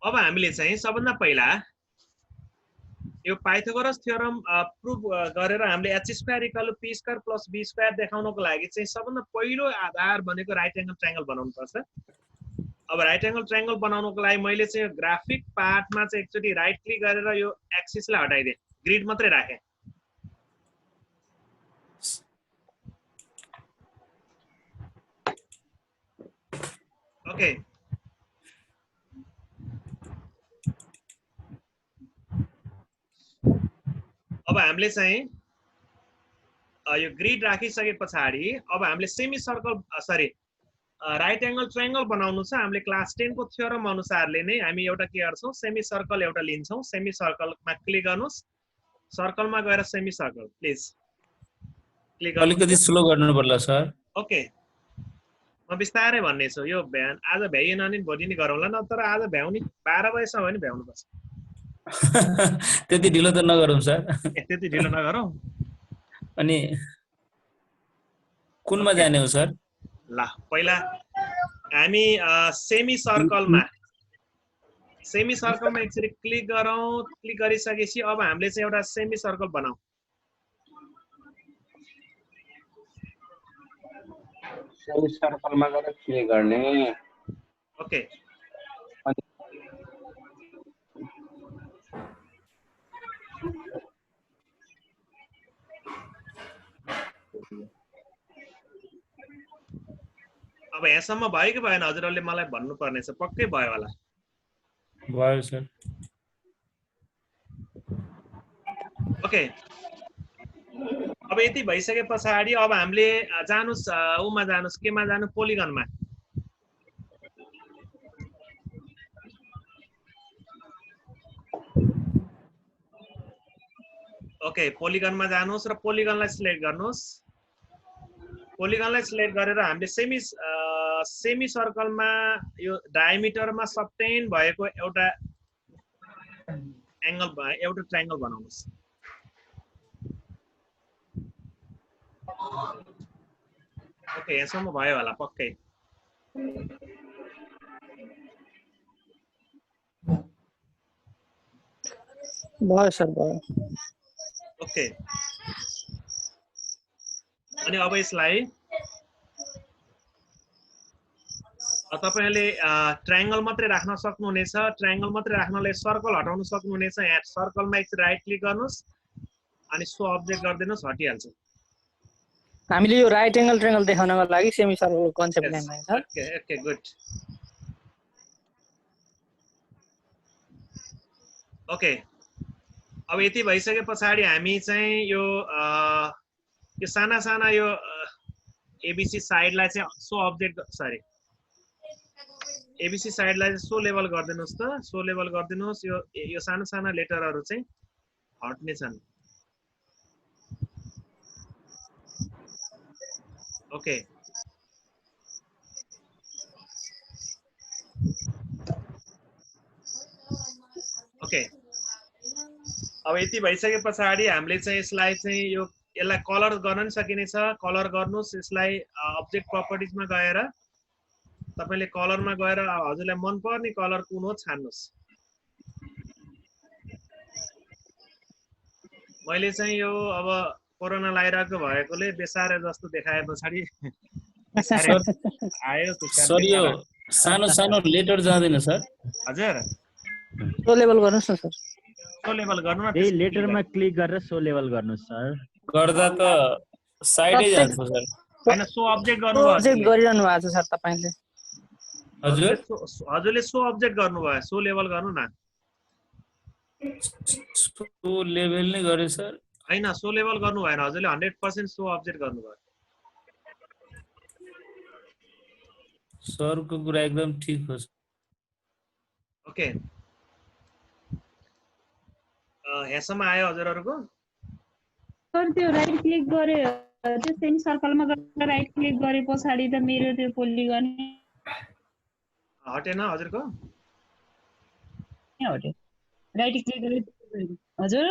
अब हामीले चाहिँ सबभन्दा पहिला यो पाइथागोरस थ्योरम प्रुभ गरेर हामीले h square equal p square plus b square देखाउनको लागि चाहिँ सबभन्दा पहिलो आधार भनेको राइट एंगल ट्रायंगल बनाउनु पर्छ। अब राइट एंगल ट्रायंगल बनाउनको लागि मैले चाहिँ ग्राफिक पार्टमा चाहिँ एकचोटी राइट क्लिक गरेर यो एक्सिसलाई हटाइदिए, ग्रिड मात्रै राखे। ओके, अब हामीले चाहिँ यो ग्रिड राखिसके पछाडि अब हामीले semi circle sorry right angle triangle बनाउनु छ। हामीले क्लास 10 को थ्योरम अनुसारले नै हामी एउटा के गर्छौं, सेमी सर्कल एउटा लिन्छौं। सेमी सर्कलमा क्लिक गर्नुस्, सर्कलमा गएर सेमी सर्कल प्लिज क्लिक गर्नु। अलिकति स्लो गर्नु पर्ला सर। ओके, म बिस्तारै भन्ने छु। यो भ्यान आज भ्याइएन नि भोलि नि गरौँला न, तर आज भ्याउनी 12 बजेसम्म पनि भ्याउनु पर्छ। त्यति ढिलो त नगरौँ सर। त्यति ढिलो नगरौँ। अनि कुनमा जाने हो सर? ल पहिला हामी सेमी सर्कलमा एकचोटि क्लिक गरौँ। क्लिक गरिसकेपछि अब हामीले चाहिँ एउटा सेमी सर्कल बनाऊ। सेमी सर्कलमा गएर क्लिक गर्ने। ओके, अब यहाँसम्म भयो कि भएन? हजुरहरूले मलाई भन्नुपर्ने छ। पक्कै भयो होला। भयो सर। ओके, अब यति भइसके पछाडि अब हामीले जानुस् उमा जानुस्, केमा जानु? पोलिगनमा। ओके, पोलिगनमा जानुस् र पोलिगनलाई सिलेक्ट गर्नुस्। पोलिगनलाई सिलेक्ट गरेर हामीले सेमी सर्कलमा यो डायमिटरमा सबटेन भएको एउटा एंगल एउटा ट्रायंगल बनाउनुस्। ओके, यहाँसम्म भयो होला पक्कै। भयो सर, भयो। ओके, अनि अब यसलाई तपाईहरुले ट्रायंगल मात्रै राख्न सक्नुहुनेछ। ट्रायंगल मात्रै राख्नले सर्कल हटाउन सक्नुहुनेछ। यहाँ सर्कलमा एक राइट क्लिक गर्नुस् अनि सो अब्जेक्ट गरिदिनुस्, हटिहाल्छ। हामीले यो राइट एंगल ट्रायंगल देखाउनको लागि सेमी सर्कलको कन्सेप्ट ल्याइन्छ sir. Okay, okay, good. Okay, अब यति भइसके पछाडि हामी चाहिँ यो साना साना यो एबीसी साइडलाई चाहिँ सो अब्जेक्ट सरी एबीसी साइडलाई सो लेभल गरिदिनुस् त। सो लेभल गरिदिनुस्। यो साना साना लेटरहरु चाहिँ हट्ने छन्। ओके, ओके, अब यति भइसके पछाडि हामीले चाहिँ यसलाई चाहिँ यसलाई कलर गर्न नि सकिनेछ। कलर गर्नुस्। यसलाई अब्जेक्ट प्रपर्टिजमा गएर तपाईले कलरमा गएर हजुरलाई मन पर्ने कलर कुन हो छान्नुस्। मैले चाहिँ यो अब कोरोना लागिरहेको भएकोले बेसारे जस्तो देखाए पछाडि आयो। सर यो सानो सानो लेटर जाँदैन सर? हजुर, सो लेभल गर्नुस् न सर। सो लेभल गर्नु न। त्यही लेटरमा क्लिक गरेर सो लेभल गर्नुस् सर। गर्दा त साइडै जान्छ सर। हैन, सो अब्जेक्ट गर्नु भयो। अब्जेक्ट गरिरहनु भएको छ सर तपाईले। हजुरले सो अब्जेक्ट गर्नु भयो। सो लेभल गर्नु न। सो लेभल नै गरे सर। हैन, सो लेभल गर्नु भएन। हजुरले 100% सो अब्जेक्ट गर्नु भयो। सरको कुरा एकदम ठीक हो। ओके, यहाँसम्म आयो हजुरहरुको? सर त्यो राइट क्लिक गरे, त्यो सेमी सर्कलमा गएर राइट क्लिक गरे पछाडी त मेरो त्यो पोलिगन हटेन हजुरको? हटे। राइट क्लिक गरे हजुर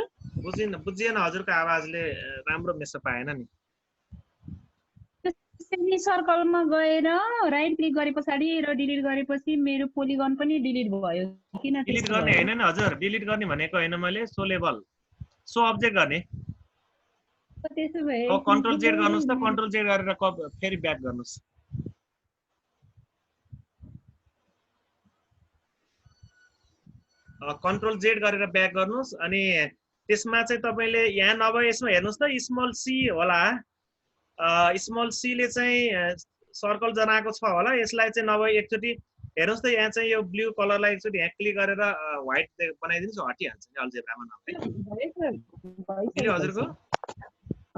बुझिएन हजुरको आवाजले राम्रो मेसो पाएन नि। सेमी सर्कलमा गएर राइट क्लिक गरे पछाडि र डिलिट गरेपछि मेरो पोलिगन पनि डिलिट भयो किन डिलिट त्यस्तो गर्ने भयो? हैन नि हजुर, डिलिट गर्ने भनेको हैन मैले, सो लेभल सो अब्जेक्ट गर्ने। त्यसो भए अब कन्ट्रोल जेड गर्नुस् त, कन्ट्रोल जेड गरेर फेरि ब्याक गर्नुस्। कन्ट्रोल जेड गरेर ब्याक गर्नुस् अनि त्यसमा चाहिँ तपाईले यहाँ नभए यसमा हेर्नुस् त स्मल सी होला। स्मल सी ले चाहिँ सर्कल जनाएको छ होला, यसलाई चाहिँ नभए एकचोटी हेर्नुस् त यहाँ चाहिँ यो ब्लू कलरलाई एकचोटी यहाँ क्लिक गरेर व्हाइट बनाइदिनुस्, हटिहाल्छ नि अल्जेब्रामा नभए। मिल्यो हजुरको?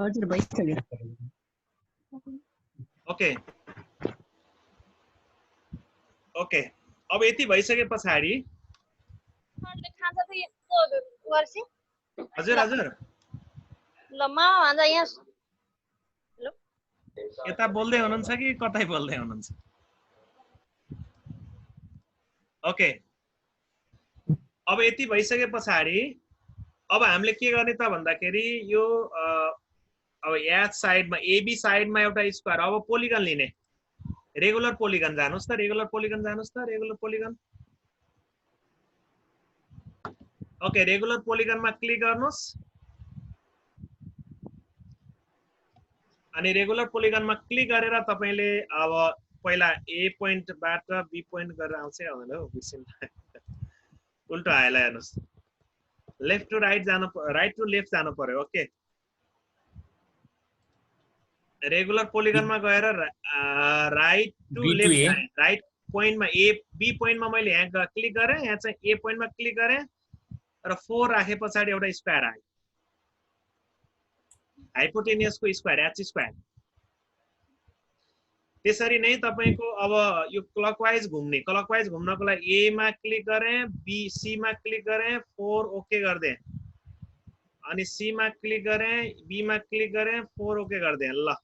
हजुर भइसक्यो। ओके ओके, अब यति भइसके पछाडि हजुर हजुर यता बोल्दै हुनुहुन्छ कि कतै बोल्दै हुनुहुन्छ? ओके, अब यति भइसके पछाडि अब हामीले के गर्ने त भन्दाखेरि यो अब एच साइडमा एबी साइडमा एउटा स्क्वायर, अब पोलिगन लिने, रेगुलर पोलिगन जानुस् त, रेगुलर पोलिगन जानुस् त, रेगुलर पोलिगन। ओके, रेगुलर पोलिगनमा क्लिक गर्नुस् अनि रेगुलर पोलिगनमा क्लिक गरेर तपाईले अब पहिला ए पोइन्टबाट बी पोइन्ट गरेर आउँछ आउँदैन हो, बिर्सिनु उल्टो आएला हेर्नुस्, लेफ्ट टु राइट जानु, राइट टु लेफ्ट जानु पर्यो। ओके, रेगुलर पोलिगनमा गएर right to B to left, A। Right पोइन्टमा ए बी पोइन्टमा मैले यहाँ क्लिक गरेँ, यहाँ चाहिँ ए पोइन्टमा क्लिक गरेँ र 4 राखे पछाडि एउटा स्क्वायर आयो, हाइपोटेनियसको स्क्वायर, एच स्क्वायर। त्यसरी नै तपाईको अब यो क्लकवाइज घुम्ने, क्लकवाइज घुम्नको लागि ए मा क्लिक गरेँ, बी सी मा क्लिक गरेँ, 4 ओके गर्दै अनि सी मा क्लिक गरेँ, बी मा क्लिक गरेँ, 4 ओके गर्दै। ल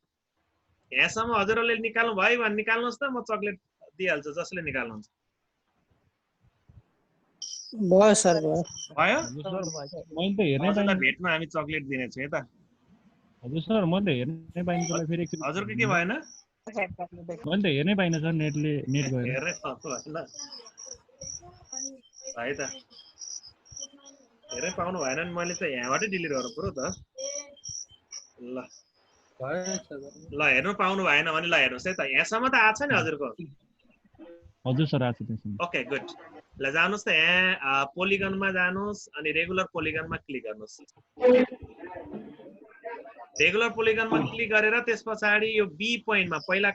यहाँसम्म हजुरहरूले निकाल्नु भयो भने निकाल्नुहोस् त, म चकलेट दिइहाल्छु जसले निकाल्नुहुन्छ। भयो सर भयो। भयो? मैले त हेर्नै हजुरलाई पाइनँ। भेटमा हामी चकलेट दिने छु है त। हजुर सर मैले त हेर्नै पाइनँ, त्यसलाई फेरि एकचोटि हजुरको के भएन? मैले त हेर्नै पाइनँ सर, नेट गएर। हेर्नै पाउनु भएन है त, हेर्नै पाउनु भएन नि, मैले त यहाँबाटै डिलिट गर्नु पर्यो त। ल ल हेर्नु पाउनु भएन भने ल हेर्नुहोस् है त, यहाँसम्म त आएको छ नि हजुरको? हजुर सर आएको छ त्यसमा। Okay good. ल जानुस् त यहाँ पोलिगनमा जानुस् अनि रेगुलर पोलिगनमा क्लिक गर्नुस्। रेगुलर पोलिगनमा क्लिक गरेर त्यस पछाडि यो बी पोइन्टमा पहिला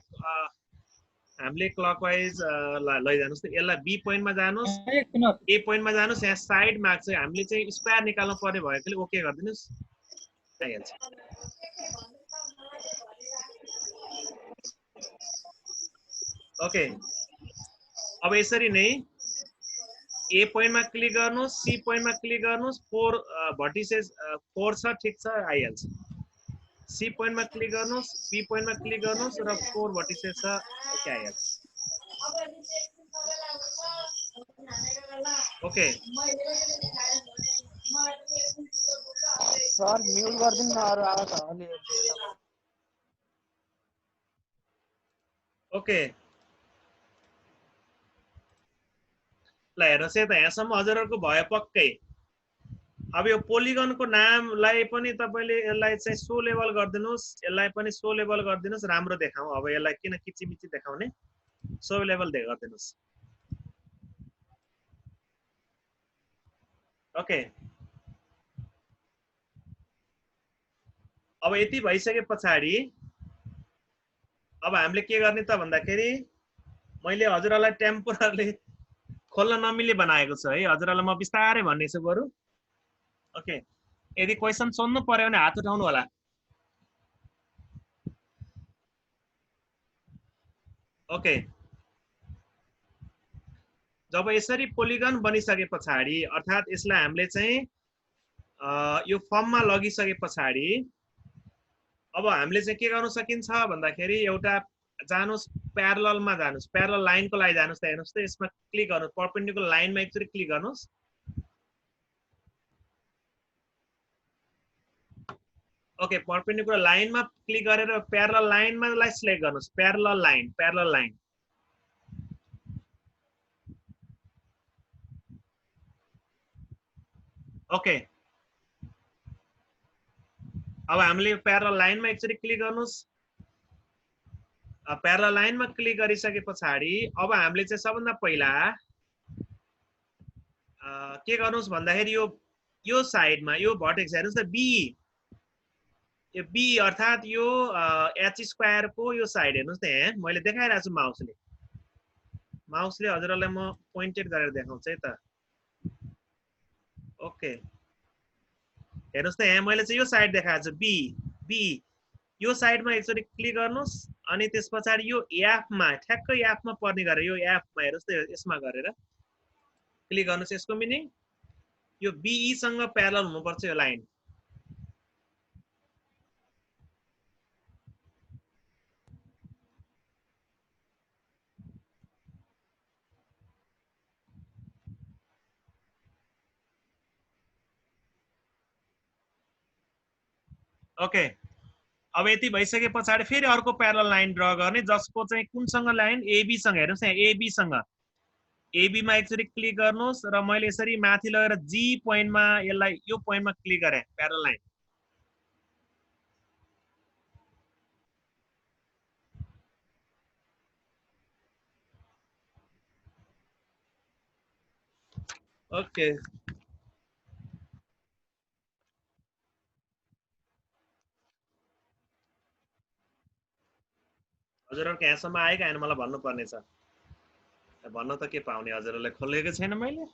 हामीले क्लकवाइज लैजानुस् त, यसलाई बी पोइन्टमा जानुस्, ए पोइन्टमा जानुस्, यहाँ साइडमा चाहिँ हामीले चाहिँ स्क्वायर निकाल्नु पर्ने भएकोले ओके गरिदिनुस्, आइहाल्छ। ओके, अब यसरी नै ए पोइन्टमा क्लिक गर्नुस्, सी पोइन्टमा क्लिक गर्नुस्, 4 भर्टिसेस 4 छ, ठिक छ, आइहाल्छ। सी पोइन्टमा क्लिक गर्नुस्, बी पोइन्टमा क्लिक गर्नुस् र 4 भर्टिसेस छ, ओके आइहाल्छ। ओके सर म्युट गरिदिनु न, अरू आवाज अलि ओके, ल हेर्नुहोस् है त यहाँसम्म हजुरहरूको भयो पक्कै। अब यो पोलिगनको नामलाई पनि तपाईले यसलाई चाहिँ सो लेभल गरिदिनुस्, यसलाई पनि सो लेभल गरिदिनुस्, राम्रो देखाउँ। अब यसलाई किन किचिमिची देखाउने, सो लेभल गरिदिनुस्। ओके, अब यति भइसके पछाडि अब हामीले के गर्ने त भन्दाखेरि मैले हजुरहरूलाई टेम्पोरली खोल्न नमिले बनाएको छु है, हजुरहरूलाई म बिस्तारै भन्ने छु बरु। ओके, यदि क्वेसन सोध्नु पर्यो भने हात उठाउनु होला। ओके, जब यसरी पोलिगन बनिसके पछाडि अर्थात् यसलाई हामीले चाहिँ यो फर्ममा लगिसके पछाडि अब हामीले चाहिँ के गर्न सकिन्छ भन्दाखेरि एउटा जानुस् प्यारललमा जानुस्, प्यारलल लाइनको लागि जानुस् त, हेर्नुस् त यसमा क्लिक गर्नुस्, परपेन्डिकुलर लाइनमा एकचोटि क्लिक गर्नुस्। ओके परपेन्डिकुलर लाइनमा क्लिक गरेर प्यारलल लाइनमालाई सिलेक्ट गर्नुस् प्यारलल लाइन ओके अब हामीले प्यारलल लाइनमा एकचोटि क्लिक गर्नुस् प्यारलल लाइनमा क्लिक गरिसके पछाडि अब हामीले चाहिँ सबभन्दा पहिला के गर्नुस् भन्दाखेरि यो साइडमा यो भर्टेक्स हेर्नुस् त बी यो बी अर्थात यो एच स्क्वायर को यो साइड हेर्नुस् त यहाँ मैले देखाइरहेको छु माउसले हजुरहरुलाई म पोइन्टेड गरेर देखाउँछु है त ओके हेर्नुस् त यहाँ मैले चाहिँ यो साइड देखाएको छु बी यो साइडमा एकचोटि क्लिक गर्नुस् अनि त्यस पछाडि यो एफमा ठ्याक्कै एफमा पर्ने गरेर यो एफमा हेर्नुस् त यसमा गरेर क्लिक गर्नुस् यसको मिनिङ यो बीई सँग प्यारलल हुनुपर्छ यो लाइन ओके अब यति भइसके पछाडि फेरि अर्को प्यारलल लाइन ड्रा गर्ने जसको चाहिँ कुनसँग लाइन एबी सँग हेर्नुस् यहाँ एबी सँग एबी मा एकचोटि क्लिक गर्नुस् र मैले यसरी माथि लगेर जी पोइन्टमा यसलाई यो पोइन्टमा क्लिक गरे प्यारलल लाइन ओके हजुरहरुको यहाँसम्म आयो कि आएन मलाई भन्नुपर्ने छ भन्न त के पाउने हजुरहरुलाई खोलेको छैन मैले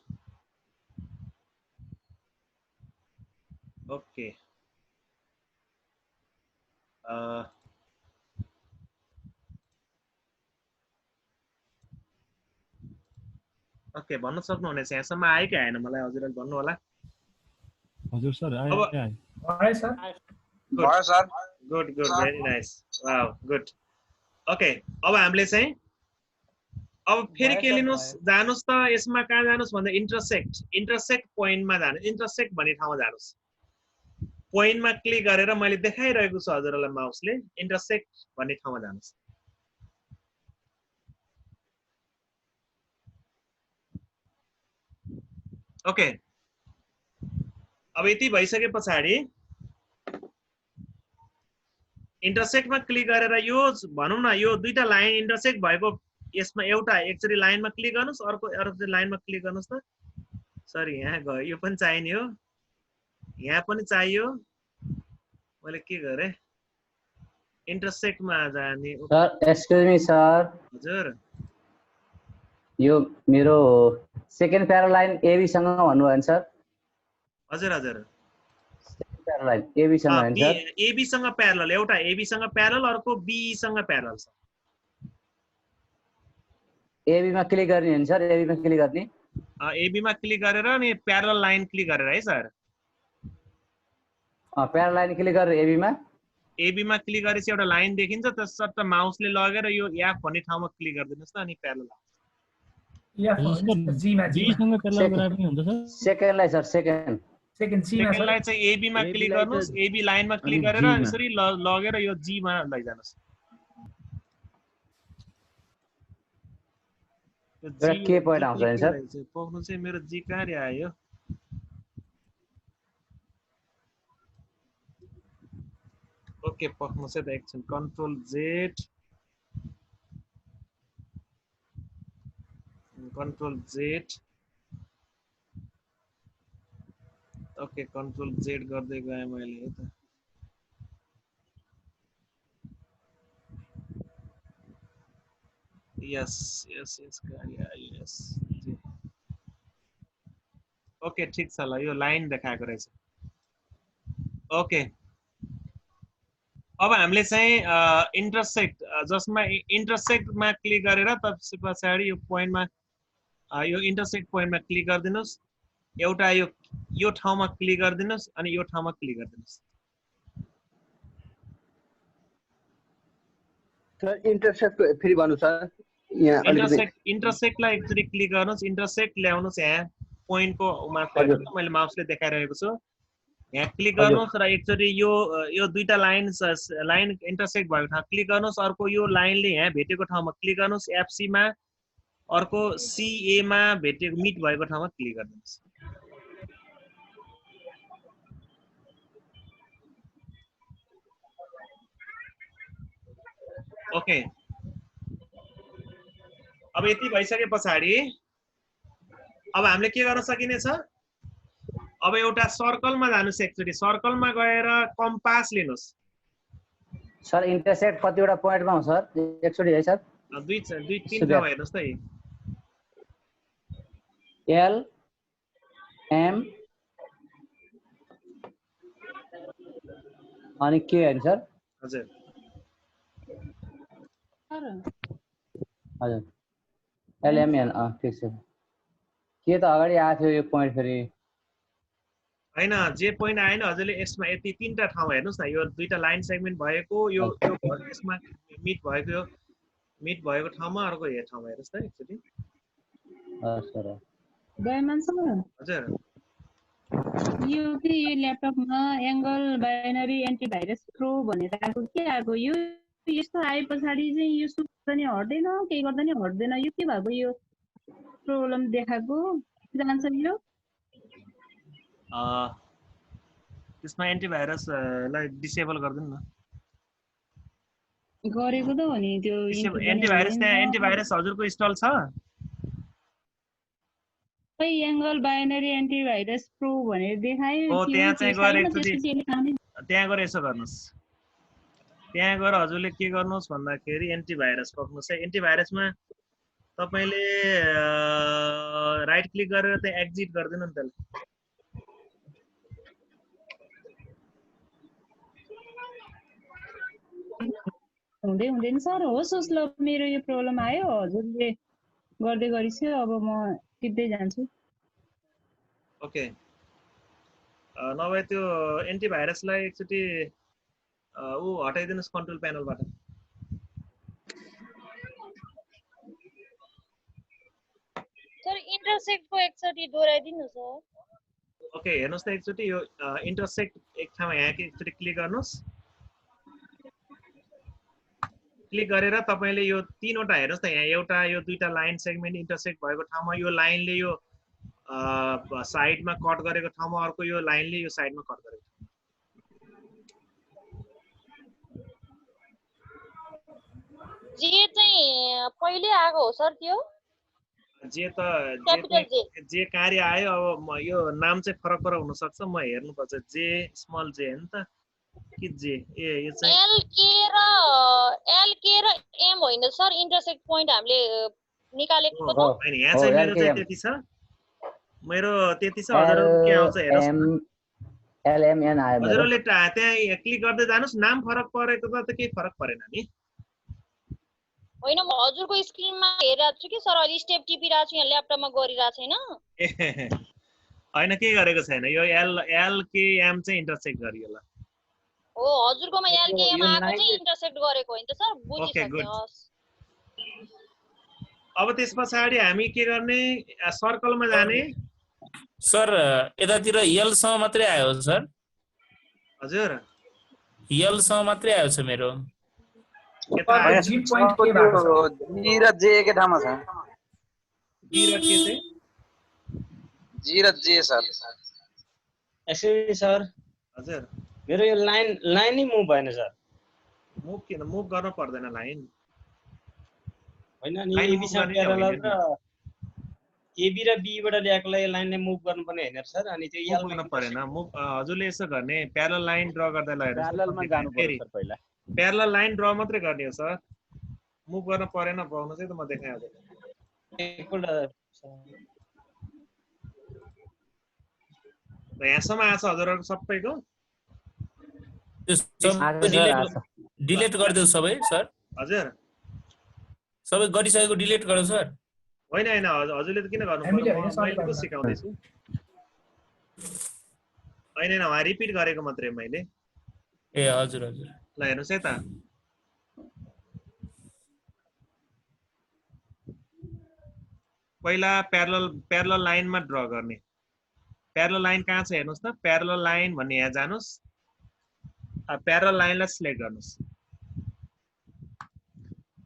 ओके ओके भन्न सक्नुहुनेछ यहाँसम्म आयो कि आएन मलाई हजुरहरु भन्नु होला हजुर सर आयो सर भयो sir good very nice wow good okay अब हामीले चाहिँ अब फेरि के लिनुस् जानुस् त यसमा कहाँ जानुस् भन्दा इन्टरसेक्ट पोइन्टमा जानु इन्टरसेक्ट भन्ने ठाउँमा जानुस् पोइन्टमा क्लिक गरेर मैले देखाइरहेको छु हजुरहरुलाई माउसले इन्टरसेक्ट भन्ने ठाउँमा जानुस् ओके अब यति भइसके पछाडि इन्टरसेक्टमा क्लिक गरेर यो भनौं न यो दुईटा लाइन इन्टरसेक्ट भएको यसमा एउटा एकचोटि लाइनमा क्लिक गर्नुस् अर्को लाइनमा क्लिक गर्नुस् त सरी यहाँ गयो यो पनि चाहिने हो यहाँ पनि चाहियो मैले के गरे इन्टरसेक्टमा जाने सर एक्सक्यूज मी सर हजुर यो मेरो सेकेन्ड प्यारा लाइन एबी सँग भन्नु भयो सर हजुर हजुर प्यारा लाइन एबी सँग हैन सर एबी सँग प्यारलल एउटा एबी सँग प्यारलल अर्को बीई सँग प्यारलल छ एबी मा क्लिक गर्ने हैन सर एबी मा क्लिक गर्ने एबी मा क्लिक गरेर अनि प्यारलल लाइन क्लिक गरेर है सर प्यारा लाइन क्लिक गरेर एबी मा क्लिक गरेपछि एउटा लाइन देखिन्छ त्यसर्थ माउसले लगेर यो एफ भन्ने ठाउँमा क्लिक गरिदिनुस् त अनि प्यारलल जी मा सँग प्यारलल गराए पनि हुन्छ सर सेकेन्डलाई सर सेकेन्ड सेकेन्डलाई चाहिँ एबी मा क्लिक गर्नुस् एबी लाइनमा क्लिक गरेर यसरी लगेर यो जी मा लैजानुस् के पोइन्ट आउँछ नि सर पोख्नु चाहिँ मेरो जी कहाँ रे आयो ओके पोख्नु चाहिँ एकछिन control Z okay control Z गर्दै गए मैले है त यस ओके ठीक छ ल यो लाइन देखाएको रहेछ ओके अब हामीले चाहिँ इन्टरसेक्ट जसमा इन्टरसेक्टमा क्लिक गरेर त्यसपछि पछाडि यो पोइन्टमा यो इन्टरसेक्ट पोइन्टमा क्लिक गरिदिनुस् एउटा यो ठाउँमा क्लिक गरिदिनुस् अनि यो ठाउँमा क्लिक गरिदिनुस् सर इन्टरसेक्ट फेरि भन्नु सर यहाँ इन्टरसेक्टलाई एकचोटि क्लिक गर्नुस् इन्टरसेक्ट ल्याउनुस् यहाँ पोइन्टको माथि मैले माउसले देखाइरहेको छु यहाँ क्लिक गर्नुहोस् र एकचोटि यो दुईटा लाइन इन्टरसेक्ट भएको ठाउँ क्लिक गर्नुहोस्, अर्को यो लाइनले यहाँ भेटेको ठाउँमा क्लिक गर्नुहोस् FC मा, अर्को CA मा भेटेको मिट भएको ठाउँमा क्लिक गर्नुहोस्। ओके, अब यति भइसके पछाडि अब हामीले के गर्न सकिनेछ, अब एउटा सर्कलमा जानुस्, एकचोटि सर्कलमा गएर कम्पास लिनुस्। सर इन्टरसेक्ट कतिवटा पोइन्टमा हो सर एकचोटि है सर? दुई तीन ठाउँ हेर्नुहोस् त। L M अनि के हैन सर? हजुर हजुर LMN ठिक छ। के त अगाडि आएको थियो यो पोइन्ट फेरि? हैन, जे पोइन्ट आएन हजुरले यसमा यति तीनटा ठाउँ हेर्नुहोस् न, यो दुईटा लाइन सेगमेन्ट भएको, यो यसमा मिट भएको ठाउँमा, अर्को यो ठाउँमा हेर्नुहोस् त एकचोटि। सर दयमान सर, हजुर यो कि यो ल्यापटपमा एङ्गल बाइनरी एन्टिभाइरस प्रो भनेर आएको के आएको, यो यस्तो आए पछाडि चाहिँ यो सुत्दा नि हट्दैन, केही गर्दा नि हट्दैन, यो के भएको, यो प्रब्लम देखाएको जान्छ यो? त्यसमा एन्टिभाइरसलाई डिसेबल गरिदिनु न। गरेको त हो नि त्यो एन्टिभाइरस, त्यहाँ एन्टिभाइरस हजुरको इन्स्टल छ? खै एङ्गल बाइनरी एन्टिभाइरस प्रो भनेर देखायो। हो, त्यहाँ चाहिँ गएर एकचोटि त्यहाँ गएर यसो गर्नुहोस्, त्यहाँ गएर हजुरले के गर्नुहोस् भन्दाखेरि एन्टिभाइरस पक्नुहोस् है। एन्टिभाइरसमा तपाईले राइट क्लिक गरेर त्यहाँ एक्जिट गरिदिनु नि त्यसलाई। हुँदैन सर, होस् होस् ल, मेरो यो प्रब्लम आयो, हजुरले गर्दै गरिसक्यो, अब म टिप्दै जान्छु। ओके, नभए त्यो एन्टिभाइरसलाई एकचोटि हटाइदिनुहोस् कन्ट्रोल प्यानलबाट। सर इन्टरसेक्टको एकचोटि दोहोऱ्याइदिनु सर। ओके, हेर्नुहोस् त एकचोटि यो इन्टरसेक्ट एक ठाउँमा यहाँ एकचोटि क्लिक गर्नुहोस्। क्लिक गरेर तपाईले यो तीनवटा हेर्नुहोस् त, यहाँ एउटा यो दुईटा लाइन सेगमेन्ट इन्टरसेक्ट भएको ठाउँमा यो लाइनले यो साइडमा कट गरेको ठाउँमा, अर्को यो लाइनले यो साइडमा कट गरेको ठाउँमा। जे चाहिँ पहिले आएको हो सर त्यो? जे कार्य आयो, अब यो नाम चाहिँ फरक हुन सक्छ, म हेर्नुपर्छ। जे स्मल जे हैन त कि जे यो चाहिँ LK र M होइन सर, इन्टरसेक्ट पोइन्ट हामीले निकालेको त? हैन, यहाँ चाहिँ मेरो चाहिँ त्यति छ, मेरो त्यति छ। हजुरहरु के आउँछ हेर्नुस् न। LMN आयो मेरो। हजुरले त्यहाँ क्लिक गर्दै जानुस्, नाम फरक परेको त केही फरक परेन नि। होइन, म हजुरको स्क्रिनमा हेरिरहेको छु कि सर, अलि स्टेप टिपिरहेको छु, यहाँ ल्यापटपमा गरिरहेको छैन। हैन, के गरेको छैन, यो LKM चाहिँ इन्टरसेक्ट गरियो ल। हो, हजुरकोमा LKM आएको चाहिँ इन्टरसेक्ट गरेको होइन त सर, बुझिसक्यो। अब त्यस पछाडि हामी के गर्ने, सर्कलमा जाने। सर यतातिर L सम्म मात्रै आयो सर। हजुर L सम्म मात्रै आयो छ मेरो। जी पोइन्ट को जी र जे के ठाउँमा छ? जी र के चाहिँ? जी र जे सर। एक्चुअली सर हजुर मेरो यो लाइन नै मुभ भएन सर। मुभ किन? मुभ गर्न पर्दैन लाइन। हैन नि, एबी सँग प्यारलल र एबी र बी बाट ल्याएकोलाई लाइनले मुभ गर्नुपर्ने हैन सर। अनि त्यो मुभ गर्न परेन। मुभ हजुरले यसो गर्ने, प्यारलल लाइन ड्रा गर्दै ल हेर्नुस्। प्यारललमा जानु पर्छ सर पहिला। प्यारलल लाइन ड्रा मात्रै गर्ने हो सर, मुभ गर्न परेन। पाउनु चाहिँ त म देखाइहाल्छु। एकपल्ट यहाँसम्म आछ हजुरहरुको सबैको? डिलिट गरिदेऊ सबै सर। हजुर सबै गरिसकेको डिलिट गर्नु सर। होइन हैन, हजुरले त किन गर्नु पर्यो? मैले पो सिकाउँदै छु। हैन हैन, वहाँ रिपिट गरेको मात्रै मैले। ए हजुर हजुर। ल हेर्नुस् है त, पहिला प्यारलल लाइनमा ड्रा गर्ने। प्यारलल लाइन कहाँ छ हेर्नुस् त प्यारलल लाइन भन्ने यहाँ जानुस् प्यारलल लाइनलाई सिलेक्ट गर्नुस्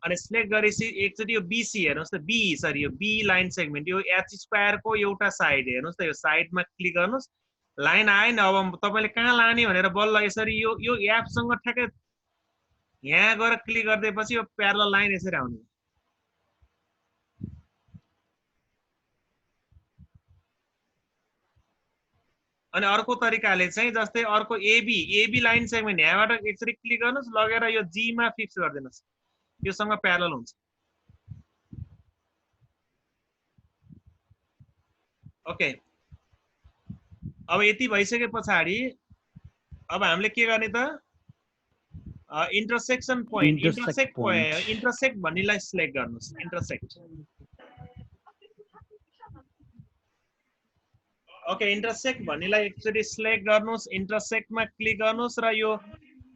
अनि सिलेक्ट गरेपछि एकचोटि यो बीसी हेर्नुस् त बी सरी यो बी लाइन सेगमेन्ट यो एच स्क्वायर को एउटा साइड हेर्नुस् त यो साइडमा क्लिक गर्नुस् लाइन आएन अब तपाईले कहाँ लाने भनेर बल्ल यसरी यो एफ सँग ठ्याक्कै यहाँ गएर क्लिक गर्दैपछि यो प्यारलल लाइन यसरी आउने अनि अर्को तरिकाले चाहिँ जस्तै अर्को एबी लाइन सेगमेन्ट यहाँबाट एकचोटि क्लिक गर्नुस् लगेर यो जी मा फिक्स गरिदिनुस् योसँग प्यारलल हुन्छ ओके अब यति भइसके पछाडि अब हामीले के गर्ने त इन्टरसेक्सन पोइन्ट इन्टरसेक्ट भन्नेलाई सिलेक्ट गर्नुस् इन्टरसेक्ट ओके इन्टरसेक्ट भन्नेलाई एकचोटि सिलेक्ट गर्नुस् इन्टरसेक्टमा क्लिक गर्नुस् र यो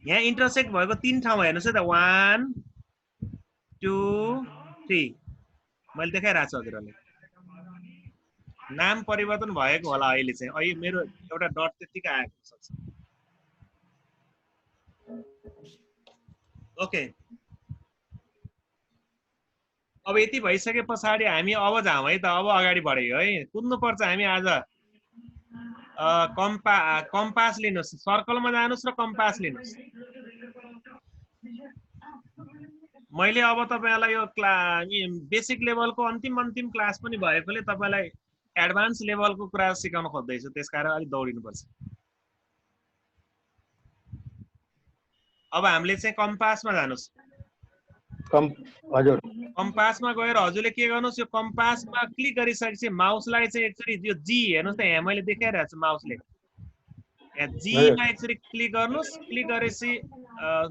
यहाँ इन्टरसेक्ट भएको 3 ठाउँ हेर्नुस् है त 1 2 3 मैले देखाइरहेको छु हजुरहरुलाई नाम परिवर्तन भएको होला अहिले चाहिँ अहिले मेरो एउटा डट त्यतिकै आएको सक्छ ओके अब यति भइसके पछाडि हामी अब जाउँ है त अब अगाडि बढ्यौ है कुद्नु पर्छ हामी आज कम्पास लिनुस् सर्कलमा जानुस् र कम्पास लिनुस् मैले अब तपाईलाई यो बेसिक लेभलको अन्तिम क्लास पनि भएकोले तपाईलाई एडभान्स लेभलको कुरा सिकाउन खोज्दै छु त्यसकारण अलि दौडिनु पर्छ अब हामीले चाहिँ कम्पासमा जानुस् हजुर कम्पासमा गएर हजुरले के गर्नुस् यो कम्पासमा क्लिक गरिसकेपछि माउसलाई चाहिँ एकचोटि यो जी हेर्नुस् त यहाँ मैले देखाइरहेको छु माउसले यहाँ जी मा एकचोटि क्लिक गर्नुस् क्लिक गरेपछि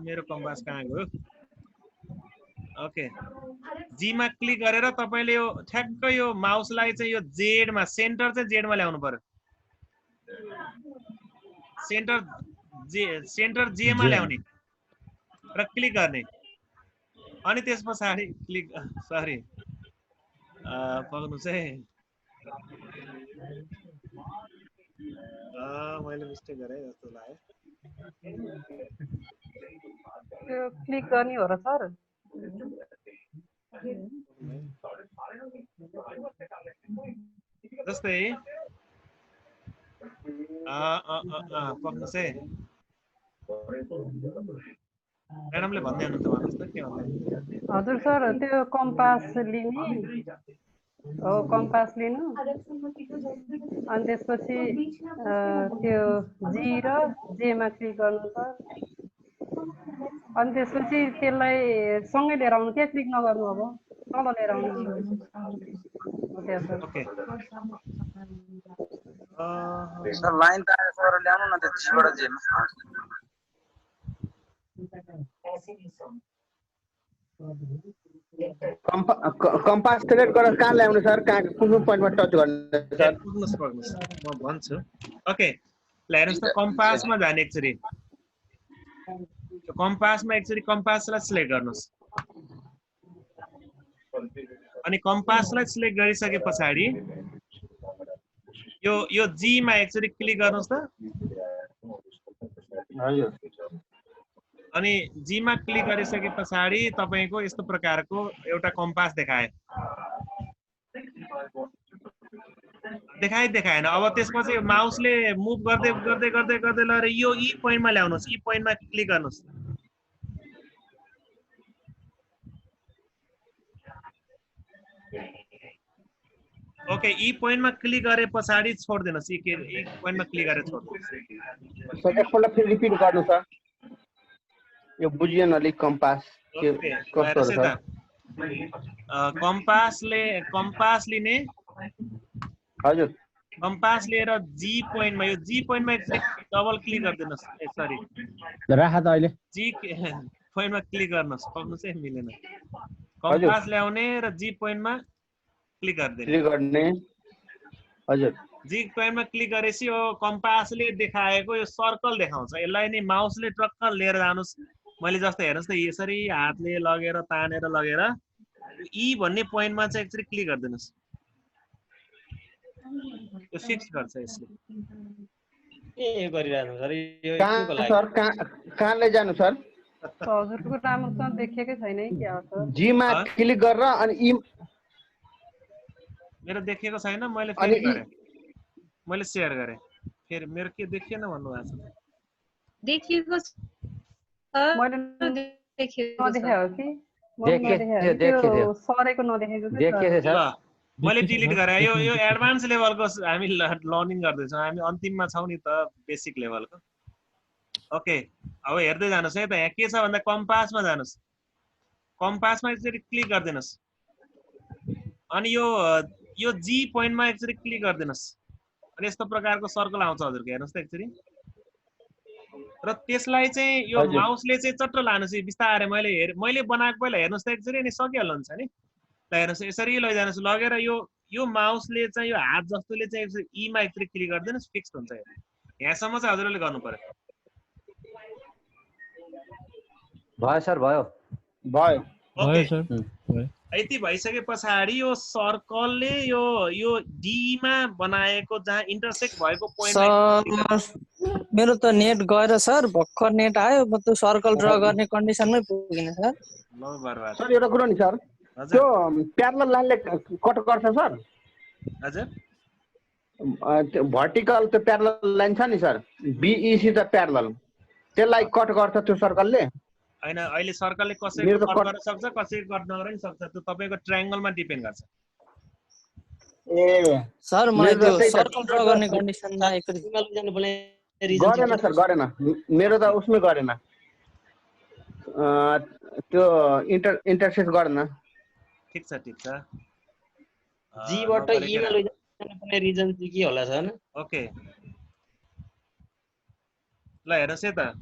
मेरो कम्पास कहाँ गयो ओके जी मा क्लिक गरेर तपाईले यो ठ्याक्कै यो माउसलाई चाहिँ यो जेड मा सेन्टर चाहिँ जेड मा ल्याउनु पर्यो सेन्टर जे मा ल्याउने र क्लिक गर्ने अनि त्यस पछाडि क्लिक सरी पक्नुस् है मैले मिस्टेक गरे जस्तो लाग्यो त्यो क्लिक गर्ने हो र सर जस्तै पक्नुस् है म्याडमले भन्दै हुनुहुन्छ भन्नुस् त के भन्दै हजुर सर त्यो कम्पास लिने हो कम्पास लिनु अनि त्यसपछि त्यो जी र जे मा क्लिक गर्नु सर अनि त्यसपछि त्यसलाई सँगै लिएर आउनु त्यहाँ क्लिक नगर्नु अब तल लिएर आउनु ओके सर लाइन त आयो सर ल्याउनु न त जीबाट जेमा कम्पास सिलेक्ट गरेर कहाँ ल्याउनु सर कहाँ कुन पोइन्टमा टच गर्नु सर पुग्नुस् म भन्छु ओके ल हेर्नुस् त कम्पासमा जाने एकचोटि कम्पासमा एकचोटि कम्पासलाई सिलेक्ट गर्नुस् अनि कम्पासलाई सिलेक्ट गरिसके पछाडि यो जी मा एकचोटि क्लिक गर्नुस् त हजुर अनि जी मा क्लिक गरिसके पछाडि तपाईको यस्तो प्रकारको एउटा कम्पास देखाएन अब त्यसपछि माउसले मुभ गर्दै लगेर यो ई पोइन्टमा ल्याउनुस् ई पोइन्टमा क्लिक गर्नुस् ओके ई पोइन्टमा क्लिक गरे पछाडि छोड दिनुस् ई पोइन्टमा क्लिक गरेर छोड दिनुस् सर एकपल्ट फेरि रिपिट गर्नु सर यो बुझिएन अलिक कम्पास के कस्तो हो सर कम्पास लिने हजुर कम्पास लिएर जी पोइन्टमा यो जी पोइन्टमा डबल क्लिक गरिदिनुस् सरी राख त अहिले जी पोइन्टमा क्लिक गर्नुस् पक्नु चाहिँ मिलेन कम्पास ल्याउने र जी पोइन्टमा क्लिक गर्ने हजुर जी पोइन्टमा क्लिक गरेपछि यो कम्पासले देखाएको यो सर्कल देखाउँछ यसलाई नि माउसले टक्क लिएर जानुस् मैले जस्तो हेर्नुस् त यसरी हातले लगेर तानेर लगेर ई भन्ने पोइन्टमा चाहिँ एकचोटि क्लिक गरिदिनुस् यो फिक्स गर्छ यसले। के गरिरहेको सर यो कहाँ के को लागि सर कहाँ लैजानु सर? हजुरको राम्रोसँग देखेकै छैन है क्या हो सर? जीमा क्लिक गरेर अनि ई मेरो देखेको छैन, मैले अनि फेरि गरेँ, मैले सेयर गरेँ, फेरि मेरो के देखिएन भन्नुभएको छ। देखिएको छ मैले देखिएको नदेखेको हो कि मैले नदेखेको त्यो सरेको नदेखेको कि देखेछ सर। ल मैले डिलिट गरेँ। यो एडभान्स लेभलको हामी लर्निङ गर्दैछौँ, हामी अन्तिममा छौँ नि त बेसिक लेभलको। ओके अब हेर्दै जानुहोस् है त। यहाँ के छ भन्दा कम्पासमा जानुहोस्, कम्पासमा एकचोटि क्लिक गरिदिनुहोस् अनि यो जी पोइन्टमा एकचोटि क्लिक गरिदिनुहोस् अनि यस्तो प्रकारको सर्कल आउँछ हजुरको, हेर्नुहोस् त एकचोटि। र त्यसलाई चाहिँ यो माउसले चाहिँ चट्ट लानुहोस् बिस्तारै। मैले बनाएको पहिला हेर्नुहोस् त एकचोटि, अनि सकिहाल्नुहुन्छ नि। ल हेर्नुहोस् यसरी लैजानुहोस्, लगेर यो माउसले चाहिँ यो हात जस्तोले चाहिँ एकचोटि ईमा एकचोटि क्लिक गरिदिनुहोस्, फिक्स हुन्छ। यहाँसम्म चाहिँ हजुरले गर्नु पर्यो। भयो सर भयो भयो भयो सर। यति भइसके पछाडि यो सर्कलले यो डीमा बनाएको जहाँ इन्टरसेक्ट भएको पोइन्ट। मेरो त नेट गएर सर भर्खर नेट आयो, म त सर्कल ड्र गर्ने कन्डिसनमै पुगिन सर। सर एउटा कुरा नि सर, त्यो प्यारलल लाइनले कट गर्छ सर? हजुर त्यो भर्टिकल त्यो प्यारलल लाइन छ नि सर, बीईसी त प्यारलल, त्यसलाई कट गर्छ त्यो सर्कलले? हैन, अहिले सर्कलले कसैको कट गर्न सक्छ, कसैको कट नगर्न पनि सक्छ। त्यो तपाईको ट्रायंगलमा डिपेन्ड गर्छ। ए सर मलाई त्यो सर्कल ड्र गर्ने कन्डिसनमा एकचोटि गरेन सर, गरेन मेरो त उसमै गरेन, त्यो इन्टरसेक्ट गरेन। ठीक छ ठीक छ। जी बाट ई मा लैजानुपर्ने रिजन चाहिँ के होला सर? ओके ल हेर्नुहोस् है त,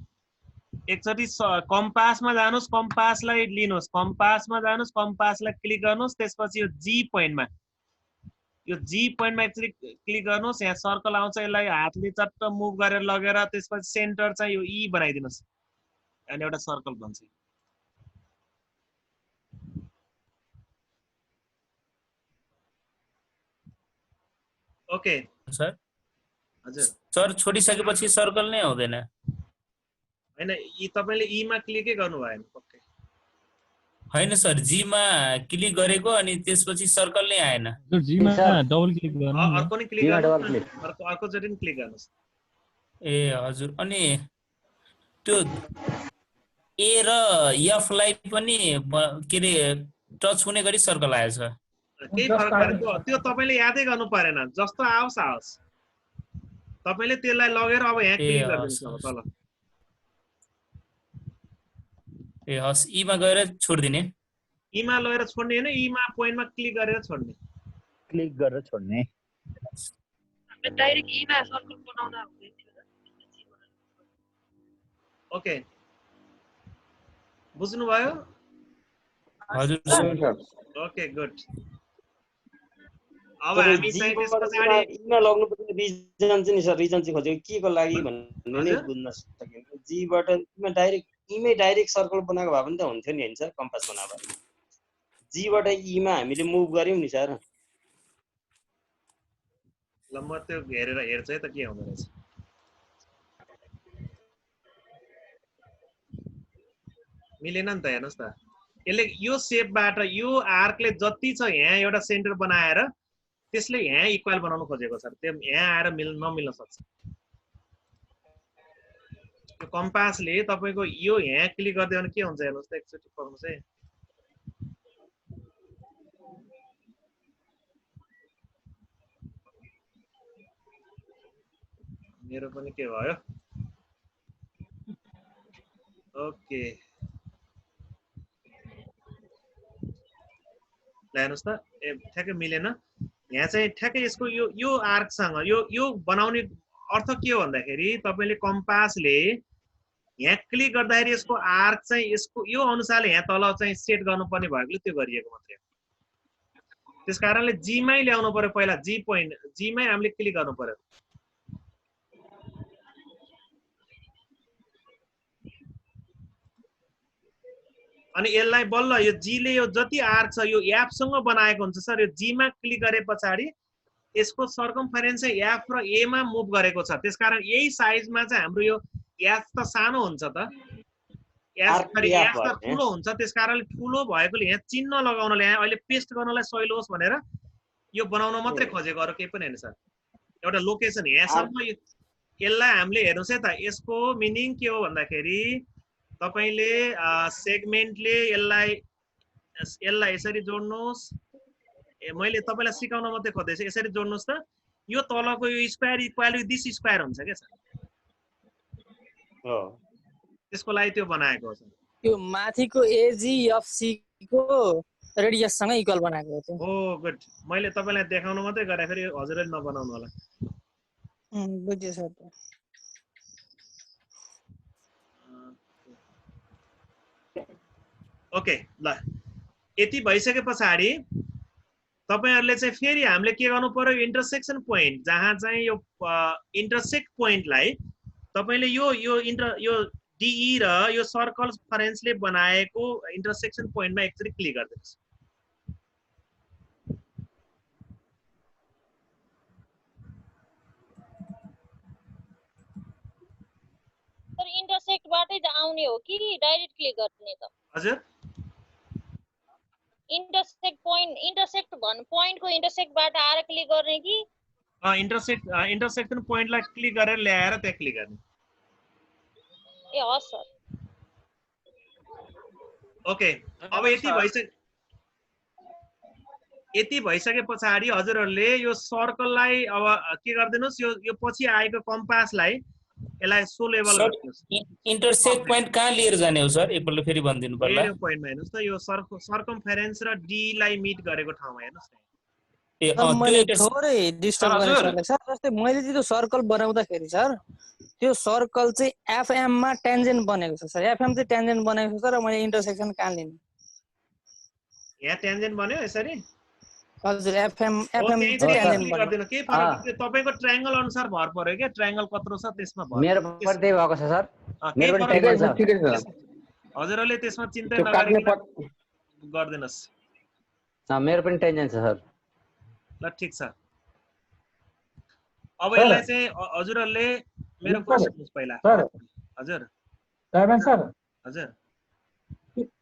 एकचोटि कम्पासमा जानुहोस्, कम्पासलाई लिनुहोस्, कम्पासमा जानुहोस्, कम्पासलाई क्लिक गर्नुहोस्, त्यसपछि यो जी पोइन्टमा एकचोटि क्लिक गर्नुहोस्। यहाँ सर्कल आउँछ, यसलाई हातले चट्ट मुभ गरेर लगेर त्यसपछि सेन्टर चाहिँ यो ई बनाइदिनुहोस् अनि एउटा सर्कल बन्छ। ओके सर हजुर सर छोडिसकेपछि सर्कल नै आउँदैन? हैन, ई तपाईले ई मा क्लिकै गर्नु भएन पक्कै। हैन सर, जी मा क्लिक गरेको अनि त्यसपछि सर्कल नै आएन। सर जी मा डबल क्लिक गर्नु, अर्को नि क्लिक गर्नु, अर्को चोटि नि क्लिक गर्नुस्। ए हजुर, अनि त्यो ए र एफ लाई पनि के रे टच हुने गरी सर्कल आएछ। केही फरक परेन, त्यो तपाईले यादै गर्नु परेन, जस्तो आओस् आओस् तपाईले त्यसलाई लगेर अब यहाँ क्लिक गर्दिनुस् अब तल। ए हस्, ई मा गएर छोड्दिने। ई मा लगेर छोड्ने हैन, ई मा पोइन्टमा क्लिक गरेर छोड्ने। क्लिक गरेर छोड्ने। डाइरेक्ट ई मा सर्कल बनाउँदा हुँदैन थियो। ओके बुझ्नु भयो? हजुर सर। Okay good. अब हामी चाहिँ त्यस पछाडी ई मा लग्नुपर्ने रिजन चाहिँ नि सर, रिजन चाहिँ खोजेको के को लागि भन्ने नै बुझ्न सकिएन। जी बाट ई मा डाइरेक्ट ईमै डाइरेक्ट सर्कल बनाएको भए पनि त हुन्थ्यो नि हैन सर, कम्पास बनाएको। जी बाट ई मा हामीले मुभ गर्यौं नि सर। ल म त्यो हेरेर हेर्छु है त के हुँदो रहेछ। मिलेन नि त, हेर्नुस् त यसले यो शेपबाट यो आर्कले जति छ यहाँ एउटा सेन्टर बनाएर त्यसले यहाँ इक्वल बनाउन खोजेको छ, त्यो यहाँ आएर नमिल्न सक्छ। यो कम्पासले तपाईको यो यहाँ क्लिक गर्दै भने के हुन्छ हेर्नुस् त, एकचोटि पढ्नुस् है। मेरो पनि के भयो? ओके हेर्नुस् त, ठ्याक्कै मिलेन। यहाँ चाहिँ ठ्याक्कै यसको यो आर्कसँग यो बनाउने अर्थ के हो भन्दाखेरि तपाईले कम्पासले यहाँ क्लिक गर्दाखेरि यसको आर्क चाहिँ यसको यो अनुसारले यहाँ तल चाहिँ सेट गर्नुपर्ने भएकोले त्यो गरिएको मात्रै हो। त्यसकारणले जी मै ल्याउनु पर्यो पहिला, जी पोइन्ट जी मै हामीले क्लिक गर्नु पर्यो। अनि यसलाई बल्ल यो जी ले यो जति आर्क छ यो एफ सँग बनाएको हुन्छ सर। यो जी मा क्लिक गरे पछाडी यसको सर्कमफरेन्स चाहिँ एफ र ए मा मुभ गरेको छ, त्यसकारण यही साइजमा चाहिँ हाम्रो यो एफ त सानो हुन्छ त, एफ त ठुलो हुन्छ, त्यसकारण ठुलो भएकोले यहाँ चिन्ह लगाउनले यहाँ अहिले पेस्ट गर्नलाई सजिलो होस् भनेर यो बनाउन मात्रै खोजेको, अरू केही पनि हैन सर। एउटा लोकेसन यहाँसम्म यसलाई हामीले हेर्नुस् है त, यसको मिनिङ के हो भन्दाखेरि तपाईले सेगमेन्टले यसलाई यसरी जोड्नुस्, मैले तपाईलाई सिकाउन मात्रै खोज्दैछु, यसरी जोड्नुस् त, यो तलको यो square equal to this square हुन्छ के सर, हो त्यसको लागि त्यो बनाएको हो सर। यो माथिको एजीएफसी को रेडियस सँग इक्वल बनाएको हो त्यो। ओ गुड, मैले तपाईलाई देखाउन मात्रै गरे, फेरि हजुरले नबनाउनु होला। बुझ्यो सर। ओके ल, यति भइसके पछाडि तपाईहरुले चाहिँ फेरि हामीले के गर्नु पर्यो, इन्टरसेक्सन पोइन्ट जहाँ चाहिँ यो इन्टरसेक्ट पोइन्टलाई तपाईले यो डीई र यो सर्कल फरेन्सले बनाएको इन्टरसेक्सन पोइन्टमा एकचोटि क्लिक गर्दिनुस्। सर इन्टरसेक्टबाटै आउने हो कि डाइरेक्ट क्लिक गर्ने त? हजुर इन्टरसेक्ट भन्नु पोइन्टको इन्टरसेक्टबाट आएर क्लिक गर्ने कि इन्टरसेक्सन पोइन्टलाई क्लिक गरेर ल्याएर त्यहाँ क्लिक गर्ने? ए हस् सर। ओके, अब यति भइसके पछाडि हजुरहरूले यो सर्कललाई अब के गर्दिनुस्, यो पछि आएको कम्पासलाई यसलाई सो लेभल गर्दिनुस्। इन्टरसेक्ट पोइन्ट कहाँ लिएर जाने हो सर, एकपल्ट फेरि भनिदिनु पर्ला। यो पोइन्टमा हेर्नुस् त, यो सर्कमफरेन्स र डी लाई मिट गरेको ठाउँमा हेर्नुस् न। मैले थोरै डिस्टर्ब गरेँ सर, जस्तै मैले त्यो सर्कल बनाउँदाखेरि सर त्यो सर्कल चाहिँ एफएम मा टेन्जेन्ट बनेको छ सर, एफएम चाहिँ टेन्जेन्ट बनेको छ सर, मैले इन्टरसेक्सन कहाँ लिनु? यहाँ टेन्जेन्ट बन्यो यसरी? हजुर, एफएम चाहिँ टेन्जेन्ट गर्दिनु, के फरक पर्छ? तपाईको ट्रायंगल अनुसार भर पर्यो के, ट्रायंगल कत्रो छ त्यसमा भर। मेरो पनि त्यही भएको छ सर, मेरो पनि ट्रायंगल छ। ठिकै छ हजुरहरूले त्यसमा चिन्ता नगरिकन गर्दिनुस्। मेरो पनि टेन्जेन्ट छ सर। ल ठीक छ, अब यसलाई चाहिँ हजुरहरूले मेरो क्वेशन बुझ्नु पहिला। सर हजुर सरमान सर, हजुर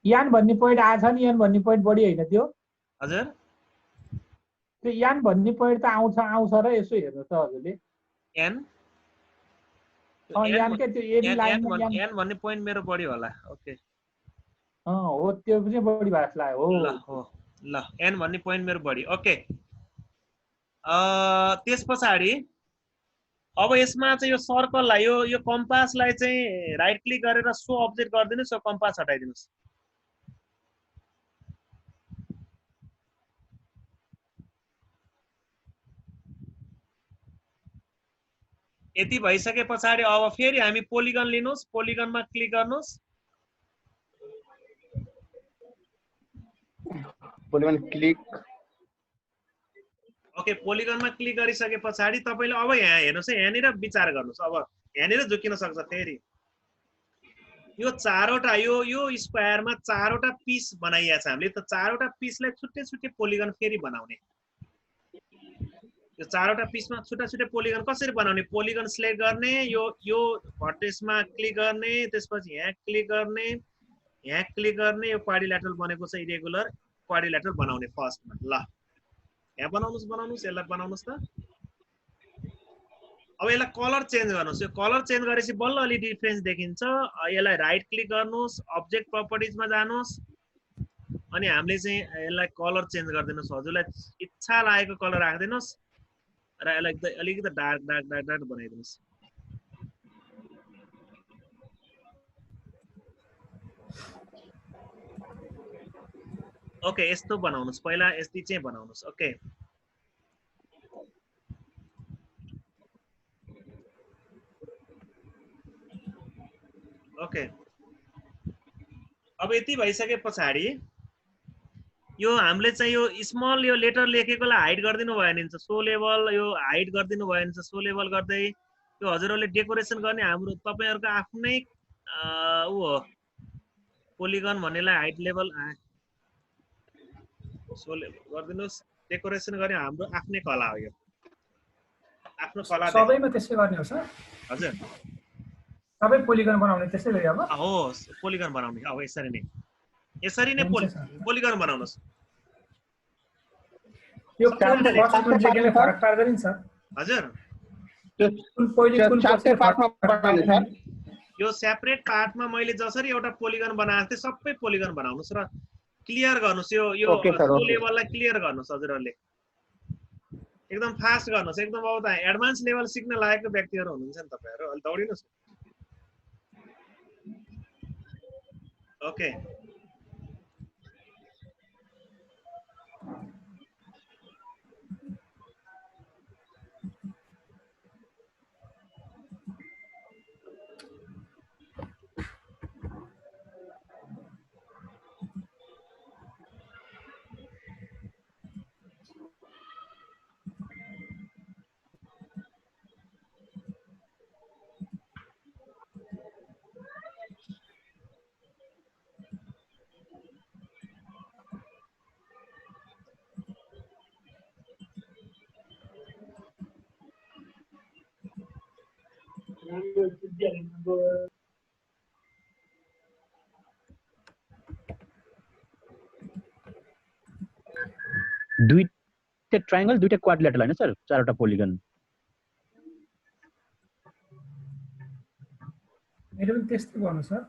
यान भन्ने पोइन्ट आछ नि, यान भन्ने पोइन्ट बढी हैन त्यो? हजुर त्यो यान भन्ने पोइन्ट त आउँछ र यसो हेर्नु त हजुरले। एन यान के त्यो एबी लाइनमा एन भन्ने पोइन्ट मेरो बढी होला। ओके हो, त्यो चाहिँ बढी भएको लाग्यो। हो ल हो ल, एन भन्ने पोइन्ट मेरो बढी। ओके, त्यस पछाडि अब यसमा चाहिँ यो सर्कललाई यो कम्पासलाई चाहिँ राइट क्लिक गरेर सो अब्जेक्ट गरिदिनुस्, यो कम्पास हटाइदिनुस्। यति भइसके पछाडि अब फेरि हामी पोलिगन लिनुस्, पोलिगनमा क्लिक गर्नुस्। Polygon click. ओके, पोलिगनमा क्लिक गरिसके पछाडि तपाईले अब यहाँ हेर्नुस् है, यहाँनिर विचार गर्नुस्। अब यहाँनिर झुकिन सक्छ फेरि यो चारवटा यो स्क्वायरमा चारवटा पिस बनाइया छ हामीले, त चारवटा पिसलाई छुट्टै छुट्टै पोलिगन फेरि बनाउने। यो चारवटा पिसमा छुट्टा छुट्टै पोलिगन कसरी बनाउने? पोलिगन सिलेक्ट गर्ने, यो भर्टेक्समा क्लिक गर्ने, त्यसपछि यहाँ क्लिक गर्ने, यहाँ क्लिक गर्ने, यो क्वाड्रिल्याटरल बनेको छ इरेगुलर क्वाड्रिल्याटरल बनाउने फर्स्टमा। ल यहाँ बनाउनुस्, यसलाई बनाउनुस् त। अब यसलाई कलर चेन्ज गर्नुस्, यो कलर चेन्ज गरेपछि बल्ल अलि डिफरेन्स देखिन्छ। यसलाई राइट क्लिक गर्नुस्, अब्जेक्ट प्रपर्टिजमा जानुस्, अनि हामीले चाहिँ यसलाई कलर चेन्ज गरिदिनुस्। हजुरलाई इच्छा लागेको कलर राखिदिनुस् र यसलाई अलिकति डार्क डार्क डार्क डार्क बनाइदिनुस्। ओके, यस्तो बनाउनुस्, पहिला यस्तै चाहिँ बनाउनुस्। ओके, ओके, अब यति भइसके पछाडि यो हामीले चाहिँ यो स्मल यो लेटर लेखेकोलाई हाइड गरिदिनु भयो भने सो लेभल, यो हाइड गरिदिनु भयो भने सो लेभल गर्दै यो हजुरहरूले डेकोरेसन गर्ने हाम्रो तपाईहरुको आफ्नै उ हो। पोलिगन भन्नेलाई हाइट लेभल सो लेभल गरिदिनुस्, डेकोरेसन गर्ने हाम्रो आफ्नै कला हो यो। आफ्नो कला सबैमा त्यसै गर्ने हो सर? हजुर सबै पोलिगन बनाउने त्यसै गरी अब? हो पोलिगन बनाउने अब यसरी नै पोलिगन बनाउनुहोस्। यो काम त फर्स्ट कुन चाहिँ केले फरक पार्दैन नि सर? हजुर कुन पहिले कुन पछि फरक पार्दैन सर? यो सेपरेट पार्टमा मैले जसरी एउटा पोलिगन बनाएको थिएँ सबै पोलिगन बनाउनुहोस् र क्लियर गर्नुहोस्। यो लेभललाई क्लियर गर्नुहोस् हजुरहरूले, एकदम फास्ट गर्नुहोस्। एकदम अब त एडभान्स लेभल सिक्न लागेको व्यक्तिहरू हुनुहुन्छ नि तपाईँहरू, अलि दौडिनुहोस्। ओके दुईटा ट्रायंगल दुईटा क्वाड्रिलेटरल हैन सर, चारवटा पोलिगन। मेरो पनि त्यस्तै गर्नु सर।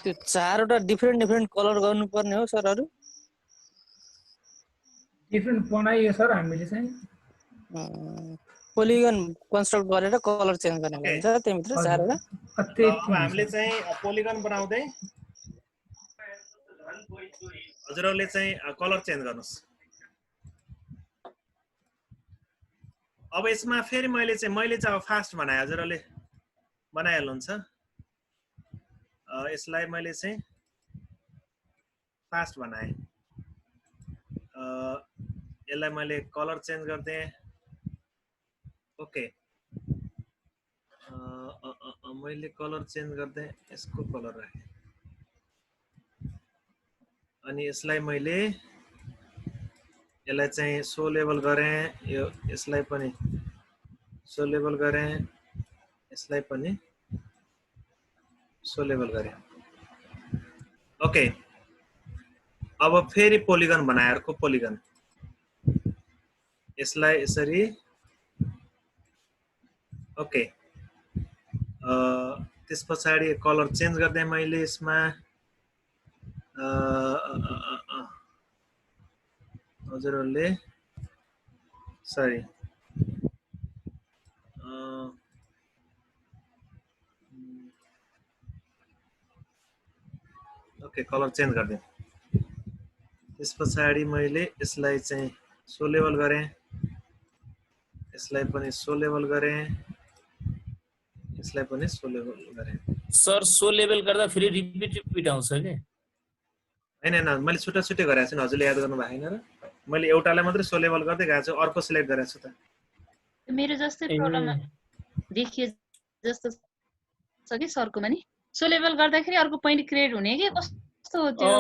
त्यो चारवटा डिफरेन्ट कलर गर्नुपर्ने हो सरहरु? डिफरेन्ट बनाइयो सर हामीले चाहिँ पोलिगन कन्स्ट्रक्ट गरेर कलर चेन्ज गर्ने हुन्छ त्यहीभित्र चारवटा। अब हामीले चाहिँ पोलिगन बनाउँदै हजुरहरूले चाहिँ कलर चेन्ज गर्नुस्। अब यसमा फेरि मैले चाहिँ अब फास्ट बनाए, हजुरहरूले बनाइहाल्नुहुन्छ। यसलाई मैले चाहिँ फास्ट बनाएँ। यसलाई मैले कलर चेन्ज गर्दै ओके मैले कलर चेन्ज गर्दै यसको कलर राखेँ अनि यसलाई मैले यसलाई चाहिँ सो लेभल गरेँ, यो यसलाई पनि सो लेभल गरेँ, यसलाई पनि सो लेभल गरेँ। ओके अब फेरि पोलिगन बनाए, अर्को पोलिगन यसलाई यसरी ओके त्यस पछाडि कलर चेन्ज गर्दै मैले यसमा हजुरहरूले सरी ओके कलर चेन्ज गर्दै त्यस पछाडि मैले यसलाई चाहिँ सो लेभल गरेँ, यसलाई पनि सो लेभल गरेँ, यसलाई पनि सो लेभल गरेँ। सर सो लेभल गर्दा फेरि रिपिट आउँछ के? हैन मैले छुट्टा छुट्टै गरेको छु नि, हजुरले याद गर्नु भएको छैन र? मैले एउटालाई मात्रै सो लेभल गर्दै गएको छु, अर्को सिलेक्ट गरेको छु त। मेरो जस्तै प्रब्लम देखिए जस्तो छ कि सरकोमा नि सो लेभल गर्दाखेरि अर्को पोइन्ट क्रिएट हुने कि कस्तो त्यो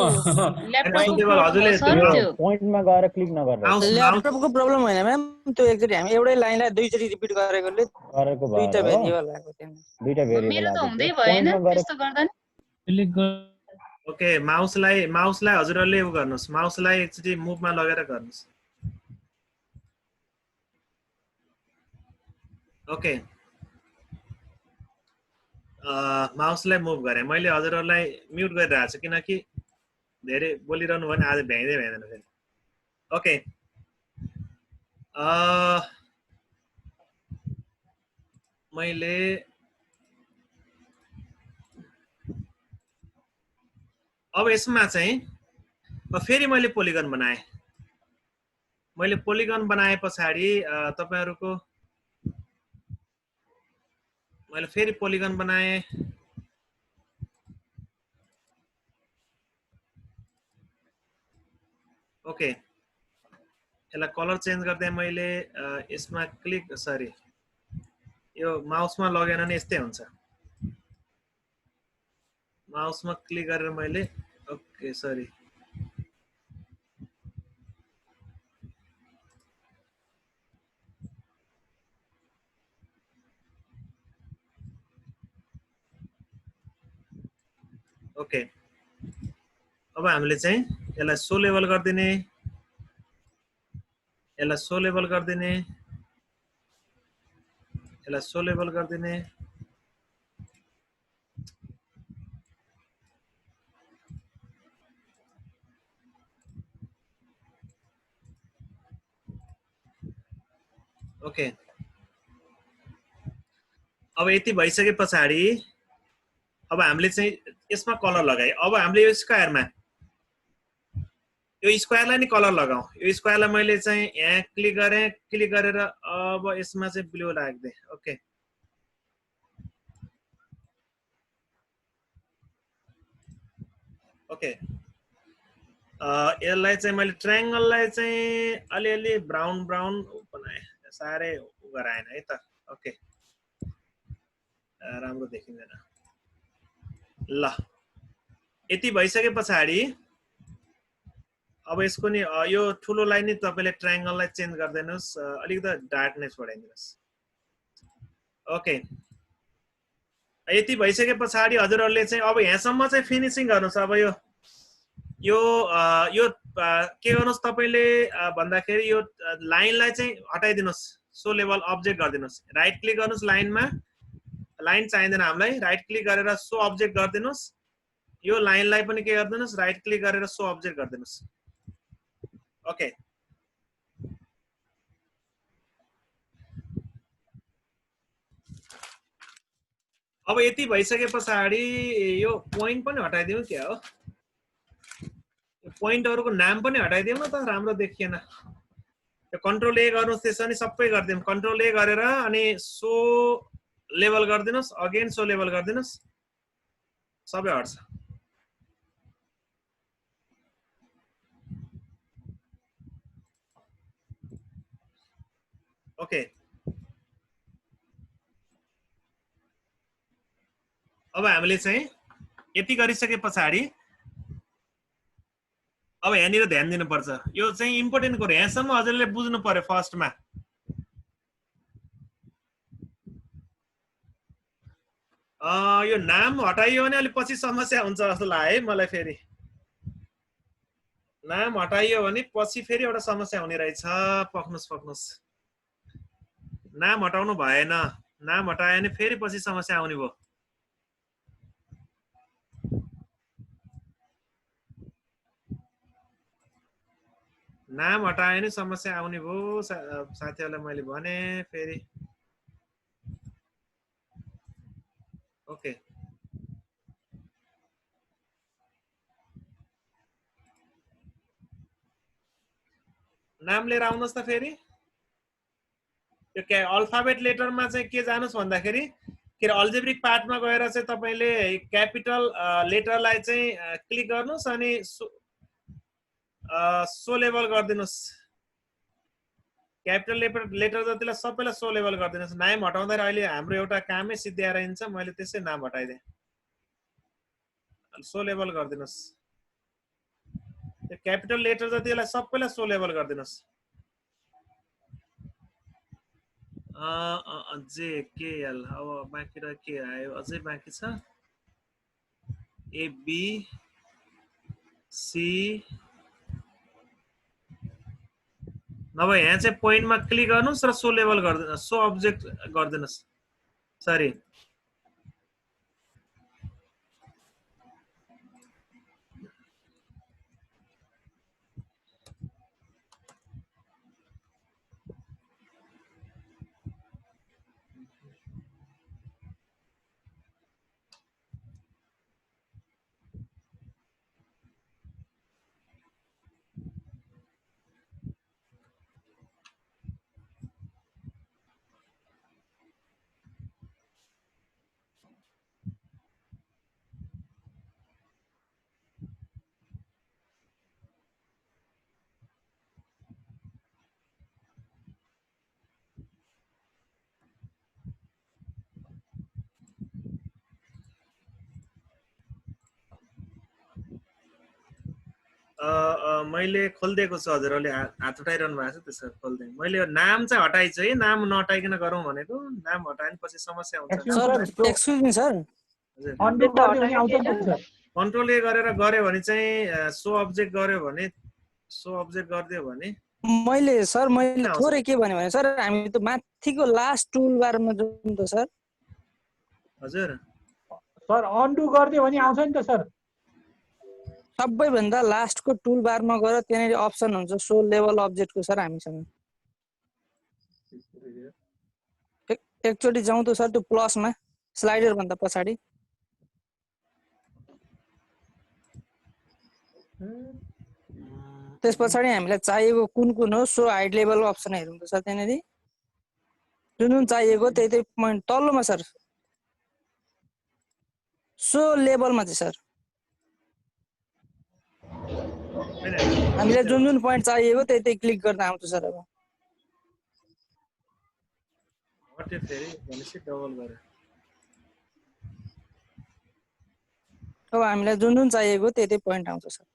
ल्यापटपको पोइन्टमा गएर क्लिक नगरेर ल्यापटपको प्रब्लम हैन म्याम, त्यो एकचोटी हामी एउटै लाइनलाई दुईचोटी रिपिट गरेकोले दुईटा भेरिएबल आएको थियो। दुईटा भेरिएबल मेरो त हुँदै भएन त्यस्तो गर्दा नि। ओके माउसलाई हजुरहरूले उ गर्नुस्, माउसलाई एकचोटी मुभमा लगेर गर्नुस्। ओके माउसलाई मुभ गरेँ मैले, हजुरहरूलाई म्युट गरिरहेको छु किनकि धेरै बोलिरहनु भने आज भ्याइँदैन फेरि। ओके मैले अब यसमा चाहिँ फेरि मैले पोलिगन बनाएँ। मैले पोलिगन बनाए पछाडि तपाईहरुको मैले फेरि पोलिगन बनाएँ। ओके यसलाई कलर चेन्ज गर्दै मैले यसमा क्लिक सरी यो माउसमा लगेन नि यस्तै हुन्छ। माउसमा क्लिक गरेर मैले ओके सरी ओके अब हामीले चाहिँ यसलाई सो लेभल गर्दिने यसलाई सो लेभल गर्दिने यसलाई सो लेभल गर्दिने ओके अब यति भइसके पछाडि अब हामीले चाहिँ यसमा कलर लगाए अब हामीले यो स्क्वायरमा यो स्क्वायरलाई नि कलर लगाऊ यो स्क्वायरलाई मैले चाहिँ यहाँ क्लिक गरेर अब यसमा चाहिँ ब्लू राख्दै ओके ओके यसलाई चाहिँ मैले ट्रायंगललाई चाहिँ अलिअलि ब्राउन बनाए साह्रै गराएन है त ओके राम्रो देखिँदैन ल यति भइसके पछाडि अब यसको नि यो ठुलोलाई नि तपाईले ट्रायंगललाई चेन्ज गर्दिनुस् अलिकति डार्कनेस बढाइदिनुस् ओके यति भइसके पछाडि हजुरहरुले चाहिँ अब यहाँसम्म चाहिँ फिनिशिङ गर्नुस् अब यो के गर्नुस् तपाईले भन्दाखेरि यो लाइनलाई चाहिँ हटाइदिनुस् सो लेभल अब्जेक्ट गर्दिनुस् राइट क्लिक गर्नुस् लाइनमा लाइन चाहिँदैन हामीलाई राइट क्लिक गरेर सो अब्जेक्ट गर्दिनुस् यो लाइनलाई पनि के गर्दिनुस् राइट क्लिक गरेर सो अब्जेक्ट गर्दिनुस् ओके अब यति भइसके पछाडि यो पोइन्ट पनि हटाइदिउँ क्या हो पोइन्टहरुको नाम पनि हटाइदिउँ न त राम्रो देखिएन यो कन्ट्रोल ए गर्नुस् त्यसो नि सबै गर्दिउँ कन्ट्रोल ए गरेर अनि सो लेभल गर्दिनुस् अगेन सो लेभल गर्दिनुस् सबै हट्छ ओके अब हामीले चाहिँ यति गरिसके पछाडि अब यहाँनिर ध्यान दिनुपर्छ यो चाहिँ इम्पोर्टेन्ट कुरा यहाँसम्म हजुरले बुझ्नु पर्यो फर्स्टमा यो नाम हटाइयो भने अलि पछि समस्या हुन्छ जस्तो लाग्यो है मलाई फेरि नाम हटाइयो भने पछि फेरि एउटा समस्या हुने रहेछ पक्नुस् नाम हटाउनु भएन नाम हटायो भने फेरि पछि समस्या आउने भयो नाम हटायो भने समस्या आउने भयो साथीहरुलाई मैले भने फेरि ओके नाम लिएर आउनुहोस् त फेरि यो अल्फाबेट लेटरमा चाहिँ के जानुस् भन्दाखेरि के अल्जेब्रिक पार्टमा गएर चाहिँ तपाईले क्यापिटल लेटरलाई चाहिँ क्लिक गर्नुस् अनि सो लेभल गर्दिनुस् क्यापिटल लेटर जतिलाई सबैलाई सो लेभल गर्दिनुस् नाम हटाउँदा अहिले हाम्रो एउटा कामै सिद्ध्याएर हिँड्छ मैले त्यसै नाम हटाइदिएँ सो लेभल गर्दिनुस् त्यो क्यापिटल लेटर जतिलाई सबैलाई सो लेभल गर्दिनुस् अझै के एल अब बाँकी र के आयो अझै बाँकी छ ए बी सी नभए यहाँ चाहिँ पोइन्टमा क्लिक गर्नुस् र सो लेभल गर्दिनुस् सो अब्जेक्ट गर्दिनुस् सरी मैले खोलिदिएको छु, हजुरहरूले हात उठाइरहनु भएको छ, त्यसो खोलिदिएँ मैले। नाम चाहिँ हटाइछु है, नाम नहटाइकन गरौँ भनेको। नाम हटायो भने पछि समस्या हुन्छ। Excuse me sir, control A गरेर गऱ्यो भने चाहिँ सो अब्जेक्ट गर्यो भने, सो अब्जेक्ट गरिदियो भने मैले थोरै के भने सर, हामी त माथिको लास्ट टुल बारमा जाउँ त सर। हजुर सर अन्डु गरिदियो भने आउँछ नि त सर। सबैभन्दा लास्टको टुल बारमा गएर त्यहाँनिर अप्सन हुन्छ सो लेभल अब्जेक्टको सर हामीसँग। एकचोटि जाउँ त सर त्यो प्लसमा, स्लाइडर भन्दा पछाडि। त्यस पछाडि हामीलाई चाहिएको कुन कुन हो सो हाइट लेभल अप्सन हेरौँ त सर। त्यहाँनिर जुन जुन चाहिएको त्यही त्यही पोइन्ट तल्लोमा सर, सो लेभलमा चाहिँ सर हामीलाई जुन जुन पोइन्ट चाहिएको त्यही त्यही क्लिक गर्दा आउँछ सर। अब हामीलाई जुन जुन चाहिएको त्यही त्यही पोइन्ट आउँछ सर।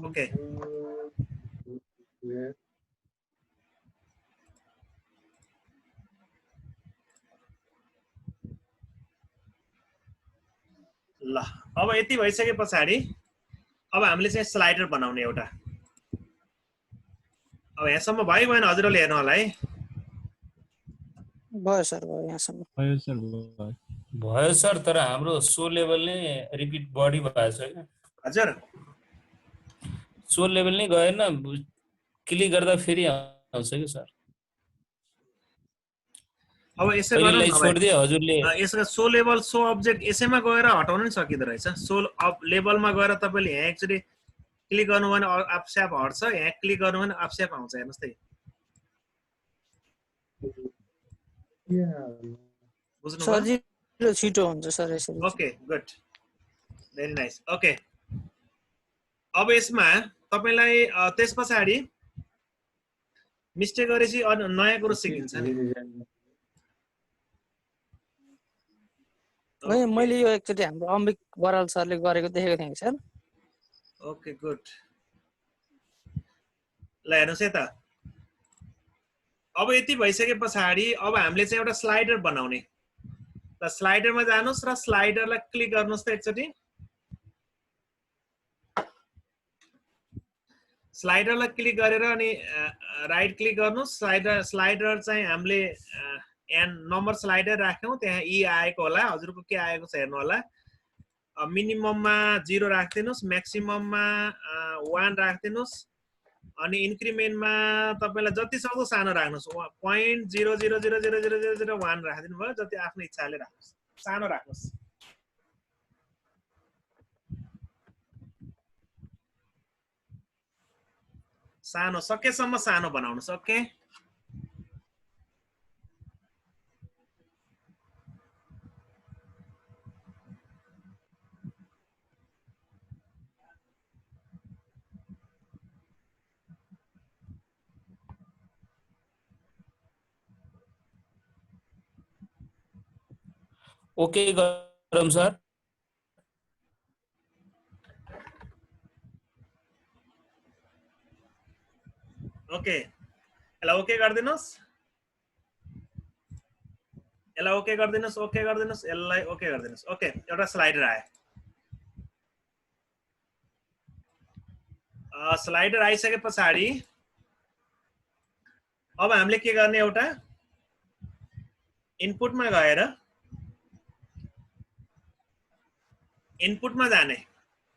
ओके ल, अब यति भइसके पछाडि अब हामीले चाहिँ स्लाइडर बनाउने एउटा। अब यहाँसम्म भयो भएन हजुरहरूले हेर्नु होला है। भयो सर, भयो यहाँसम्म भयो सर, तर हाम्रो सो लेभल नै रिपिट बढी भएको छ क्या। हजुर सो लेभल नै गएन, क्लिक गर्दा फेरि आउँछ कि सर। अब यसै गरौँ छोड्दिए हजुरले। यसको सो लेभल सो अब्जेक्ट यसैमा गएर हटाउन नि सकिँदो रहेछ। सो अप लेभलमा गएर तपाईँले यहाँ एकचोटि क्लिक गर्नु भने अपस्याप हट्छ, यहाँ क्लिक गर्नु भने अपस्याप आउँछ। हेर्नुहोस् त, बुझ्नुभयो? छिटो हुन्छ सर यसरी। Okay good, very nice. Okay अब यसमा तपाईँलाई त्यस पछाडि मिस्टेक गरेपछि नयाँ कुरो सिकिन्छ नि। मैले यो एकचोटि हाम्रो अम्बिक बराल सरले गरेको देखेको थिएँ सर। Okay good. ल हेर्नुहोस् है त, अब यति भइसके पछाडि अब हामीले चाहिँ एउटा स्लाइडर बनाउने। त स्लाइडरमा जानुहोस् र स्लाइडरलाई क्लिक गर्नुहोस् त एकचोटि। स्लाइडरलाई क्लिक गरेर अनि राइट क्लिक गर्नुहोस्। स्लाइडर चाहिँ हामीले नम्बर स्लाइडर राख्यौँ, त्यहाँ ई आएको होला, हजुरको के आएको छ हेर्नु होला। मिनिमममा 0 राखिदिनुहोस्, म्याक्सिमममा 1 राखिदिनुहोस्, अनि इन्क्रिमेन्टमा तपाईँलाई जति सक्दो सानो राख्नुहोस्। 0.00000001 राखिदिनु भयो, जति आफ्नो इच्छाले राख्नुहोस्, सानो राख्नुहोस्। सानो सकेसम्म सानो बनाउनुहोस्। ओके ओके गरौँ सर। ओके, यसलाई ओके गरिदिनुहोस्, यसलाई ओके गरिदिनुहोस्, ओके गरिदिनुहोस्, यसलाई ओके गरिदिनुहोस्। ओके, एउटा स्लाइडर आयो। स्लाइडर आइसके पछाडि अब हामीले के गर्ने, एउटा इनपुटमा गएर इनपुटमा जाने।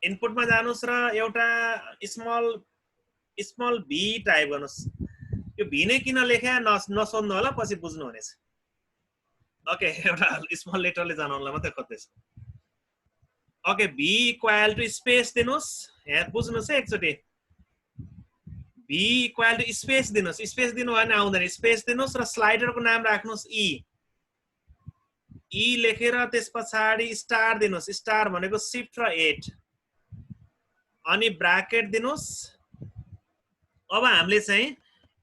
इनपुटमा जानुस् र एउटा स्मल भी टाइप गर्नुस्। यो भी नै किन लेखे नसोध्नु होला, पछि बुझ्नु हुनेछ। ओके, एउटा स्मल लेटरले जनाउनलाई मात्रै खोज्दैछ। Okay, V equal to space दिनुस्। यहाँ बुझ्नुस् है एकचोटि, भी इक्वल टु स्पेस दिनुस्। स्पेस दिनु भने आउँदैन, स्पेस दिनुस् र स्लाइडरको नाम राख्नुस् ई लेखेर त्यस पछाडि स्टार दिनुस्। स्टार भनेको शिफ्ट र 8 अनि ब्राकेट दिनुस्। अब हामीले चाहिँ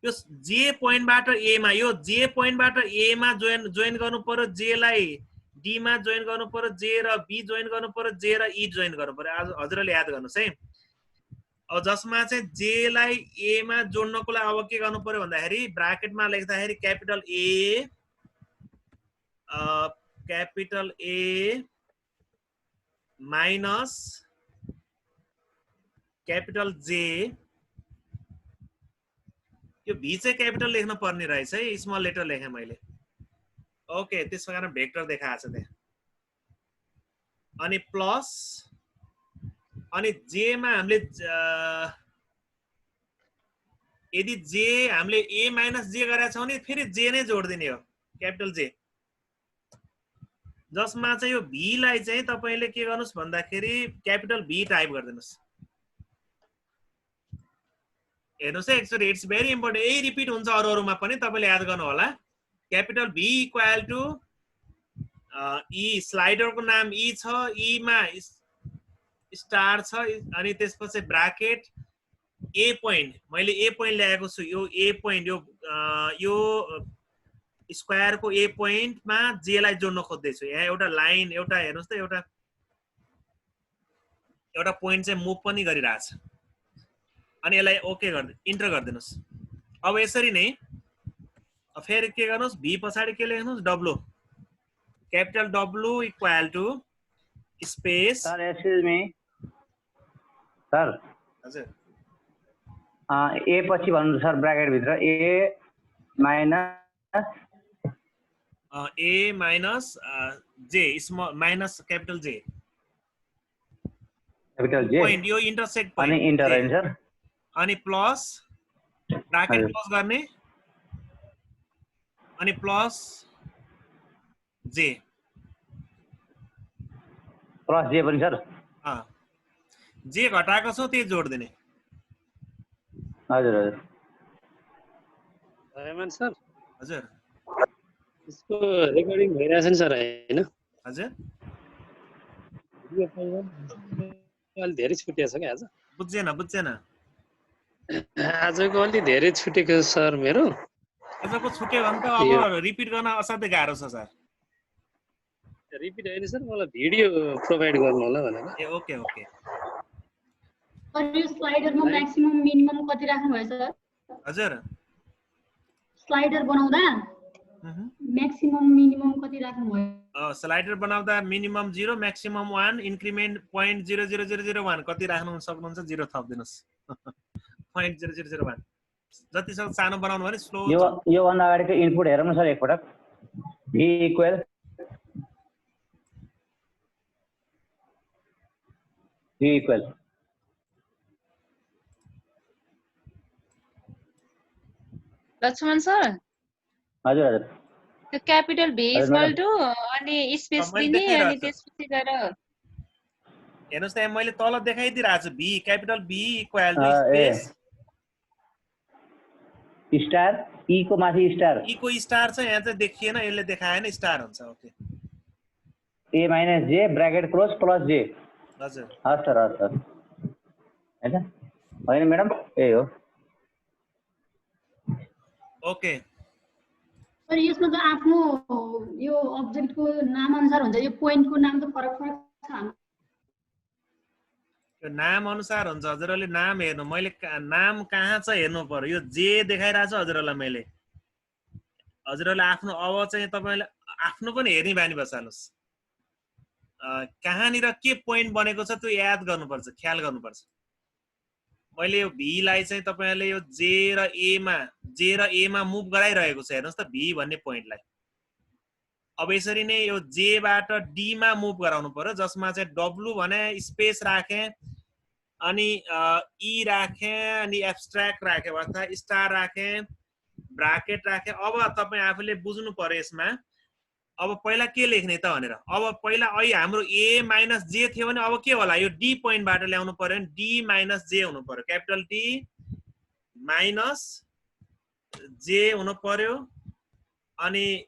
यो जे पोइन्टबाट ए मा, यो जे पोइन्टबाट ए मा जोइन गर्नु पर्यो, जे लाई डी मा जोइन गर्नु पर्यो, जे र बी जोइन गर्नु पर्यो, जे र ई जोइन गर्नु पर्यो। हजुरले याद गर्नुस् है। अब जसमा चाहिँ जे लाई ए मा जोड्नको लागि अब के गर्नु पर्यो भन्दाखेरि ब्राकेटमा लेख्दाखेरि क्यापिटल ए माइनस क्यापिटल जे, यो भी चाहिँ क्यापिटल लेख्न पर्ने रहेछ है, स्मल लेटर लेखेँ मैले। ओके, त्यसको कारण भेक्टर देखाएको छ त्यहाँ। अनि प्लस अनि जे मा हामीले यदि जे हामीले ए माइनस जे गरेका छौँ भने फेरि जे नै जोडिदिने हो, क्यापिटल जे। जसमा चाहिँ यो भी लाई चाहिँ तपाईले के गर्नुस् भन्दाखेरि क्यापिटल भी टाइप गरिदिनुस्। हेर्नुस् है एकचोटि, इट्स भेरी इम्पोर्टेन्ट। यही रिपिट हुन्छ अरूमा पनि, तपाईले याद गर्नु होला। क्यापिटल भी इक्वल टु ई, स्लाइडरको नाम ई छ, ई मा स्टार छ अनि त्यसपछि ब्राकेट ए पोइन्ट, मैले ए पोइन्ट ल्याएको छु। यो ए पोइन्ट, यो स्क्वायरको ए पोइन्टमा जे लाई जोड्न खोज्दैछु। यहाँ एउटा लाइन, एउटा हेर्नुस् त, एउटा पोइन्ट चाहिँ मुभ पनि गरिरहेछ। अनि यसलाई ओके इन्टर गरिदिनुस्। अब यसरी नै फेरि के गर्नुस्, भी पछाडि के लेख्नुस्, W, capital W equal to space. Sir excuse me sir, हजुर ए पछि भन्नु सर, ब्राकेट भित्र A minus J, small minus capital J, capital J point, यो इन्टरसेक्ट पोइन्ट अनि इन्टर हैन सर, अनि प्लस ब्राकेट क्लोज गर्ने अनि प्लस जे, प्लस जे पनि सर। जे घटाएको छ त्यही जोड्दिने। हजुर हजुर हेमन्त सर, हजुर यसको रेकर्डिङ भइरहेछ नि सर, हैन? हजुर अलि धेरै छुटेको छ क्या आज। बुझ्दैन आजको अलि धेरै छुटेको सर मेरो। आजको छुट्यो भने त अब रिपिट गर्न असाध्यै गाह्रो छ सर। रिपिट होइन सर, मलाई भिडियो प्रोभाइड गर्नु होला भनेर। ए ओके ओके। अनि यो स्लाइडरमा म्याक्सिमम मिनिमम कति राख्नु भयो सर? हजुर, स्लाइडर बनाउँदा म्याक्सिमम मिनिमम कति राख्नु भयो? स्लाइडर बनाउँदा मिनिमम 0, म्याक्सिमम 1, इन्क्रिमेन्ट 0.00001 कति राख्नु सक्नुहुन्छ 0 थप्दिनुस्। 0.0001 जति सक्दो सानो बनाउनु भने स्लो। यो भन्दा अगाडिको इनपुट हेरौँ न सर एकपटक। भी इक्वल लक्ष्मण सर, हजुर हजुर, त्यो क्यापिटल भी इक्वल टु अनि स्पेस दिने अनि त्यसपछि गएर हेर्नुस् त, मैले तल देखाइदिरहेको छु B, capital B equal to space star, E को माथि स्टार, ई को स्टार छ, यहाँ चाहिँ देखिएन, यसले देखाएन, स्टार हुन्छ। ओके, ए माइनस जे ब्राकेट क्लोज प्लस जे। हजुर हस् सर हैन होइन म्याडम, यही हो। ओके, अनि यसमा त आफ्नो यो अब्जेक्टको नाम अनुसार हुन्छ, यो पोइन्टको नाम त फरक छ। यो नाम अनुसार हुन्छ। हजुरहरूले नाम हेर्नु, मैले नाम कहाँ छ हेर्नु पर्यो। यो जे देखाइरहेको छ हजुरहरूलाई मैले। हजुरहरूले आफ्नो अब चाहिँ तपाईँले आफ्नो पनि हेर्ने बानी बसाल्नुहोस्। कहाँनिर के पोइन्ट बनेको छ त्यो याद गर्नुपर्छ, ख्याल गर्नुपर्छ। मैले यो भी लाई चाहिँ तपाईँहरूले यो जे र ए मा मुभ गराइरहेको छ। हेर्नुहोस् त, भी भन्ने पोइन्टलाई अब यसरी नै यो जे बाट डी मा मुभ गराउनु पर्यो, जसमा चाहिँ डब्लु भने स्पेस राखे अनि ई राखे अनि एब्स्ट्र्याक्ट राखे अर्थात् स्टार राखे ब्राकेट राखे। अब तपाई आफूले बुझ्नु पर्यो यसमा अब पहिला के लेख्ने त भनेर। अब पहिला अहिले हाम्रो ए माइनस जे थियो भने अब के होला, यो डी पोइन्टबाट ल्याउनु पर्यो भने डी माइनस जे हुनु पर्यो, क्यापिटल डी माइनस जे हुनु पर्यो अनि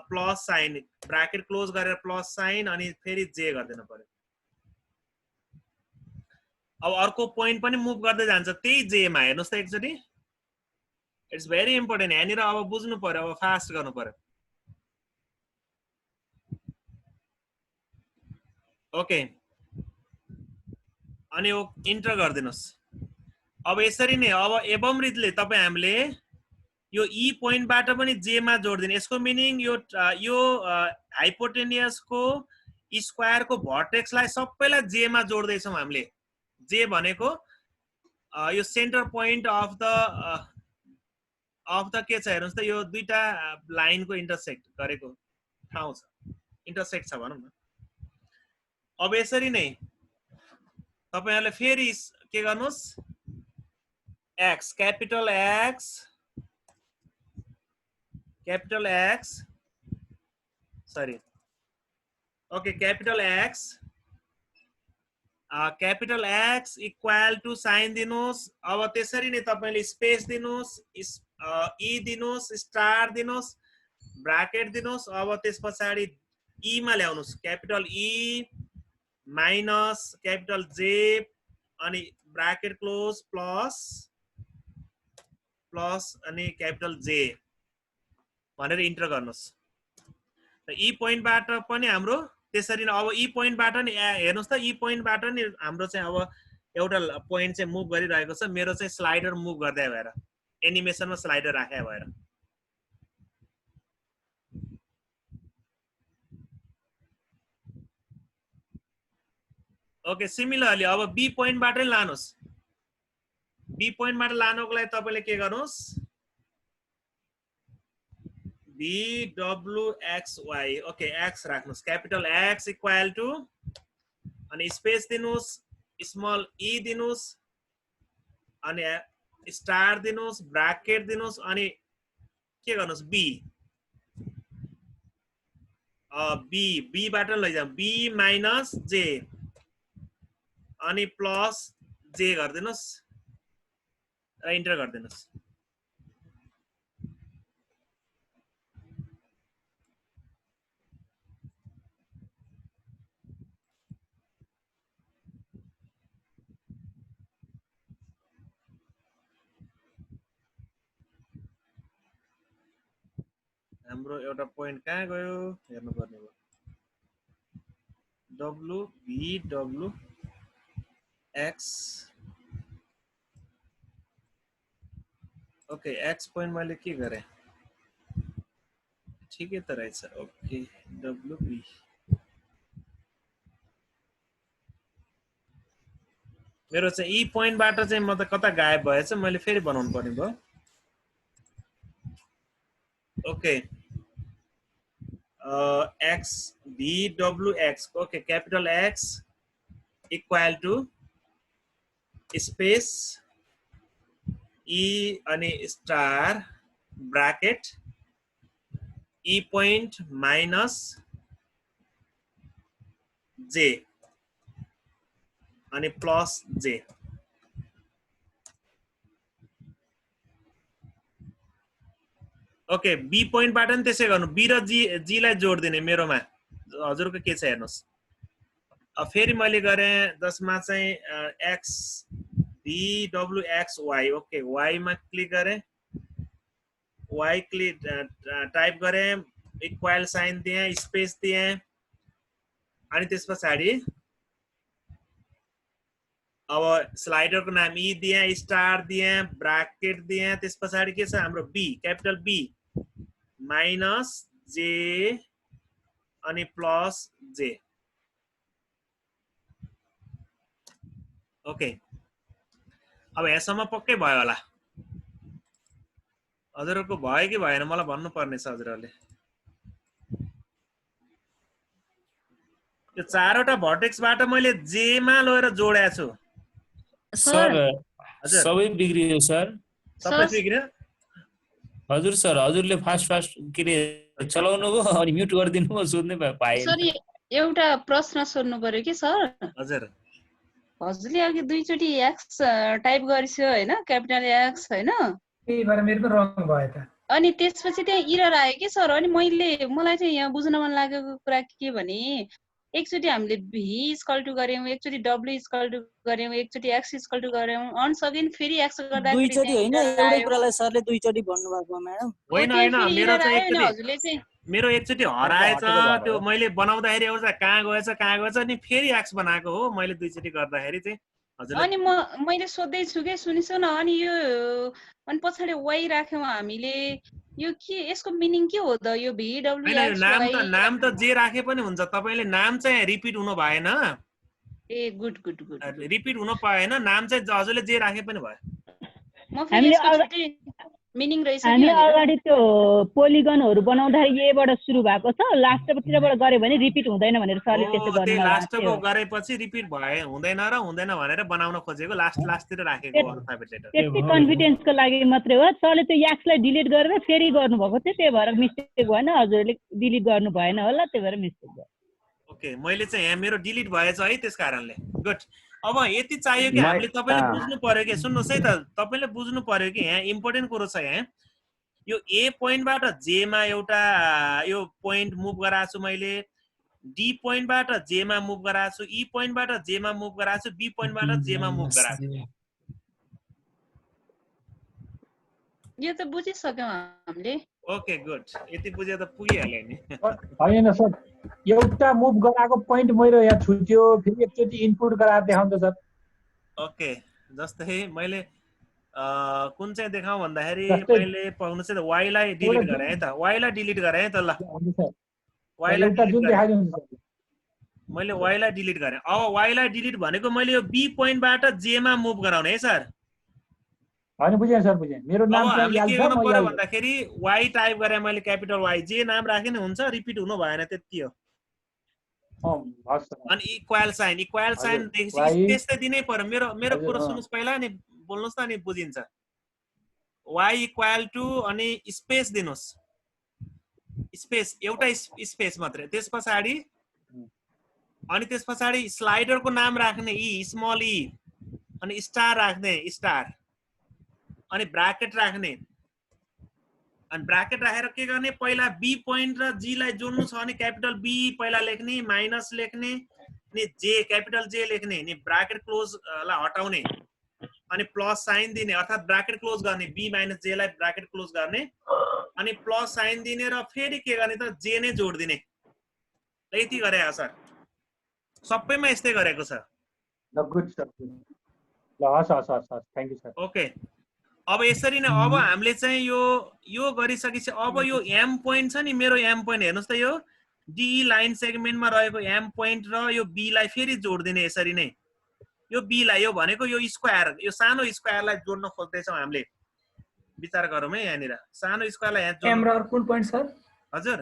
प्लस साइन ब्राकेट क्लोज गरेर प्लस साइन अनि फेरि जे गरिदिनु पर्यो। अब अर्को पोइन्ट पनि मुभ गर्दै जान्छ त्यही जे मा, हेर्नुस् त एकचोटी। इट्स भेरी इम्पोर्टेन्ट, यहाँनिर अब बुझ्नु पर्यो, अब फास्ट गर्नु पर्यो। ओके अनि यो इन्टर गरिदिनुस्। अब यसरी नै अब एवं रीतिले तपाई हामीले यो ई पोइन्टबाट पनि जे मा जोड्दिने। यसको मिनिङ यो हाइपोटेनियस को स्क्वायर को भर्टेक्सलाई सबैलाई जे मा जोड्दै छौं हामीले। जे भनेको यो सेन्टर पोइन्ट अफ द के छ हेर्नुस् त, यो दुईटा लाइनको इन्टरसेक्ट गरेको ठाउँ छ, इन्टरसेक्ट छ भनौं न। अब यसरी नै तपाईहरुले फेरि के गर्नुस्, X capital X sorry okay capital X equal to sign दिनुस्। अब त्यसरी नै तपाईले स्पेस दिनुस्, ई दिनुस्, स्टार दिनुस्, ब्राकेट दिनुस्। अब त्यसपछि ई मा ल्याउनुस्, क्यापिटल ई माइनस क्यापिटल जे अनि ब्राकेट क्लोज प्लस अनि क्यापिटल जे भनेर इन्टर गर्नुस्। र ई पोइन्टबाट पनि हाम्रो त्यसरी नै अब ई पोइन्टबाट नि हेर्नुस् त, ई पोइन्टबाट नि हाम्रो चाहिँ अब एउटा पोइन्ट चाहिँ मुभ गरिरहेको छ। मेरो चाहिँ स्लाइडर मुभ गर्दै भएर एनिमेसनमा स्लाइडर राखे भएर। ओके सिमिलरली अब बी पोइन्टबाट नै लानुस्। बी पोइन्टबाट लानको लागि तपाईले के गर्नुस्, BWXY ओके एक्स राख्नुस्, क्यापिटल एक्स इक्वल टु अनि स्पेस दिनुस्, स्मल ई दिनुस् अनि स्टार दिनुस्, ब्राकेट दिनुस् अनि के गर्नुस् बी बाट लैजाऊ बी माइनस जे अनि प्लस जे गरिदिनुस् र इन्टर गरिदिनुस्। हाम्रो एउटा पोइन्ट कहाँ गयो हेर्नु पर्ने भयो। WBWX ओके एक्स पोइन्ट मैले के गरे, ठिकै त रहेछ। ओके WB मेरो चाहिँ ई पोइन्टबाट चाहिँ म त कता गायब भएछ, मैले फेरि बनाउनु पर्ने भयो। Okay X BWX okay capital X equal to space E अनि star bracket E point minus J अनि प्लस जे। ओके बी पोइन्टबाट नि त्यसै गर्नु, बी र जी लाई जोड्दिने मेरोमा। हजुरको के छ हेर्नुस्। अब फेरि मैले गरे जसमा चाहिँ एक्स BWXY ओके वाई मा क्लिक गरे, वाई क्लिक टाइप गरे, इक्वल साइन दिए, स्पेस दिए अनि त्यसपछि अब स्लाइडरको नाम ई दिए, स्टार दिए, ब्राकेट दिए, त्यसपछि के छ हाम्रो be capital be minus J अनि प्लस जे। ओके अब यहाँसम्म पक्कै भयो होला। हजुरहरूको भयो कि भएन मलाई भन्नु पर्ने छ हजुरहरूले। यो चारवटा भर्टेक्सबाट मैले जे मा लगेर जोडेको छु सर सबै बिग्रियो सर सबै बिग्रियो हजुर सर हजुरले फास्ट के अरे चलाउनु भयो अनि म्युट गरिदिनु भयो सोध्नै पाएन सर एउटा प्रश्न सोध्नु पर्यो कि सर हजुर हजुरले अघि दुईचोटि एक्स टाइप गरिसक्यो हैन क्यापिटल एक्स हैन त्यही भएर मेरो पनि रङ भयो त अनि त्यसपछि त्यहाँ इरर आयो कि सर अनि मलाई चाहिँ यहाँ बुझ्न मन लागेको कुरा के भने एकचोटि हामीले v इक्वल टु गर्यौं एकचोटि w इक्वल टु गर्यौं एकचोटि x इक्वल टु गर्यौं अन्स अगेन फेरि x गर्दा दुईचोटि हैन एउटै कुरालाई सरले दुईचोटि भन्नु भएको म्याडम होइन मेरो एकचोटि हराएछ त्यो मैले बनाउँदाखेरि एउटा कहाँ गएछ अनि फेरि एक्स बनाएको हो मैले दुईचोटि गर्दाखेरि चाहिँ हजुर अनि मैले सोध्दै छु के सुनिसो न अनि यो अनि पछाडी y राख्यौं हामीले यो के यसको मिनिङ के हो त यो VWX नाम त जे राखे पनि हुन्छ तपाईले नाम चाहिँ रिपिट हुनु भएन ए गुड रिपिट हुनु पाएन नाम चाहिँ हजुरले जे राखे पनि भयो म फेरि यसको मिनिङ रहेछ हामी अगाडि त्यो पोलिगनहरु बनाउँदाखेरि एबाट सुरु भएको छ लास्टतिरबाट गरे भने रिपिट हुँदैन भनेर सरले त्यस्तो गर्नु भएको लास्टको गरेपछि रिपिट भए हुँदैन भनेर बनाउन खोजेको लास्टतिर राखेको अल्फाबेट लेटर त्यति कन्फिडेन्सको लागि मात्रै हो सरले त्यो एक्सलाई डिलिट गरेर फेरि गर्नु भएको थियो त्यही भएर मिस्टेक भएन हजुरले डिलिट गर्नु भएन होला त्यही भएर मिस्टेक भयो ओके मैले चाहिँ यहाँ मेरो डिलिट भएछ है त्यसकारणले गुड अब यति चाहियो कि हामीले तपाईले बुझ्नु पर्यो कि सुन्नुस् है त तपाईले बुझ्नु पर्यो कि यहाँ इम्पोर्टेन्ट कुरो छ यहाँ यो ए पोइन्टबाट जे मा एउटा यो पोइन्ट मुभ गराएको छु मैले डी पोइन्टबाट जे मा मुभ गराएको छु ई पोइन्टबाट जे मा मुभ गराएको छु बी पोइन्टबाट जे मा मुभ गराएको छु यो त बुझिसक्यौं हामीले ओके गुड यति बुझे त पुगिहाल्यो नि हैन सर एउटा मुभ गराएको पोइन्ट मेरो यहाँ छुट्यो फेरि एकचोटि इनपुट गराएर देखाउँ त सर ओके जस्तै मैले कुन चाहिँ देखाउँ भन्दाखेरि मैले पाउनु चाहिँ y लाई डिलिट गरे है त y लाई डिलिट गरे है त ल y लाई जुन देखाइदिनु मैले y लाई डिलिट गरे अब y लाई डिलिट भनेको मैले यो b पोइन्टबाट j मा मुभ गराउने है सर हैन बुझेँ सर बुझेँ मेरो नाम चाहिँ याद के गर्नु पर्यो भन्दाखेरि y टाइप गरे मैले क्यापिटल y जे नाम राखे नि हुन्छ रिपिट हुनु भएन त्यति हो अनि इक्वल साइन देखि स्पेस त दिनै पर्यो मेरो कुरा सुन्नुस् पहिला नि बोल्नुस् त अनि बुझिन्छ y इक्वल टु अनि स्पेस दिनुस् स्पेस एउटा स्पेस मात्रै त्यसपछि अनि त्यसपछि स्लाइडरको नाम राख्ने ई स्मल ई अनि स्टार राख्ने स्टार अनि ब्राकेट राख्ने अनि ब्राकेट राखेर के गर्ने पहिला बी पोइन्ट र जी लाई जोड्नु छ अनि क्यापिटल बी पहिला लेख्ने माइनस लेख्ने अनि जे क्यापिटल जे लेख्ने अनि ब्राकेट क्लोज लाई हटाउने अनि प्लस साइन दिने अर्थात ब्राकेट क्लोज गर्ने बी माइनस जे लाई ब्राकेट क्लोज गर्ने अनि प्लस साइन दिने र फेरि के गर्ने त जे नै जोड दिने यति गरे सर सबैमा यस्तै गरेको छ ल गुड सर ल हस् थ्यांक यू सर ओके अब यसरी नै अब हामीले चाहिँ यो गरिसकेपछि अब यो एम पोइन्ट छ नि मेरो एम पोइन्ट हेर्नुस् त यो डी लाइन सेगमेन्टमा रहेको एम पोइन्ट र यो बी लाई फेरि जोड्दिने यसरी नै यो बी लाई यो भनेको यो स्क्वायर यो सानो स्क्वायरलाई जोड्न खोज्दैछौँ हामीले विचार गरौँ है यहाँनिर सानो स्क्वायरलाई यहाँ जोड्नु एम र कुन पोइन्ट सर हजुर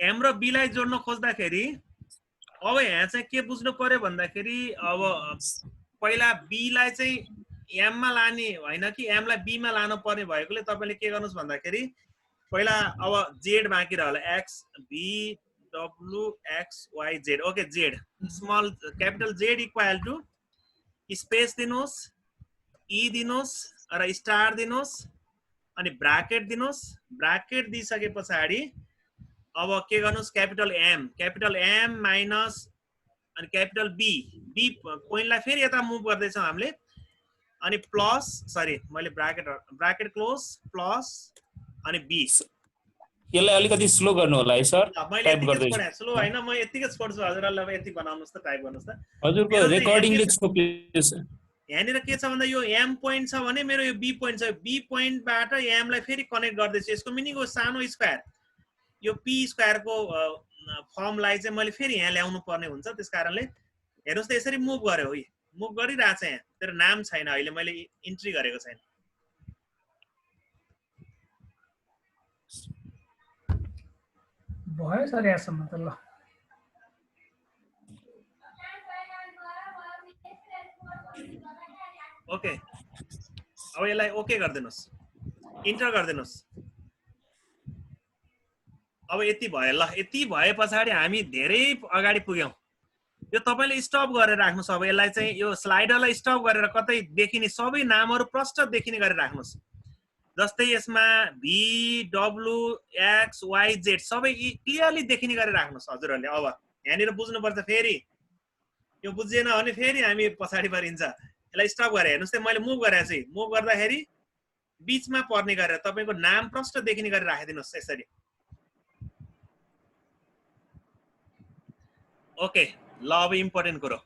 एम र बी लाई जोड्न खोज्दाखेरि अब यहाँ चाहिँ के बुझ्नु पर्यो भन्दाखेरि अब पहिला बी लाई चाहिँ एम मा लाने होइन कि एम लाई बी मा लानु पर्ने भएकोले तपाईले के गर्नुस् भन्दाखेरि पहिला अब जेड बाँकी रहला X B W X Y Z okay Z small capital Z equal to space दिनुस् ई दिनुस् र स्टार दिनुस् अनि ब्राकेट दिनुस् ब्राकेट दिइसके पछाडि अब के गर्नुस् क्यापिटल एम माइनस अनि क्यापिटल बी पोइन्टलाई फेरि यता मुभ गर्दैछौँ हामीले अनि प्लस सरी मैले ब्राकेट क्लोज प्लस अनि बी यसलाई अलिकति स्लो गर्नु होला है सर मैले यति स्लो हैन म यतिकै छोड्छु हजुरहरुलाई यति बनाउनुस् त टाइप गर्नुस् त हजुरको रेकर्डिङले छोप्दैछ यहाँनिर के छ भन्दा यो एम पोइन्ट छ भने मेरो यो बी पोइन्ट छ बी पोइन्टबाट एम लाई फेरि कनेक्ट गर्दैछु यसको मिनिङ हो सानो स्क्वायर यो पी स्क्वायर को फर्मलाई चाहिँ मैले फेरि यहाँ ल्याउनु पर्ने हुन्छ त्यसकारणले हेर्नुस् त यसरी मुभ गर्यो है मुभ गरिरहेछ यहाँ तर नाम छैन अहिले मैले इन्ट्री गरेको छैन भयो सर यहाँसम्म त ल ओके अब यसलाई ओके गरिदिनुहोस् इन्टर गरिदिनुहोस् अब यति भयो ल यति भए पछाडि हामी धेरै अगाडि पुग्यौं यो तपाईले स्टप गरेर राख्नुस् अब यसलाई चाहिँ यो स्लाइडरलाई स्टप गरेर कतै देखिने सबै नामहरु प्रष्ट देखिने गरेर राख्नुस् जस्तै यसमा भी डब्लु एक्स वाई जेड सबै क्लियरली देखिने गरेर राख्नुस् हजुरहरुले अब यहाँनिर बुझ्नु पर्छ फेरि यो बुझिएन भने फेरि हामी पछाडी परिन्छ यसलाई स्टप गरे हेर्नुस् त मैले मुभ गरेको छु मुभ गर्दाखेरि बीचमा पर्ने गरेर तपाईको नाम प्रष्ट देखिने गरेर राखिदिनुस् यसरी ओके ल अब इम्पोर्टेन्ट कुरो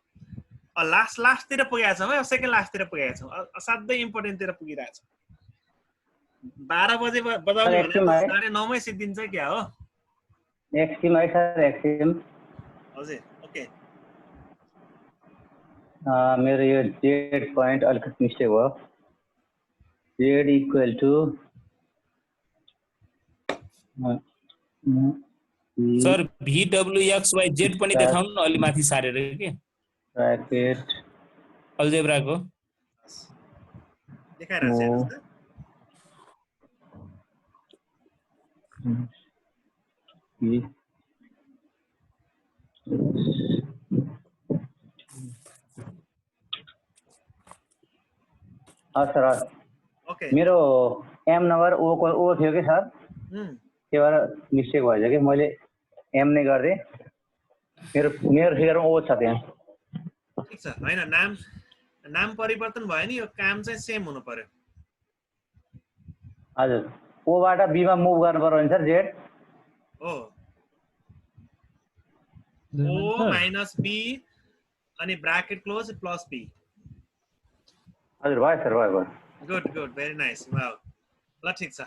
लास्टतिर पुगेका छौँ है सेकेन्ड लास्टतिर पुगेका छौँ असाध्यै इम्पोर्टेन्टतिर पुगिरहेको छ 12 बजे बजाउने भने 9:30 मै सिद्धिन्छ क्या हो एक्सट्रिम है सर एक्सट्रिम हजुर ओके मेरो यो जेड पॉइंट अलिकति मिस्टेक भयो Z equal to sir VWXYZ पनि देखाउनु न अलि माथि सारेर के ब्रैकेट अल्जेब्राको देखाइराछ हेर्नुस् त सर ओके मेरो एम नम्बर ओ को ओ थियो कि सर त्यो भएर मिस्टेक भएछ कि मैले एम नै गर्दै मेरो फिगरमा ओ छ त्यहाँ ठीक छ हैन नाम परिवर्तन भयो नि यो काम चाहिँ सेम हुनु पर्यो हजुर ओ बाट बी मा मुभ गर्नु पर्यो नि sir Z O minus B अनि ब्रैकेट क्लोज प्लस बी हजुर भयो सर भयो good good very nice wow ल ठीक छ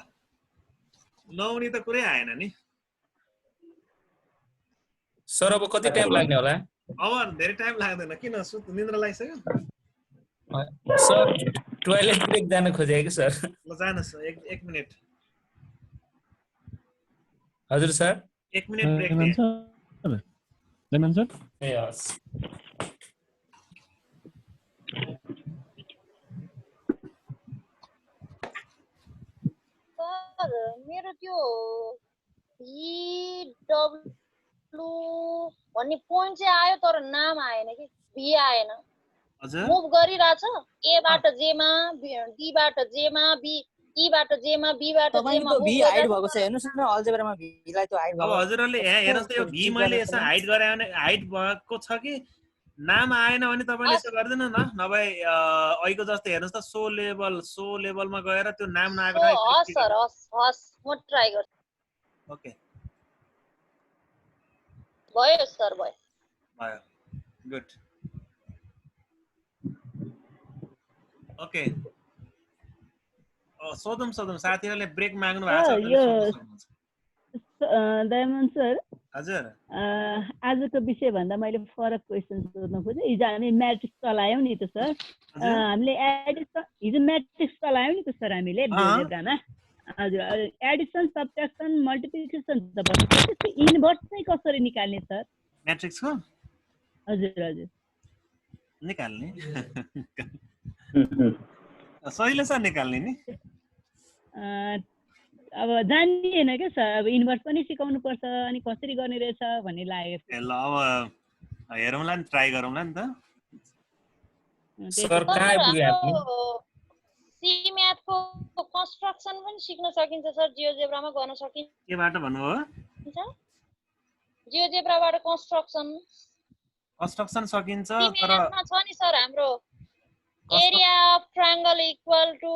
नौनी त कुरै आएन नि सर अब कति टाइम लाग्ने होला अब धेरै टाइम लाग्दैन किन निद्रा लागिसक्यो सर टोयलेट ब्रेक जान खोजेको कि सर ल जानुस् एक मिनेट हजुर सर 1 मिनेट ब्रेक दिए लेमन सर ए हस् सर मेरो त्यो VW भन्ने पोइन्ट चाहिँ आयो तर नाम आएन कि भी आएन हजुर मुभ गरिराछ ए बाट जे मा डी बाट जे मा बी ई बाट जे मा बी बाट जे मा भी हाइड भएको छ हेर्नुस् न अल्जेब्रामा भी लाई त्यो हाइड भएको अब हजुरहरुले हेर्नुस् त यो भी मैले यसो हाइड गरे भने हाइड भएको छ कि नाम आएन भने तपाईले यसो गर्दिनु न नभए अहिको जस्तो हेर्नुस् त सो लेभलमा गएर त्यो नाम नआएको हस् सर हस् म ट्राई गर्छु ओके भयो सर भयो गुड ओके सोधौं साथीहरुले ब्रेक माग्नु भएको छ दयामन सर हजुर आजको विषय भन्दा मैले फरक क्वेशन सोध्न खोजेँ हिजो हामी म्याट्रिक्स चलायौं नि त सर हामीले हिजो म्याट्रिक्स चलायौं नि त सर हामीले जियोजेब्रामा हजुर एडिसन सबट्र्याक्सन मल्टिप्लिकेसन त भन्छ त्यसको इन्भर्स चाहिँ कसरी निकाल्ने सर म्याट्रिक्सको हजुर हजुर निकाल्ने सहिले सर निकाल्ने नि अब जान्ने हैन के सर अब इन्भर्स पनि सिकाउनु पर्छ अनि कसरी गर्ने रहेछ भन्ने लाग्यो ल अब हेरौँला नि ट्राई गरौँला नि त सर कहाँ आइपुगे हामी सी म्याथ को कन्स्ट्रक्सन पनि सिक्न सकिन्छ सर जियोजेब्रामा गर्न सकिन्छ केबाट भन्नु हो जियोजेब्राबाट कन्स्ट्रक्सन सकिन्छ तर छ नि सर हाम्रो area of triangle equal to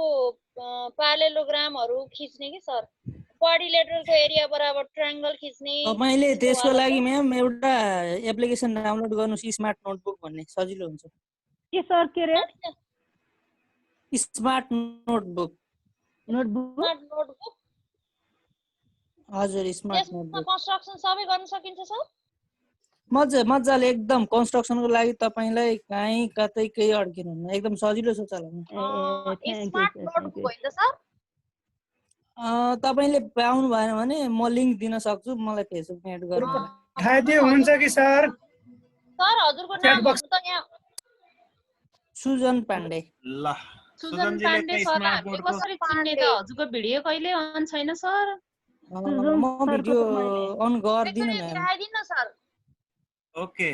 प्यारेललोग्रामहरु खिच्ने कि सर क्वाड्रिलेटरलको एरिया बराबर ट्रायंगल खिच्ने तपाईले त्यसको लागि म्याम एउटा एप्लिकेसन डाउनलोड गर्नुस् स्मार्ट नोटबुक भन्ने सजिलो हुन्छ के सर के रे स्मार्ट नोटबुक हजुर स्मार्ट नोटबुक कन्स्ट्रक्सन सबै गर्न सकिन्छ सर मजाले एकदम कन्स्ट्रक्सनको लागि तपाईलाई कहीँ कतै केही अड्किनु हुन्न एकदम सजिलो छ चलाउन स्मार्ट नोटबुक होइन सर तपाईँले पाउनु भएन भने म लिङ्क दिन सक्छु, मलाई फेसबुकमा एड गर्नु होला। पठाइदियो हुन्छ कि सर? सर हजुरको च्याट बक्स नामहरु त यहाँ सुजन पाण्डे। ल सुजन पाण्डे सर हामीले कसरी चिन्ने त? हजुरको भिडियो कहिले अन छैन सर? म भिडियो अन गर्दिन एकचोटि म्याम। देखाइदिनु न सर। ओके,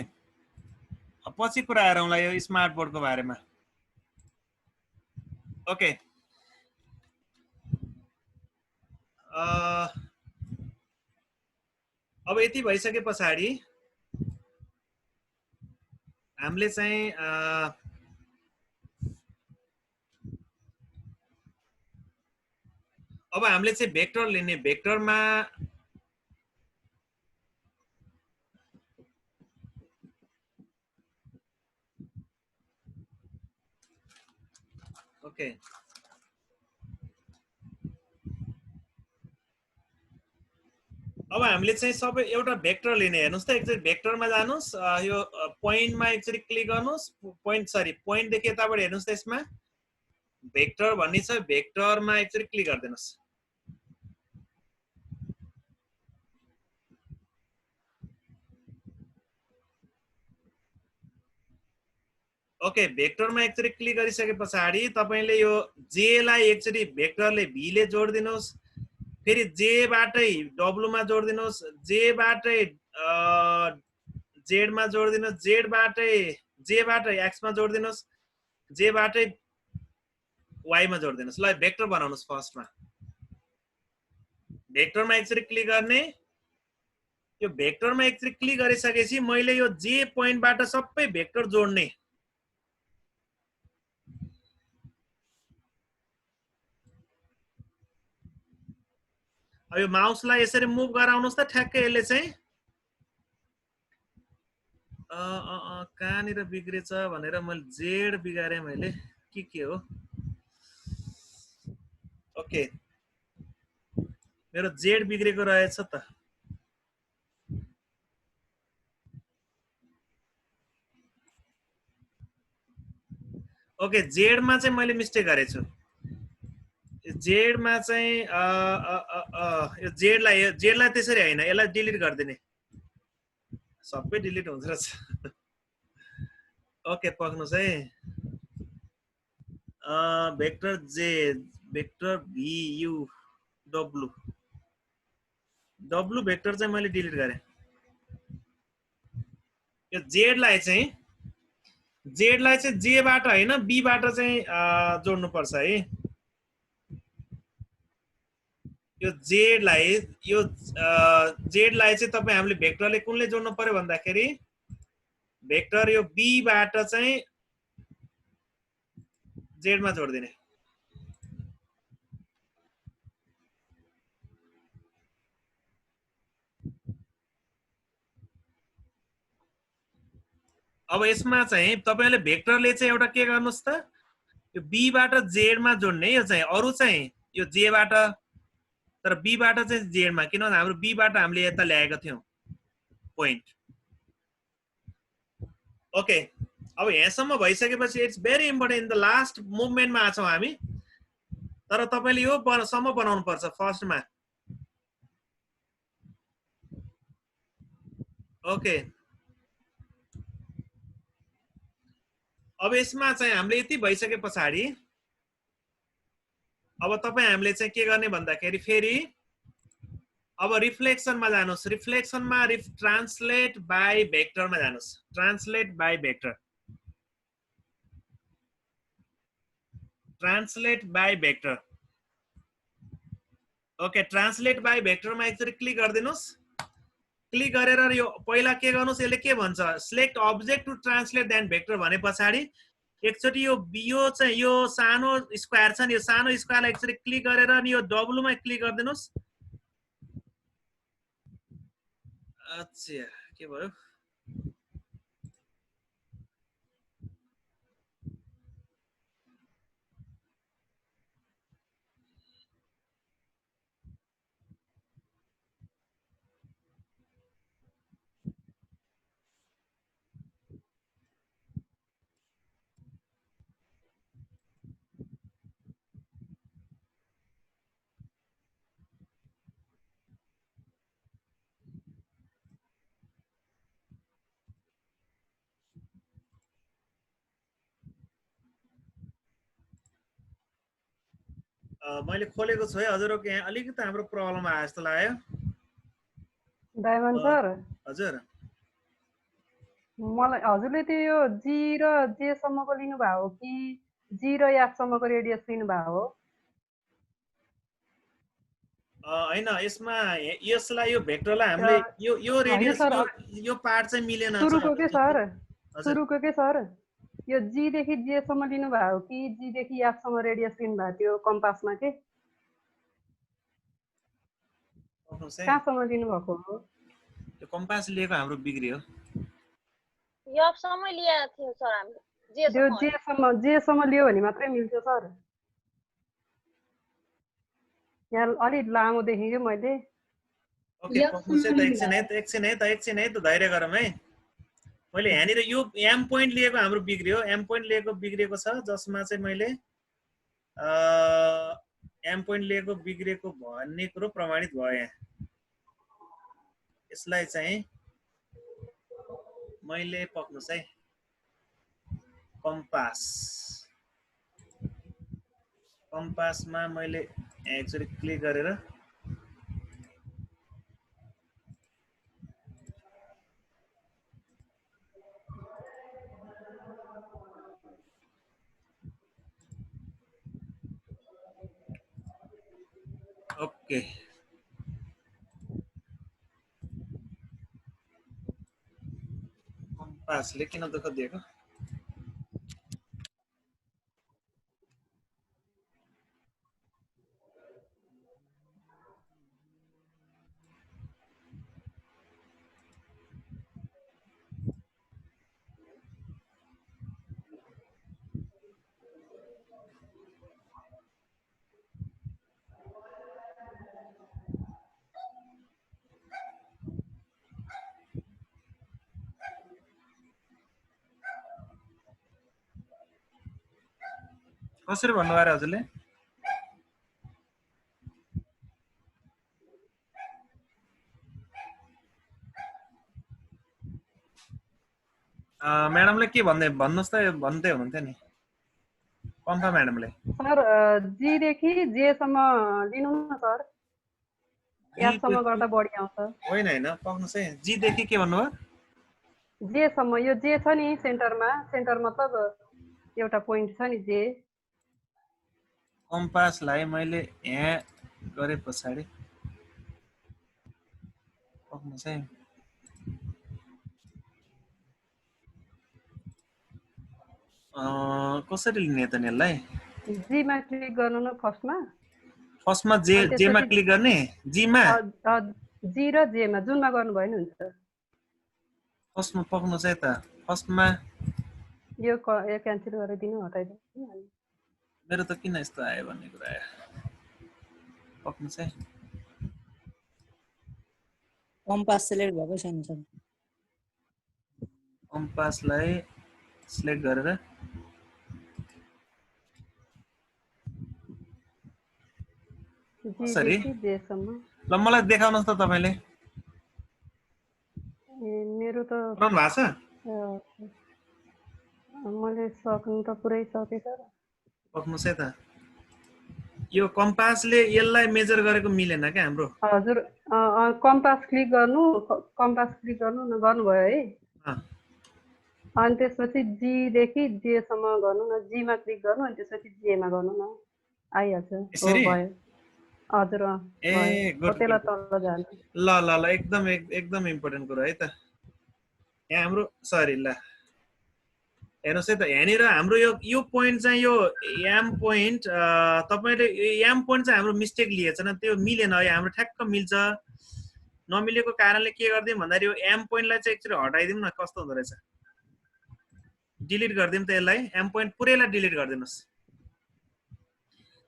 पछि कुरा गरौँला यो स्मार्ट बोर्डको बारेमा। ओके, अब यति भइसके पछाडि हामीले चाहिँ अब हामीले चाहिँ भेक्टर लिने, भेक्टरमा ओके अब हामीले चाहिँ सबै एउटा भेक्टर लिने। हेर्नुस् त एकचोटि भेक्टरमा जानुस्, यो पोइन्टमा एकचोटि क्लिक गर्नुस्, पोइन्टदेखि यताबाट हेर्नुस् त यसमा भेक्टर भन्ने छ, भेक्टरमा एकचोटि क्लिक गरिदिनुस्। ओके, भेक्टरमा एकचोटि क्लिक गरिसके पछाडि तपाईले यो जे लाई एकचोटि भेक्टरले भी ले जोडिदिनुस्, फेरि जे बाटै डब्लु मा जोडिदिनुस्, जे बाटै जेड मा जोडिदिनुस्, जेड बाटै जे बाटै एक्स मा जोडिदिनुस्, जे बाटै वाई मा जोडिदिनुस्। ल भेक्टर बनाउनुस्। फर्स्टमा भेक्टरमा एकचोटि क्लिक गर्ने। यो भेक्टरमा एकचोटि क्लिक गरिसकेपछि मैले यो जे पोइन्टबाट सबै भेक्टर जोड्ने। अब यो माउसलाई यसरी मुभ गराउनुस् त ठ्याक्कै यसले चाहिँ कहाँनिर बिग्रेछ भनेर मैले जेड बिगारे, मैले के हो। ओके, मेरो जेड बिग्रेको रहेछ त। ओके, जेड मा चाहिँ मैले मिस्टेक गरेछु। जेड मा चाहिँ यो जेडलाई त्यसरी हैन, यसलाई डिलिट गरिदिने। सबै डिलिट हुन्छ रहेछ। ओके, पक्नुस् है। Vector J, vector V U W, W vector चाहिँ मैले डिलिट गरेँ। यो जेडलाई चाहिँ जे बाट हैन बी बाट चाहिँ जोड्नु पर्छ है। यो जेडलाई चाहिँ तपाई हामीले भेक्टरले कुनले जोड्नु पर्यो भन्दाखेरि भेक्टर यो बी बाट चाहिँ जेड मा जोडिदिने। अब यसमा चाहिँ तपाईले भेक्टरले चाहिँ एउटा के गर्नुस् त, यो बी बाट जेड मा जोड्ने। यो चाहिँ अरु चाहिँ यो जे बाट, तर बी बाट चाहिँ जेड मा, किनभने हाम्रो बी बाट हामीले यता ल्याएका थियौं पोइन्ट। ओके, अब यहाँसम्म भइसकेपछि it's very important, in the last मुभमेन्टमा आछौं हामी। तर तपाईले यो सम्म बनाउनु पर्छ फर्स्टमा। ओके, अब यसमा चाहिँ हामीले यति भइसके पछाडि अब तपाई हामीले चाहिँ के गर्ने भन्दाखेरि फेरि अब रिफ्लेक्सनमा जानुस्। रिफ्लेक्सनमा ट्रान्सलेट बाइ भेक्टरमा जानुस्। Translate by vector, translate by vector. Okay, translate by भेक्टरमा एकचोटि क्लिक गरिदिनुस्। क्लिक गरेर यो पहिला के गर्नुस्, यसले के भन्छ, select object to translate then vector भने पछाडि एकचोटि यो चाहिँ यो सानो स्क्वायर छ नि, यो सानो स्क्वायरलाई एकचोटि क्लिक गरेर अनि यो डब्लु मा क्लिक गरिदिनुस्। अच्छा, के भयो? मैले खोलेको छु है हजुरको यहाँ अलिकति हाम्रो प्रब्लम आयो जस्तो लाग्यो डायमन्ड सर हजुर मलाई हजुरले त्यो यो जी र जे सम्मको लिनुभएको हो कि जी र एफ सम्मको रेडियस लिनुभएको हो हैन यसमा यसलाई यो भेक्टरलाई हामीले यो रेडियस यो पार्ट चाहिँ मिलेन सुरुको के सर यो जी देखि जे सम्म लिनुभएको कि जी देखि एफ सम्म रेडियस लिनुभएको थियो कम्पासमा के कहाँसम्म लिनुभएको हो त्यो कम्पास लिएको हाम्रो बिग्रियो एफसम्म लिएको थियो सर हामीले त्यो जेसम्म लियो भने मात्रै मिल्छ सर यहाँ अलिक लामो देखेँ मैले एकछिन है त धैर्य गरौँ है मैले यहाँनिर यो एम पोइन्ट लिएको हाम्रो बिग्रियो एम पोइन्ट लिएको बिग्रिएको छ जसमा चाहिँ मैले एम पोइन्ट लिएको बिग्रिएको भन्ने कुरो प्रमाणित भयो यहाँ यसलाई चाहिँ मैले पक्नुहोस् है कम्पासमा मैले एकचोटि क्लिक गरेर ओके कम्पासले किन दुःख दिएको कसरी भन्नुभयो र हजुरले म्याडमले के भन्नुहोस् त भन्दै हुनुहुन्थ्यो नि कम्पा म्याडमले सर जी देखि जे सम्म लिनु न सर एफ सम्म गर्दा बढी आउँछ होइन पक्नुहोस् है जी देखि के भन्नुभयो जे सम्म यो जे छ नि सेन्टर मतलब एउटा पोइन्ट छ नि जे कम्पासलाई मैले यहाँ गरे पछाडि पक्नुहोस् है कसरी लिने त यसलाई जीमा क्लिक गर्नु न फर्स्टमा जेमा क्लिक गर्ने जीमा जी र जेमा जुनमा गर्नुभयो नि हुन्छ फर्स्टमा पक्नुहोस् है त फर्स्टमा यो क्यान्सल गरिदिनु हटाइदिनु मेरो त किन यस्तो आयो भन्ने कुरा आयो पक्नुहोस् है कम्पास सिलेक्ट भएको छैन सर कम्पासलाई सिलेक्ट गरेर कसरी ल मलाई देखाउनुहोस् त तपाईले मेरो त गर्नु भएको छ मैले सक्नु त पुरै सके सर पक्नुहोस् है त यो कम्पासले यसलाई मेजर गरेको मिलेन क्या हाम्रो हजुर कम्पास क्लिक गर्नु न गर्नुभयो है अनि त्यसपछि जी देखि जे सम्म गर्नु न जी मा क्लिक गर्नु अनि त्यसपछि जे मा गर्नु न आइहाल्छ हो भयो हजुर त्यसलाई तल जान्छ ल एकदम इम्पोर्टेन्ट कुरा है त यहाँ हाम्रो सरी ल हेर्नुहोस् है त यहाँनिर हाम्रो यो पोइन्ट चाहिँ यो एम पोइन्ट तपाईले एम पोइन्ट चाहिँ हाम्रो मिस्टेक लिएछ न त्यो मिलेन है हाम्रो ठ्याक्क मिल्छ नमिलेको कारणले के गर्दियौँ भन्दाखेरि यो एम पोइन्टलाई चाहिँ एकचोटि हटाइदिउँ न कस्तो हुँदो रहेछ डिलिट गरिदिउँ त यसलाई एम पोइन्ट पुरैलाई डिलिट गरिदिनुहोस्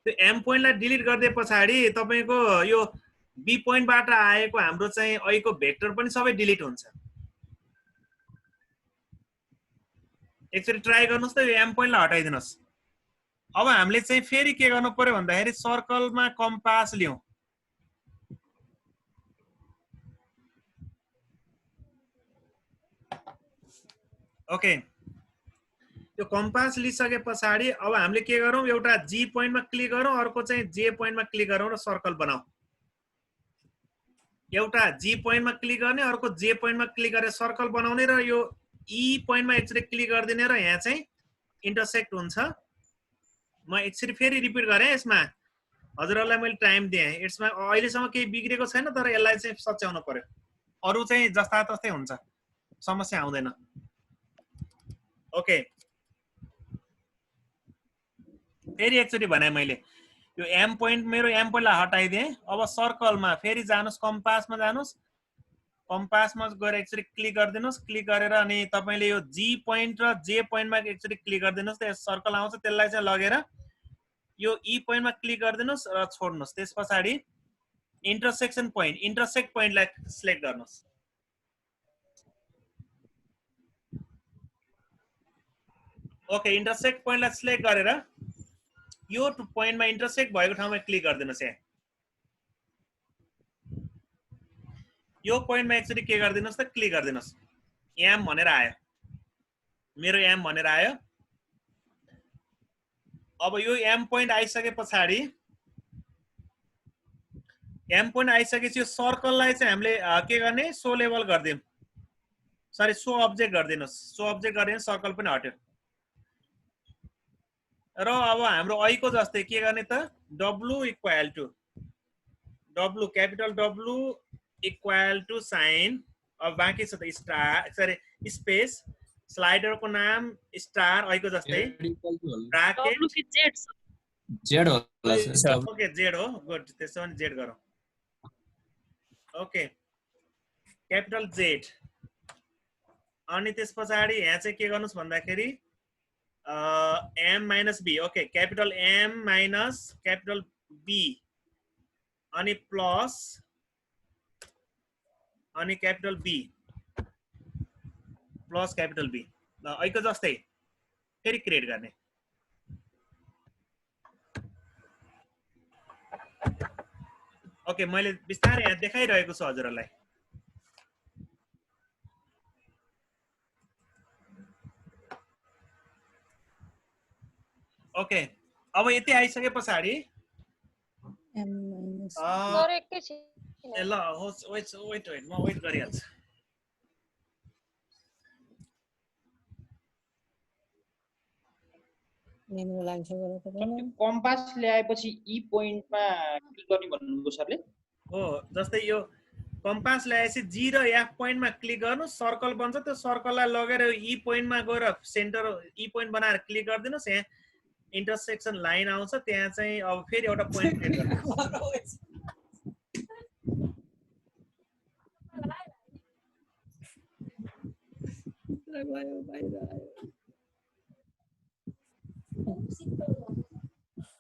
त्यो एम पोइन्टलाई डिलिट गरिदिए पछाडि तपाईको यो बी पोइन्टबाट आएको हाम्रो चाहिँ अहिलेको भेक्टर पनि सबै डिलिट हुन्छ एकचोटि ट्राई गर्नुहोस् त यो एम पोइन्टलाई हटाइदिनुहोस् अब हामीले चाहिँ फेरि के गर्नु पर्यो भन्दाखेरि सर्कलमा कम्पास लियौं ओके यो कम्पास लिइसके पछाडि अब हामीले के गरौँ, एउटा जी पोइन्टमा क्लिक गरौँ, अर्को चाहिँ जे पोइन्टमा क्लिक गरौँ र सर्कल बनाऊ। एउटा जी पोइन्टमा क्लिक गर्ने, अर्को जे पोइन्टमा क्लिक गरेर सर्कल बनाउने र यो ई पोइन्टमा एकचोटि क्लिक गरिदिने र यहाँ चाहिँ इन्टरसेक्ट हुन्छ। म एकचोटि फेरि रिपिट गरेँ यसमा, हजुरहरूलाई मैले टाइम दिएँ। यसमा अहिलेसम्म केही बिग्रेको छैन, तर यसलाई चाहिँ सच्याउनु पर्यो, अरू चाहिँ जस्ता तस्तै हुन्छ, समस्या आउँदैन। ओके, फेरि एकचोटि भने मैले यो एम पोइन्ट, मेरो एम पोइन्टलाई हटाइदिएँ। अब सर्कलमा फेरि जानुहोस्, कम्पासमा जानुहोस्, कम्पासमा गएर एकचोटि क्लिक गरिदिनुहोस्। क्लिक गरेर अनि तपाईँले यो जी पोइन्ट र जे पोइन्टमा एकचोटि क्लिक गरिदिनुहोस्, त्यो सर्कल आउँछ, त्यसलाई चाहिँ लगेर यो ई पोइन्टमा क्लिक गरिदिनुहोस् र छोड्नुहोस्। त्यस पछाडि इन्टरसेक्सन पोइन्ट, इन्टरसेक्ट पोइन्टलाई सिलेक्ट गर्नुहोस्। ओके, इन्टरसेक्ट पोइन्टलाई सिलेक्ट गरेर यो पोइन्टमा इन्टरसेक्ट भएको ठाउँमा क्लिक गरिदिनुहोस्। यो पोइन्टमा एकचोटि के गरिदिनुहोस् त, क्लिक गरिदिनुहोस्। एम भनेर आयो, मेरो एम भनेर आयो। अब यो एम पोइन्ट आइसके पछाडि, एम पोइन्ट आइसकेपछि यो सर्कललाई चाहिँ हामीले के गर्ने, सो लेबल गरिदिउँ, सरी सो अब्जेक्ट गरिदिनुहोस्। सो अब्जेक्ट गरिदिनु, सर्कल पनि हट्यो। र अब हाम्रो ऐको जस्तै के गर्ने त, W equal to W, capital W equal to sign, अब बाँकी छ त स्टार, सरी स्पेस, स्लाइडरको नाम स्टार, ऐको जस्तै ब्राकेट जेड होला सर। ओके जेड हो, गुड, त्यसो भने जेड गरौँ। ओके, क्यापिटल जेड, अनि त्यस पछाडि यहाँ चाहिँ के गर्नुहोस् भन्दाखेरि M minus B. Okay, capital M minus capital B, अनि प्लस, अनि capital B plus capital B, ल ऐको जस्तै फेरि क्रिएट गर्ने। ओके, मैले बिस्तारै यहाँ देखाइरहेको छु हजुरहरूलाई। ओके, अब यति आइसके पछाडि ल होस्, वेट म वेट गरिहाल्छु। कम्पास ल्याएपछि ई पोइन्टमा क्लिक गर्ने भन्नुभयो सरले। हो, जस्तै यो कम्पास ल्याएपछि जी र एफ पोइन्टमा क्लिक गर्नु, सर्कल बन्छ। त्यो सर्कललाई लगेर ई पोइन्टमा गएर सेन्टर ई पोइन्ट बनाएर क्लिक गरिदिनुहोस्। यहाँ इन्टरसेक्सन लाइन आउँछ, त्यहाँ चाहिँ अब फेरि एउटा पोइन्ट क्रिएट गर्नुहोस्।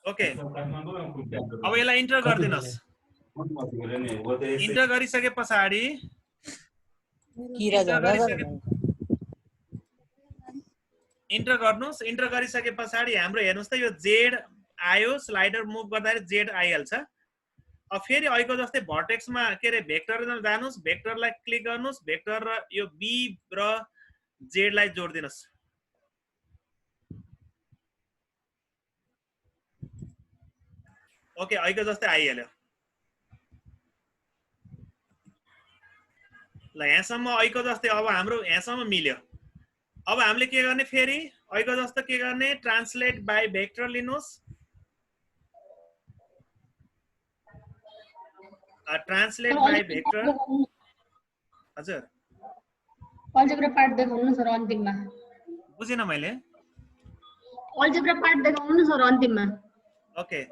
ओके, अब यसलाई इन्टर गरिदिनुहोस्। इन्टर गरिसके पछाडि इन्टर गर्नुहोस्। इन्टर गरिसके पछाडि हाम्रो हेर्नुहोस् त यो जेड आयो, स्लाइडर मुभ गर्दाखेरि जेड आइहाल्छ। अब फेरि ऐको जस्तै भर्टेक्समा के अरे भेक्टरमा जानुहोस्, भेक्टरलाई क्लिक गर्नुहोस्, भेक्टर र यो बी र जेडलाई जोडिदिनुहोस्। ओके, ऐको जस्तै आइहाल्यो। ल यहाँसम्म ऐको जस्तै अब हाम्रो यहाँसम्म मिल्यो। अब हामीले के गर्ने, फेरि ऐको जस्तो के गर्ने, ट्रान्सलेट बाई भेक्टर लिनुहोस्। ट्रान्सलेट बाई भेक्टर, हजुर अल्जेब्रा पार्ट देखाउनु न सर अन्तिममा। बुझिन मैले, अल्जेब्रा पार्ट देखाउनु न सर अन्तिममा। ओके,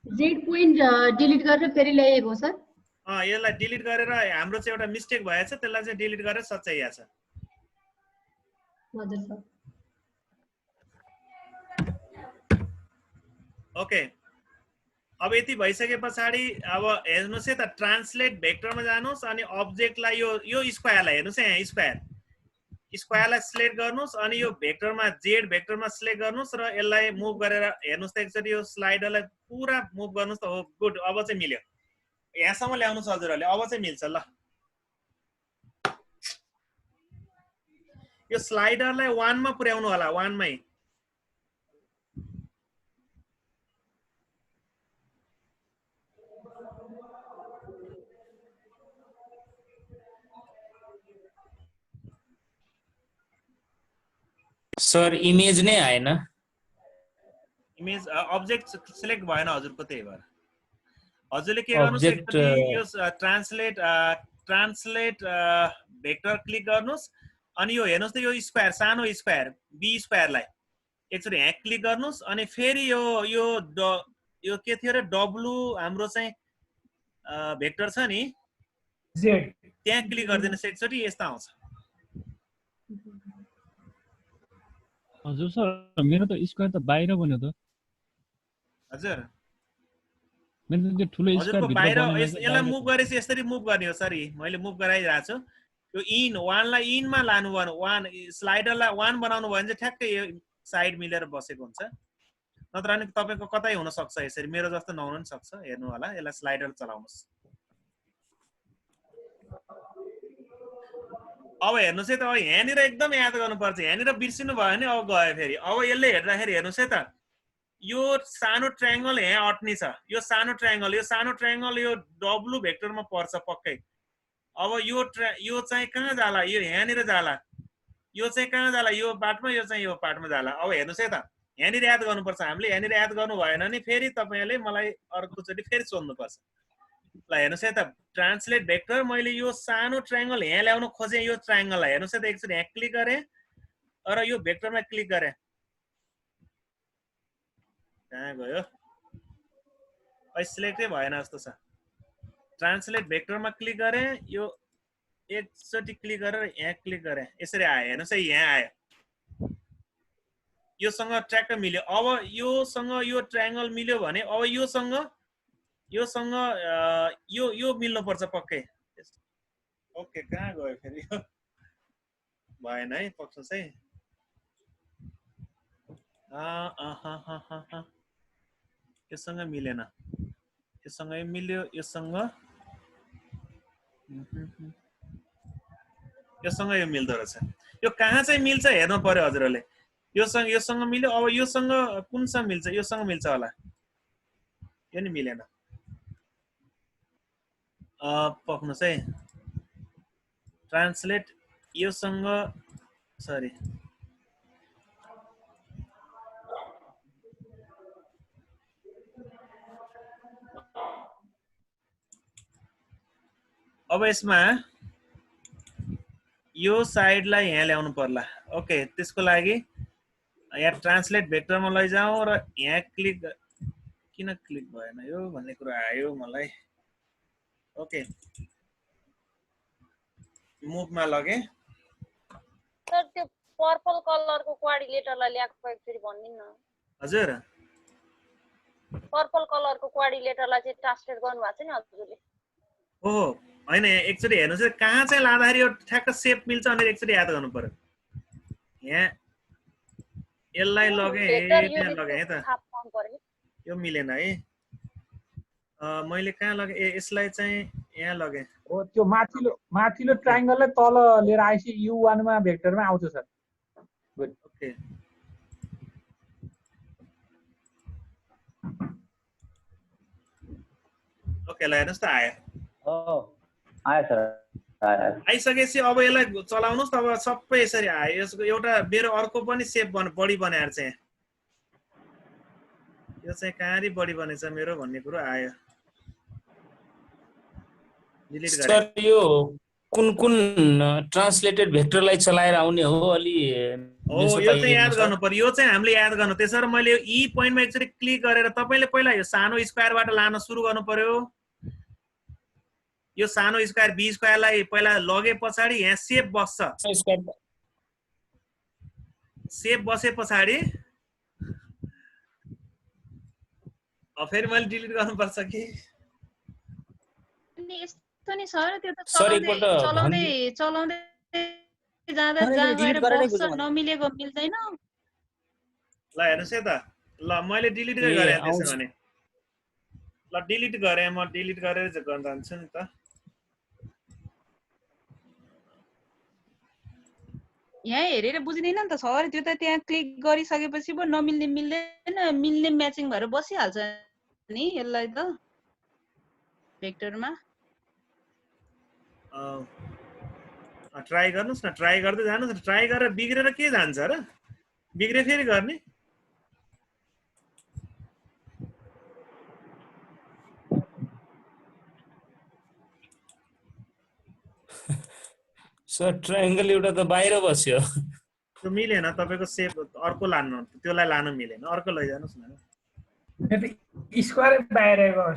जेड पोइन्ट डिलिट गरेर फेरि ल्याएको हो सर। यसलाई डिलिट गरेर हाम्रो चाहिँ एउटा मिस्टेक भएछ, त्यसलाई चाहिँ डिलिट गरेर सच्याइएको छ। हजुर सर। ओके, अब यति भइसके पछाडि अब हेर्नुहोस् है त, ट्रान्सलेट भेक्टरमा जानुहोस्, अनि अब्जेक्टलाई यो स्क्वायरलाई हेर्नुहोस् है, यहाँ स्क्वायरलाई सिलेक्ट गर्नुहोस्, अनि यो भेक्टरमा जेड भेक्टरमा सिलेक्ट गर्नुहोस् र यसलाई मुभ गरेर हेर्नुहोस् त एकचोटि यो स्लाइडरलाई पुरा मुभ गर्नुहोस् त। हो, गुड, अब चाहिँ मिल्यो। यहाँसम्म ल्याउनुहोस् हजुरहरूले, अब चाहिँ मिल्छ। ल यो स्लाइडरलाई 1 मा पुर्याउनु होला 1 मै सर इमेज नै आएन इमेज अब्जेक्ट सिलेक्ट भएन हजुरको त्यही भएर हजुरले के गर्नुस् एकचोटी यो ट्रान्सलेट भेक्टर क्लिक गर्नुस् अनि यो हेर्नुस् त यो स्क्वायर सानो स्क्वायर बी स्क्वायरलाई एकचोटी यहाँ क्लिक गर्नुस् अनि फेरि यो के थियो रे डब्लु हाम्रो चाहिँ भेक्टर छ नि जेड त्यहाँ क्लिक गर्दिनुस् एकचोटी यस्तो आउँछ हजुर सर मेरो त स्क्वायर त बाहिर बन्यो त हजुर मेरो त त्यो ठुलो स्क्वायर भित्र बाहिर बनेको यसलाई मुभ गरेपछि यसरी मुभ गर्ने हो सरी मैले मुभ गराइरहेको छु यो इन 1 लाई इन मा लानु भयो 1 स्लाइडरलाई 1 बनाउनु भयो भने चाहिँ ठ्याक्कै यो साइड मिलेर बसेको हुन्छ नत्र अनि तपाईको कतै हुन सक्छ यसरी मेरो जस्तो नहुन नि सक्छ हेर्नु होला यसलाई स्लाइडर चलाउनुस् अब हेर्नुस् है त अब यहाँनिर एकदम याद गर्नुपर्छ यहाँनिर बिर्सिनु भयो भने अब गयो फेरि अब यसले हेर्दाखेरि हेर्नुस् है त यो सानो ट्रायंगल यहाँ अट्नी छ यो सानो ट्रायंगल यो डब्लु भेक्टरमा पर्छ पक्कै अब यो चाहिँ कहाँ जाला यो यहाँनिर जाला यो चाहिँ कहाँ जाला यो पार्टमा यो चाहिँ यो पार्टमा जाला अब हेर्नुस् है त यहाँनिर याद गर्नुपर्छ हामीले यहाँनिर याद गर्नु भएन नि फेरि तपाईले मलाई अर्कोचोटि फेरि सोध्नुपर्छ ल हेर्नुस् है त ट्रान्सलेट भेक्टर मैले यो सानो ट्रायंगल यहाँ ल्याउन खोजे यो ट्रायंगललाई हेर्नुस् है त एकचोटि यहाँ क्लिक गरे र यो भेक्टरमा क्लिक गरे कहाँ गयो सिलेक्टै भएन जस्तो छ ट्रान्सलेट भेक्टरमा क्लिक गरे यो एकचोटि क्लिक गरेर यहाँ क्लिक गरे यसरी आयो हेर्नुस् है यहाँ आयो योसँग ट्र्याक्क मिल्यो अब योसँग यो ट्रायंगल मिल्यो भने अब योसँग यो मिल्नु पर्छ पक्कै ओके कहाँ गयो फेरि भएन है पक्ष चाहिँ योसँग मिलेन योसँग मिल्यो योसँग यो मिल्दो रहेछ यो कहाँ चाहिँ मिल्छ हेर्नु पर्यो हजुरहरूले योसँग मिल्यो अब योसँग कुनसँग मिल्छ योसँग मिल्छ होला यो नि मिलेन पक्नुस् है ट्रान्सलेट योसँग सरी अब यसमा यो साइडलाई यहाँ ल्याउनु पर्ला ओके त्यसको लागि यहाँ ट्रान्सलेट भेक्टरमा लैजाऊ र यहाँ क्लिक किन क्लिक भएन यो भन्ने कुरा आयो मलाई ओके मुभमा लगे सर त्यो पर्पल कलरको कोअर्डिनेटरलाई ल्याएको एकचोटि भनिदिनु न हजुर पर्पल कलरको कोअर्डिनेटरलाई चाहिँ ट्रान्सलेट गर्नु भएको छ नि हजुरले ओहो हैन एकचोटि हेर्नुस् कहाँ चाहिँ लाँदाखेरि यो ठ्याक्क सेप मिल्छ अनि एकचोटि याद गर्नु पर्यो यहाँ यसलाई लगे त्यहाँ लगे है त यो मिलेन है मैले कहाँ लगे यसलाई चाहिँ यहाँ लगे हो त्यो माथिल्लो ट्रायंगललाई तल लिएर आएपछि U1 मा भेक्टरमा आउँछ सर गुड ओके ओके ल हेर्नुस् त आयो आयो सर आइसकेपछि अब यसलाई चलाउनुस् अब सबै यसरी आयो यसको एउटा मेरो अर्को पनि सेप बढी बनाएर चाहिँ यो चाहिँ कहाँरी बढी बनेछ मेरो भन्ने कुरो आयो डिलिट गरे सर यो कुन ट्रान्सलेटेड भेक्टरलाई चलाएर आउने हो अलि हो यो चाहिँ याद गर्नु पर्यो यो चाहिँ हामीले याद गर्नु त्यसैले मैले यो ई पोइन्टमा एकचोटि क्लिक गरेर तपाईले पहिला यो सानो स्क्वायरबाट लान सुरु गर्नु पर्यो यो सानो स्क्वायर बी स्क्वायरलाई पहिला लगे पछाडी यहाँ सेप बस्छ सेप बसे पछाडी अब फेरि मैले डिलिट गर्नुपर्छ कि यस्तो नि सर त्यो त चलाउँदै जाँदा गएर बस्छ नमिलेको मिल्दैन ल हेर्नुस् है त ल मैले डिलिट गरे त्यसो भने ल डिलिट गरे म डिलिट गरेर चाहिँ गर्न जान्छु नि त यहाँ हेरेर बुझिँदैन नि त सर, त्यो त त्यहाँ क्लिक गरिसकेपछि पो नमिल्ने मिल्दैन, मिल्ने म्याचिङ भएर बसिहाल्छ नि यसलाई त भेक्टरमा। ट्राई गर्नुहोस् न, ट्राई गर्दै जानुहोस्, ट्राई गरेर बिग्रेर के जान्छ र, बिग्रे फेरि गर्ने। सर ट्रायंगल एउटा त बाहिर बस्यो, त्यो मिलेन, तपाईको सेप अर्को लानु, त्यसलाई लानु मिलेन, अर्को लैजानुस् न। स्क्वायर बाहिर गयो।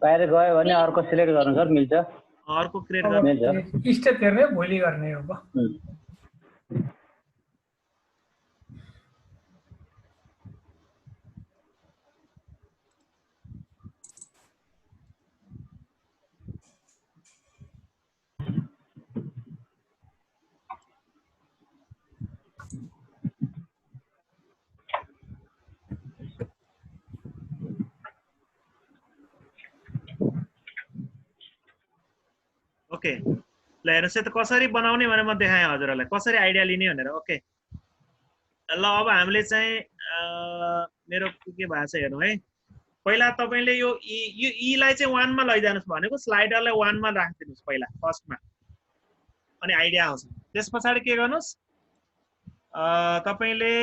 बाहिर गयो भने अर्को सिलेक्ट गर्नु सर, मिल्छ। अर्को क्रिएट गर्नु, स्टेप हेर्ने भोलि गर्ने हो। ओके, ल हेर्नुहोस् त कसरी बनाउने भने म देखाएँ हजुरहरूलाई, कसरी आइडिया लिने भनेर। ओके ल अब हामीले चाहिँ मेरो के भएको छ हेर्नु है। पहिला तपाईले यो ई लाई चाहिँ 1 मा लैजानुस् भनेको, स्लाइडरलाई 1 मा राखिदिनुस् पहिला फर्स्टमा, अनि आइडिया आउँछ। त्यसपछि के गर्नुस्, तपाईले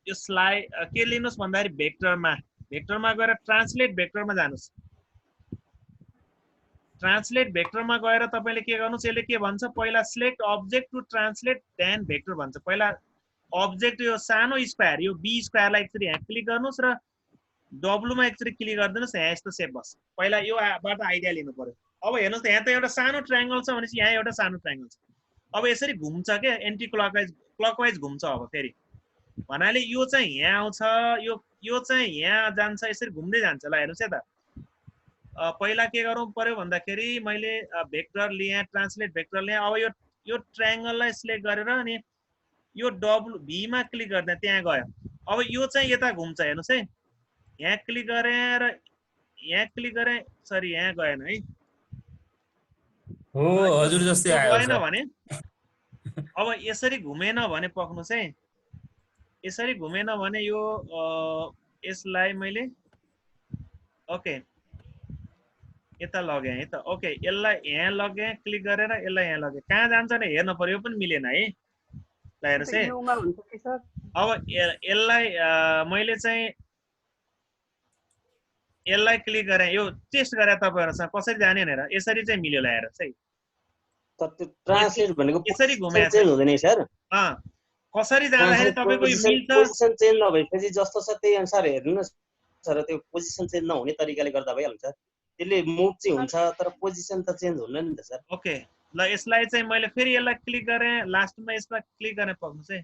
यो स्लाइड के लिनुस् भन्दाखेरि भेक्टरमा गएर ट्रान्सलेट भेक्टरमा जानुस्। ट्रान्सलेट भेक्टरमा गएर तपाईले के गर्नुस्, यसले के भन्छ, पहिला select object to translate then vector भन्छ। पहिला अब्जेक्ट यो सानो स्क्वायर, यो बी स्क्वायरलाई एकचोटि यहाँ क्लिक गर्नुस् र डब्लु मा एकचोटि क्लिक गरिदिनुस्, यहाँ यस्तो सेप बस्छ। पहिला योबाट आइडिया लिनु पर्यो। अब हेर्नुस् त यहाँ त एउटा सानो ट्रायंगल छ भनेपछि यहाँ एउटा सानो ट्रायंगल छ। अब यसरी घुम्छ के, एन्टी क्लकवाइज घुम्छ। अब फेरि भन्नाले यो चाहिँ यहाँ आउँछ, यो चाहिँ यहाँ जान्छ, यसरी घुम्दै जान्छ। ल हेर्नुस् है त, पहिला के गरौँ पर्यो भन्दाखेरि मैले भेक्टर लिएँ, ट्रान्सलेट भेक्टर लिएँ। अब यो ट्रायंगललाई सिलेक्ट गरेर अनि यो डब्लु भी मा क्लिक गर्दा त्यहाँ गयो। अब यो चाहिँ यता घुम्छ, हेर्नुस् है, यहाँ क्लिक गरेर यहाँ क्लिक गरेँ, सरी यहाँ गएन है, हो हजुर जस्तै आयो गएन भने। अब यसरी घुमेन भने पक्नुस् है, यसरी घुमेन भने यो यसलाई मैले ओके यता लगे है त। ओके यसलाई यहाँ लगे, क्लिक गरेर यसलाई यहाँ लगे, कहाँ जान्छ नि हेर्नु पर्यो, यो पनि मिलेन है। ल हेर्नुस् है, अब यसलाई मैले चाहिँ यसलाई क्लिक गरेँ, यो टेस्ट गरेँ तपाईहरुसँग कसरी जाने भनेर, यसरी चाहिँ मिल्यो। ल हेर्नुस् है, ट्रान्सलेट भनेको यसरी घुमेछ चेन्ज हुँदैन है सर। कसरी जाँदाखेरि तपाईको यो मिल्छ, पोजिसन चेन्ज नभएपछि जस्तो छ त्यही अनुसार हेर्नु न सर, त्यो पोजिसन चेन्ज नहुने तरिकाले गर्दा भइहाल्छ। त्यसले मुभ चाहिँ हुन्छ तर पोजिसन त चेन्ज हुन्न नि त सर। ओके ल यसलाई चाहिँ मैले फेरि यसलाई क्लिक गरेँ, लास्टमा यसमा क्लिक गरेँ, पक्नुस् है।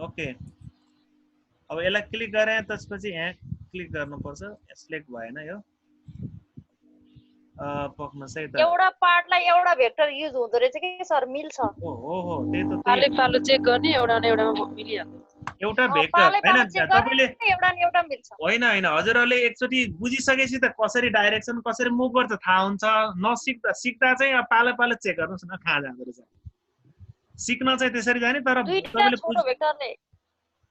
ओके अब यसलाई क्लिक गरेँ, त्यसपछि यहाँ क्लिक गर्नुपर्छ, सिलेक्ट भएन यो, पक्नुस् है त। एउटा पार्टलाई एउटा भेक्टर युज हुँदो रहेछ कि सर, मिल्छ। हो त्यही त, पाले पालो चेक गर्ने, एउटा न एउटामा मिलिहाल्छ। एउटा भेक्टर हैन तपाईले एउटा न एउटा मिल्छ। होइन हजुरहरुले एकचोटी बुझिसकेपछि त कसरी डाइरेक्सन कसरी मुभ गर्छ थाहा हुन्छ। सिक्दा चाहिँ पालो पालो चेक गर्नुस् न कहाँ जाँदो रहेछ। सिक्न चाहिँ त्यसरी जाने, तर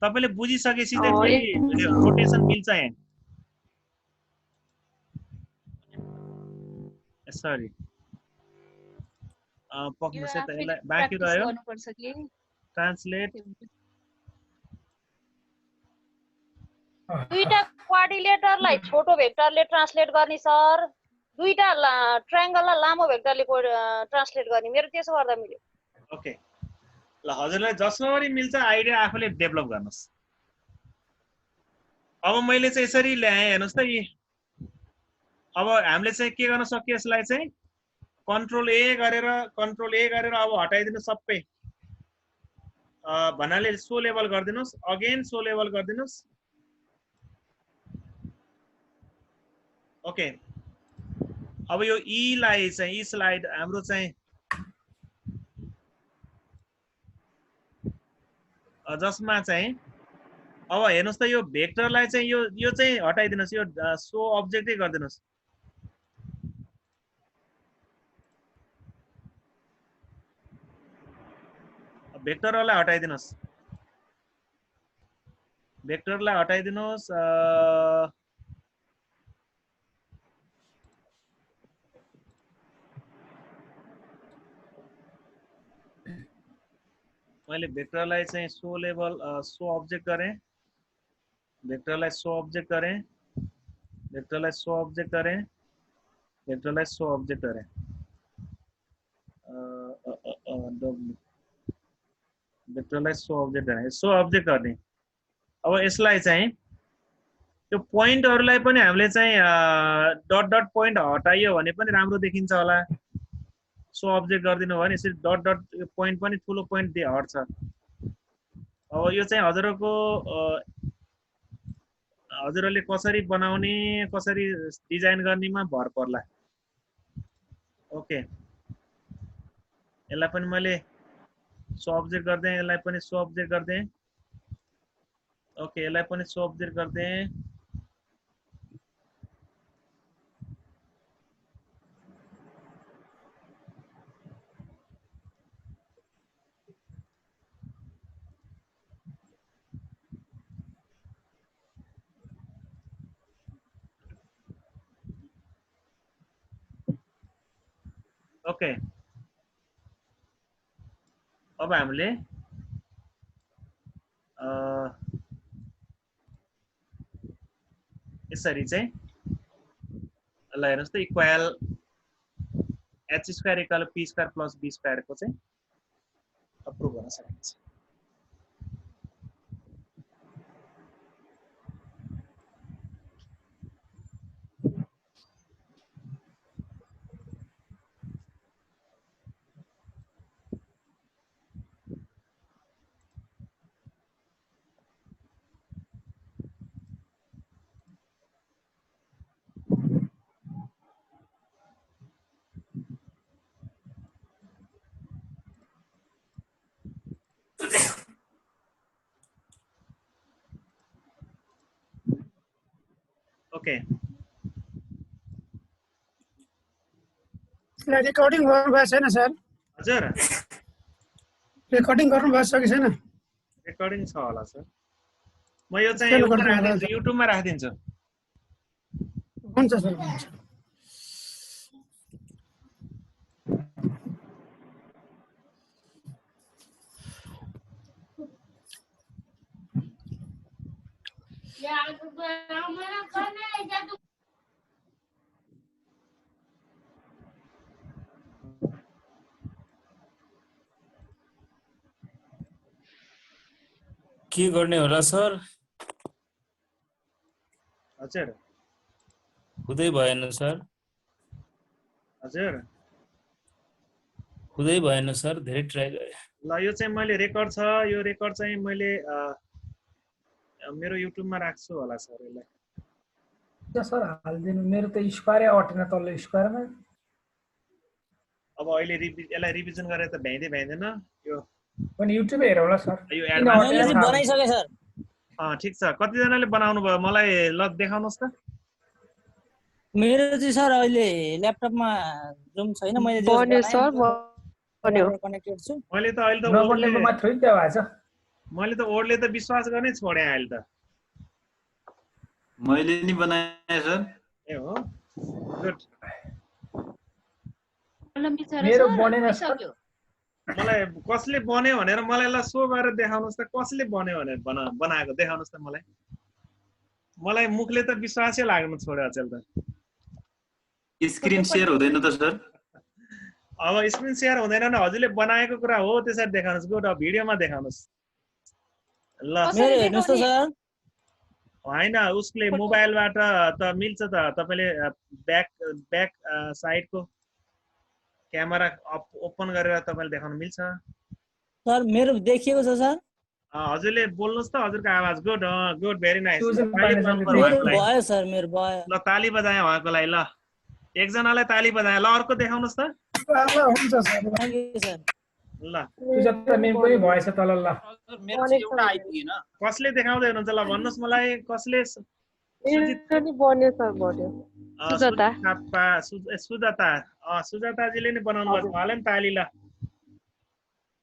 तपाईले बुझिसकेपछि चाहिँ फेरि रोटेसन मिल्छ यहाँ। सरी पक्नुस् है त, यसलाई बाँकी रह्यो ट्रान्सलेट। दुईटा क्वाड्रिलेटरलाई छोटो भेक्टरले ट्रान्सलेट गर्ने सर, दुईटा ट्रायंगललाई लामो भेक्टरले ट्रान्सलेट गर्ने। मेरो त्यसो गर्दा मिल्यो। ओके ल हजुरलाई जसरी मिल्छ आइडिया आफूले डेभलप गर्नुस्। अब मैले चाहिँ यसरी ल्याएँ, हेर्नुस् त। अब हामीले चाहिँ के गर्न सक्यो, यसलाई चाहिँ कन्ट्रोल ए गरेर अब हटाइदिनु सबै। भन्नाले so level गरिदिनुस्, again show level गरिदिनुस्। Okay अब यो ई लाई चाहिँ ई स्लाइड हाम्रो चाहिँ जसमा चाहिँ अब हेर्नुस् त यो भेक्टरलाई चाहिँ यो चाहिँ हटाइदिनुस्, यो सो अब्जेक्टै गरिदिनुस्। भेक्टरलाई हटाइदिनुस्, भेक्टरलाई हटाइदिनुस्। मैले भेक्टरलाई चाहिँ सो लेभल सो अब्जेक्ट गरेँ, भेक्टरलाई सो अब्जेक्ट गरेँ, भेक्टरलाई सो अब्जेक्ट गरेँ, भेक्टरलाई सो अब्जेक्ट गरेँ। भेक्टरलाई सो अब्जेक्ट गरेँ, सो अब्जेक्ट गर्ने। अब यसलाई चाहिँ त्यो पोइन्टहरूलाई पनि हामीले चाहिँ डट डट पोइन्ट हटाइयो भने पनि राम्रो देखिन्छ होला। सो अब्जेक्ट गरिदिनु भयो भने यसरी डट डट पोइन्ट पनि ठुलो पोइन्ट हट्छ। अब यो चाहिँ हजुरहरूले कसरी बनाउने, कसरी डिजाइन गर्नेमा भर पर्ला। ओके, यसलाई पनि मैले सो अब्जेक्ट गर्देँ, यसलाई पनि सो अब्जेक्ट गर्देँ। ओके, यसलाई पनि सो अब्जेक्ट गर्देँ। ओके, अब हामीले यसरी चाहिँ ल हेर्नुस् त equal h square equal p square plus b square को चाहिँ अप्रुभ गर्न सकिन्छ। ओके, रेकर्डिङ गर्नुभएको छैन सर? हजुर, रेकर्डिङ गर्नुभएको छ कि छैन? रेकर्डिङ छ होला सर। म यो चाहिँ युट्युबमा राखिदिन्छु। हुन्छ सर, हुन्छ। के गर्ने होला सर? हजुर, हुँदै भएन सर। हजुर, हुँदै भएन सर, धेरै ट्राई गरे। ल यो चाहिँ मैले रेकर्ड छ, यो रेकर्ड चाहिँ मैले मेरो युट्युबमा राख्छु होला सर। यसलाई सर हालिदिनु, मेरो त स्क्वायरै अटेन तल्लो स्क्वायरमा। अब अहिले यसलाई रिभिजन गरेर त भ्याइँदैन यो पनि युट्युब हेरौँ ल सर। यो बनाइसके सर। ठिक छ, कतिजनाले बनाउनु भयो मलाई ल देखाउनुहोस् त। मेरो चाहिँ सर अहिले ल्यापटपमा जुम छैन, मैले बन्यो सर, बन्यो। मैले त अहिले त मैले त ओडले त विश्वास गर्नै छोडे अहिले त। मैले नि बनाए सर। ए हो, गुड। मेरो बनेन सर। मलाई कसले बन्यो भनेर मलाई ल सो गरेर देखाउनुहोस् त, कसले बन्यो भनेर बनाएको देखाउनुहोस् त मलाई। मलाई मुखले त विश्वासै लाग्नु छोड्यो अचेल त। स्क्रिन सेयर हुँदैन त सर? अब स्क्रिन सेयर हुँदैन भने हजुरले बनाएको कुरा हो त्यसरी देखाउनुहोस्। गुड, अब भिडियोमा देखाउनुहोस् ल। होइन, उसले मोबाइलबाट त मिल्छ त, तपाईँले ब्याक साइडको क्यामेरा ओपन गरेर तपाईँले देखाउन मिल्छ सर। मेरो देखिएको छ सर। हजुरले बोल्नुहोस् त, हजुरको आवाज। Good, good, very nice. भयो सर, मेरो भयो। ल ताली बजाएँ उहाँको लागि। ल एकजनालाई ताली बजाएँ। ल अर्को देखाउनुहोस् त। हुन्छ सर। Thank you sir. ल सुजाता मेम पनि भएछ तल ल मेरो चाहिँ एउटा आइपुगेन कसले देखाउँदै हुनुहुन्छ ल भन्नुहोस् मलाई कसले सुजाता सुजाताजीले नै बनाउनु पर्छ उहाँले नि ताली ल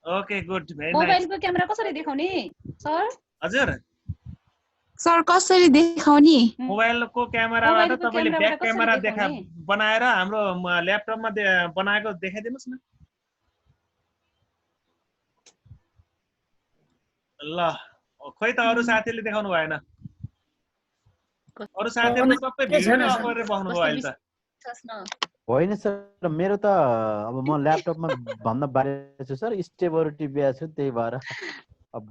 ओके गुड भेरी नाइस मोबाइलको क्यामेरा कसरी देखाउने सर हजुर सर कसरी देखाउने मोबाइलको क्यामेराबाट तपाईले ब्याक क्यामेरा बनाएर हाम्रो ल्यापटपमा बनाएको देखाइदिनुस् न ल खोइ त अरु साथीले देखाउनु भएन अरु साथीहरु सबै भिडियो नै अफ गरेर बस्नु भयो अहिले त होइन सर मेरो त अब म ल्यापटपमा भन्दा बाहिर छु सर स्टेबल टिपिया छु त्यही भएर अब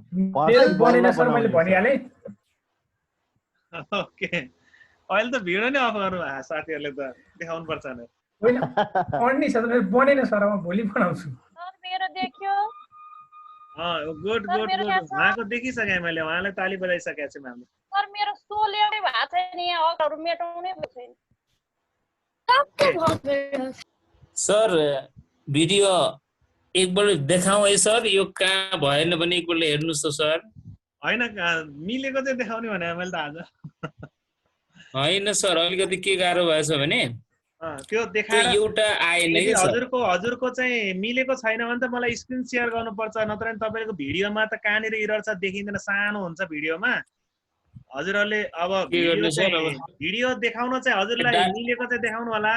बनेन सर मैले भनिहाले ओके अहिले त भिडियो नै अफ गर्नु भयो साथीहरुले त देखाउनु पर्छ नि होइन पढ्नी छ त बनेन सर म भोलि बनाउँछु सर मेरो देख्यो गुड गुड गुड उहाँको देखिसके मैले उहाँले ताली बजाइसकेको छु म्यामले सर मेरो सोल एउटै भएको छैन यहाँ अगाडि मेटाउनै भएको छैन सर भिडियो एकपल्ट देखाऊ है सर यो कहाँ भएन भने एकपल्ट हेर्नुस् त सर हैन मिलेको चाहिँ देखाउने भने मैले त आज हैन सर अलिकति के गाह्रो भएछ भने त्यो देखाएर एउटा आएन के सर हजुरको चाहिँ मिलेको छैन भने त मलाई स्क्रिन शेयर गर्नुपर्छ नत्र नि तपाईको भिडियोमा त कहाँनिर एरर छ देखिँदैन सानो हुन्छ भिडियोमा हजुरहरुले अब भिडियो देखाउन चाहिँ हजुरलाई मिलेको चाहिँ देखाउनु होला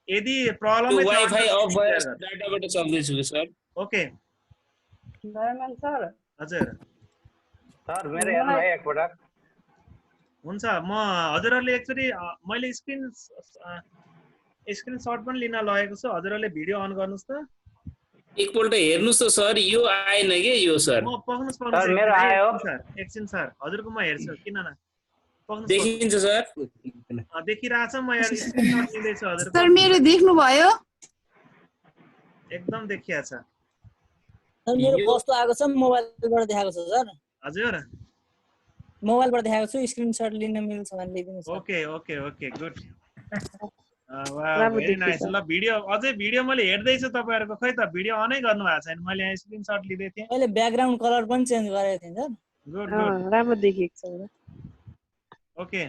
यदि प्रब्लम वाइफाई अफ भएर डाटाबाट चल्दै छु सर ओके डायमन्ड सर हजुर सर मेरो हेर्नु है एकपटक हुन्छ म हजुरहरुले एकचोटी मैले स्क्रिनशट पनि लिन लगेको छु हजुरहरुले भिडियो अन गर्नुस् त एकपल्ट हेर्नुस् त सर यो आएन के यो सर म पक्नुस् सर मेरो आयो सर एकछिन सर हजुरको म हेर्छु किन न पक्नुस् देखिन्छ सर देखिराछ म यहाँ स्क्रिनशट लिँदै छु हजुर सर मेरो देख्नु भयो एकदम देखिया छ सर मेरो कस्तो आएको छ मोबाइलबाट देखाएको छ सर हजुर मोबाइलबाट देखाएको छु स्क्रिनशट लिन मिल्छ भने लिदिनुस् ओके ओके ओके गुड वाह भेरी नाइस ल भिडियो अझै भिडियो मैले हेर्दै छु तपाईहरुको खै त भिडियो अनै गर्नु भएको छैन मैले यहाँ स्क्रिनशट लिदै थिएँ मैले ब्याकग्राउन्ड कलर पनि चेन्ज गरेको थिएँ सर गुड गुड राम्रो देखिएको छ ओके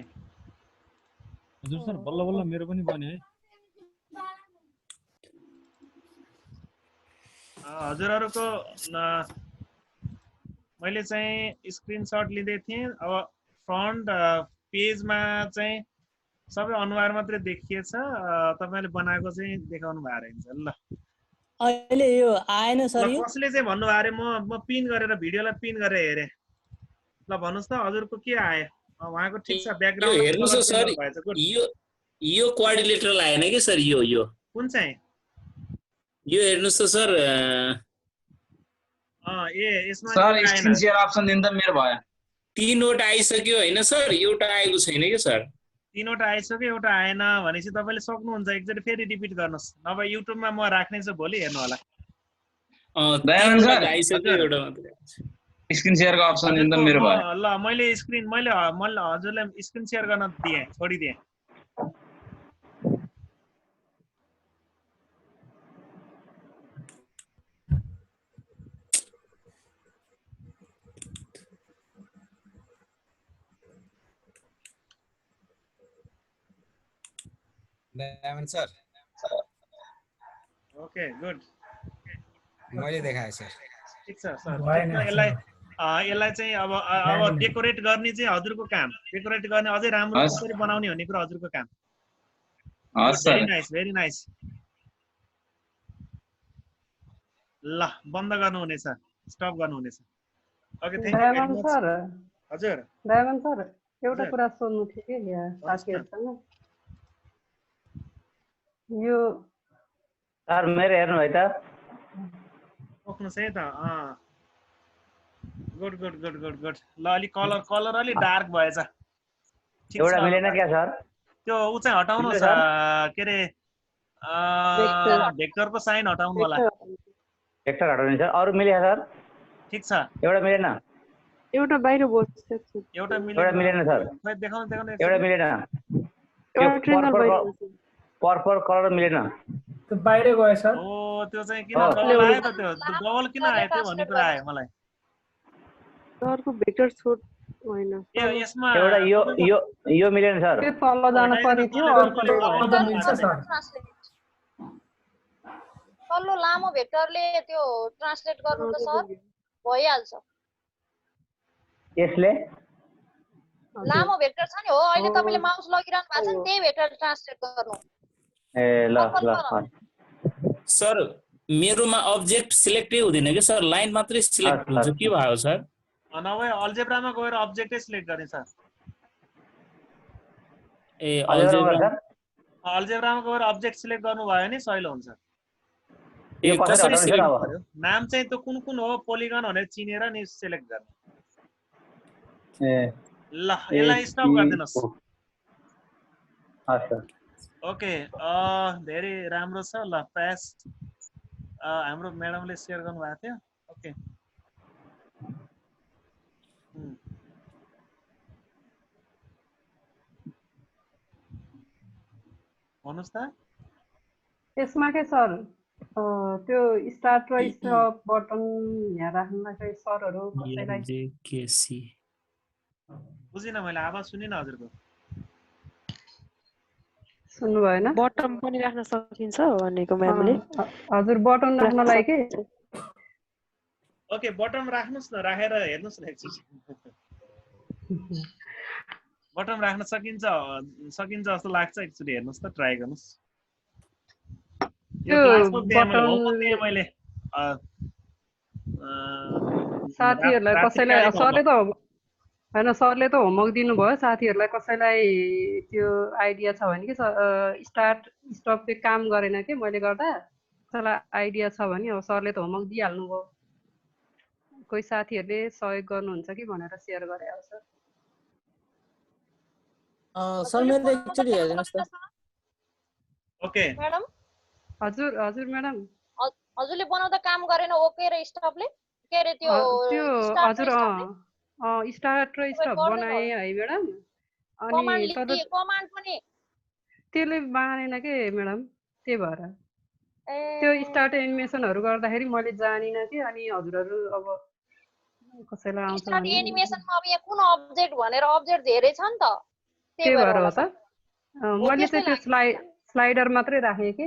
हजुर सर बल्ल बल्ल मेरो पनि बन्यो है हजुरहरुको मैले चाहिँ स्क्रिनशट लिँदै थिएँ अब फ्रन्ट पेजमा चाहिँ सबै अनुहार मात्रै देखिएछ तपाईले बनाएको चाहिँ देखाउनु भएको रहेछ ल अहिले यो आएन सर यो कसले चाहिँ भन्नु भयो रे म पिन गरेर भिडियोलाई पिन गरेर हेरे ल भन्नुस् त हजुरको के आयो उहाँको ठीक छ ब्याकग्राउन्ड हेर्नुस् सर यो कोअर्डिनेटर आएन के सर यो कुन चाहिँ यो हेर्नुस् त सर यसमा सर स्क्रिन शेयर अप्सन दिनु त मेरो भयो तीनवटा आइसक्यो हैन सर एउटा आएको छैन के सर तीनवटा आइसक्यो एउटा आएन भनेपछि तपाईले सक्नुहुन्छ एकचोटि फेरि रिपिट गर्नुस् नभए युट्युबमा म राख्ने छु भोलि हेर्नु होला दयानन्द सर आइसक्यो एउटा मात्रै स्क्रिन शेयर को अप्सन दिनु त मेरो भयो ल मैले हजुरलाई स्क्रिन शेयर गर्न दिए छोडिदिए डायमन्ड सर ओके गुड मैले देखाएँ सर ठीक छ सर यसलाई चाहिँ अब डेकोरेट गर्ने चाहिँ हजुरको काम डेकोरेट गर्ने अझै राम्रो कसरी बनाउने भन्ने कुरा हजुरको काम भेरी नाइस ल बन्द गर्नु हुनेछ स्टप गर्नु हुनेछ ओके थ्यांक यू सर हजुर डायमन्ड सर एउटा कुरा सोध्नु थियो के यहाँ साथीहरुसँग यो सर मेरो हेर्नु है त पक्नुस् है त good good good good good ल अलि कलर अलि डार्क भएछ एउटा मिलेन क्या सर त्यो उ चाहिँ हटाउनुस् के रे भेक्टरको साइन हटाउनु होला भेक्टर हटाउने सर अरु मिल्यो सर ठीक छ एउटा मिलेन एउटा बाहिर बस्छ एउटा मिलेन सर देखाउनु एउटा मिलेन पर्पल कलर मिलेन त्यो बाहिरै गयो सर। ओ त्यो चाहिँ किन डबल आयो त त्यो डबल किन आयो त्यो भन्ने कुरा आयो मलाई। सरको भेक्टर छोड होइन यसमा एउटा यो मिलेन सर। त्यो तल जान पर्ने थियो अर्कोले मिल्छ सर। तल्लो लामो भेक्टरले त्यो ट्रान्सलेट गर्नु त सर भइहाल्छ। यसले लामो भेक्टर छ नि हो अहिले तपाईले माउस लगिरहनु भएको छ नि त्यही भेक्टर ट्रान्सलेट गर्नु। ए ल सर मेरोमा अब्जेक्ट सिलेक्टै हुँदैन कि सर लाइन मात्रै सिलेक्ट हुन्छ के भयो सर? नभए अल्जेब्रामा गएर अब्जेक्टै सिलेक्ट गर्ने सर। ए अल्जेब्रामा गएर अब्जेक्ट सिलेक्ट गर्नु भयो नि सजिलो हुन्छ। ए कसरी सिलेक्ट? नाम चाहिँ त्यो कुन कुन हो पोलिगन भनेर चिनेर नि सिलेक्ट गर्ने। ल यसलाई स्टप गरिदिनुस्। ओके धेरै राम्रो छ। ल प्रेस हाम्रो म्याडमले शेयर गर्नु भएको थियो। ओके भन्नुस् त। यसमा के सर त्यो स्टार्ट र स्टप बटन यहाँ राख्नलाई सरहरू कसैलाई बुझिन मैले आवाज सुनिन हजुरको। सुन्नु भएन? बटन पनि राख्न सकिन्छ भनेको म्यामले। हजुर बटन राख्नलाई के ओके बटन राख्नुस् न राखेर हेर्नुस् न एकचोटि। बटन राख्न सकिन्छ जस्तो लाग्छ एकचोटि हेर्नुस् त ट्राई गर्नुस्। यो क्लासको दिए मैले साथीहरुलाई कसैलाई सरले त हैन सरले त होमवर्क दिनुभयो साथीहरुलाई कसैलाई त्यो आइडिया छ भने कि स्टार्ट स्टप चाहिँ काम गरेन के मैले गर्दा कसैलाई आइडिया छ भने अब सरले त होमवर्क दिइहाल्नु भयो। कोही साथीहरुले सहयोग गर्नुहुन्छ कि भनेर शेयर गरे हो सर। सर मैले एकचोटि हेर्दिनुस् त। ओके म्याडम हजुर हजुर म्याडम हजुरले बनाउँदा काम गरेन ओके र स्टपले के रे त्यो हजुर स्टार्ट र स्टप बनाए है म्याडम। अनि कमान्ड पनि त्यसले मानेन के म्याडम त्यही भएर त्यो स्टार्ट एनिमेसनहरु गर्दाखेरि मैले जानिन कि अनि हजुरहरु अब कसैलाई आउँछ स्टार्ट एनिमेसनमा अब यहाँ कुन अब्जेक्ट भनेर अब्जेक्ट धेरै छ नि त त्यही भएर हो त। मैले चाहिँ त्यो स्लाइडर मात्रै राखे कि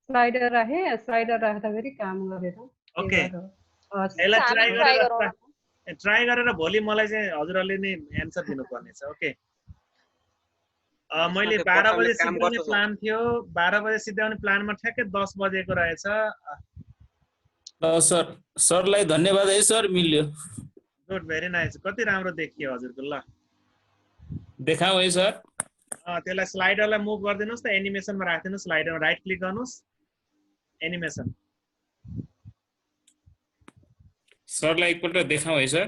स्लाइडर राख्दाखेरि काम गरेर। ओके यसलाई ट्राई गरेर भोलि मलाई चाहिँ हजुरहरुले नै एन्सर दिनुपर्ने छ। ओके मैले 12 बजे सिद्ध्याउने प्लान थियो 12 बजे सिद्ध्याउने प्लानमा ठ्याक्कै 10 बजेको रहेछ। सर सरलाई धन्यवाद है सर मिल्यो। गुड भेरी नाइस कति राम्रो देखियो हजुरको। ल देखाऊ है सर। त्यसलाई स्लाइडरलाई मुभ गरिदिनुस् त एनिमेसनमा राख्दिनुस् स्लाइडरमा राइट क्लिक गर्नुस् एनिमेसन। सरलाई एकपल्ट देखाऊ है सर।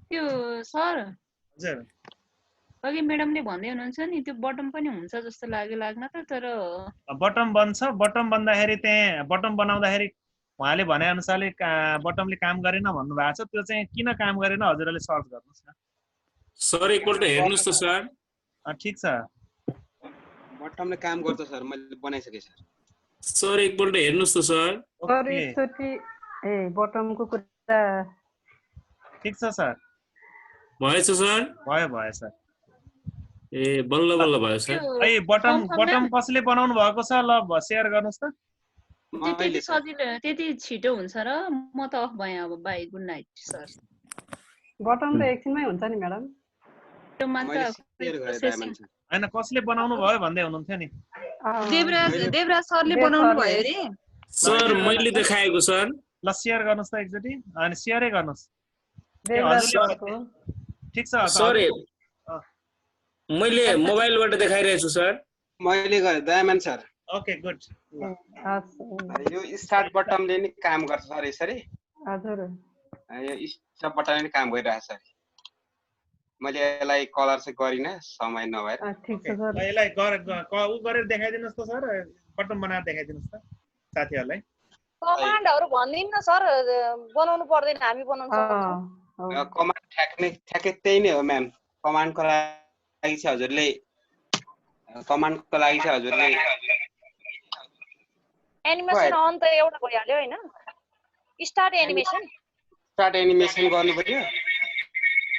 त्यो सर हजुर अघि म्याडमले भन्दै हुनुहुन्छ नि त्यो बटम पनि हुन्छ जस्तो लाग्न त तर बटम बन्छ। बटम बन्दाखेरि त्यहाँ बटम बनाउँदाखेरि उहाँले भने अनुसारले बटमले काम गरेन भन्नु भएको छ। त्यो चाहिँ किन काम गरेन हजुरले सर्च गर्नुस् न। सर एकपल्ट हेर्नुस् त सर। ठीक छ बटमले काम गर्छ सर मैले बनाइसके सर। सर एकपल्ट हेर्नुस् त सर। सर एकचोटि बटमको कुरा ठीक छ सर। भएछ सर? भयो सर। ए बल्ल बल्ल भयो सर। ए बटम कसले बनाउनु भएको छ ल शेयर गर्नुस् त। त्यति सजिलो त्यति छिटो हुन्छ र म त अफ भएँ अब bye good night sir. Bottom त एकछिनमै हुन्छ नि म्याडम। त्यो मात्र हैन कसले बनाउनु भयो भन्दै हुनुहुन्थ्यो नि। देवराज सरले बनाउनु भयो रे सर मैले देखाएको सर। ल शेयर गर्नुस् त एकचोटि अनि शेयरै गर्नुस्। ठीक छ सर मैले मोबाइलबाट देखाइरहेको छु सर। मैले गरे दयामान सर। Okay good. यो स्टार्ट बटमले नि काम गर्छ सर यसरी। हजुर यो स्टप बटनले नि काम गरिरहेछ सर। मैले यसलाई कलर चाहिँ गरिन समय नभएर। ठीक छ सर। यसलाई उ गरेर देखाइदिनुस् त सर बटन बनाएर देखाइदिनुस् त साथीहरुलाई। कमान्डहरु भन्दिन न सर बनाउनु पर्दैन हामी बनाउन सक्छौं। कमान्ड ठ्याक्कै त्यही नै हो म्याम। कमान्डको लागि चाहिँ हजुरले एनिमेसन अन त एउटा भइहाल्यो हैन? स्टार्ट एनिमेसन गर्नु पर्यो।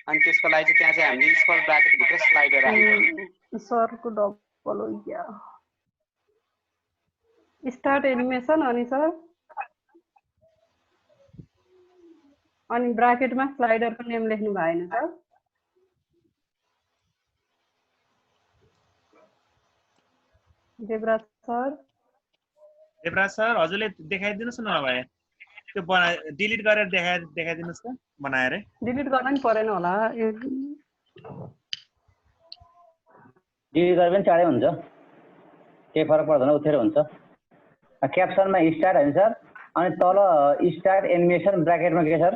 अनि त्यसको लागि चाहिँ त्यहाँ चाहिँ हामीले स्क्वायर ब्राकेट भित्र स्लाइडर राख्नु। सरको डबल हो क्या। स्टार्ट एनिमेसन अनि सर अनि ब्राकेटमा स्लाइडरको नेम लेख्नु भएन सर? देवराज सर हजुरले देखाइदिनुस् न भए त्यो डिलिट गरेर देखाइदिनुस् त बनाएर। डिलिट गर्न नि परेन होला। डिलिट गरे पनि चाँडै हुन्छ, केही फरक पर्दैन, उठेर हुन्छ। क्याप्सनमा स्टार्ट होइन सर, अनि तल स्टार्ट एनिमेसन ब्राकेटमा के सर?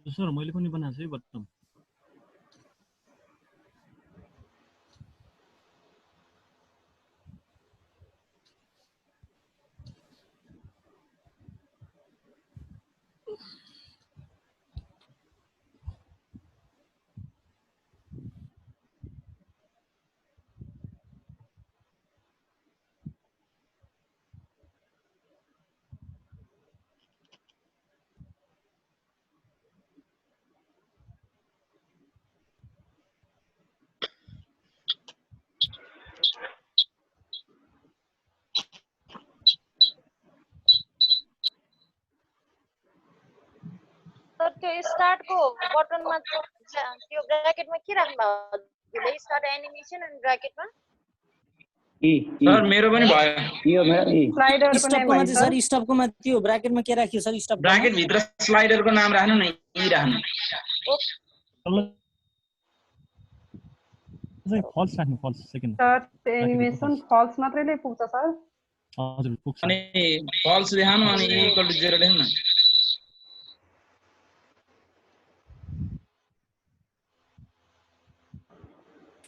सर मैले पनि बनाएको छु है बटम। सर त्यो स्टार्टको बटनमा त्यो ब्राकेटमा के राख्नु भयो? स्टार्ट एनिमेसन अनि ब्राकेटमा सर मेरो पनि भयो। यो स्लाइडरको नेम स्टपको माथि सर, स्टपको माथि त्यो ब्राकेटमा के राखियो सर? स्टप ब्राकेट भित्र स्लाइडरको नाम राख्नु न, यही राख्नु। फल्स राख्नु, false second. Start animation false मात्रैले पुग्छ सर? हजुर पुग्छ। अनि फल्स देखाउनु अनि इक्वल टु 0 लेख्नु न।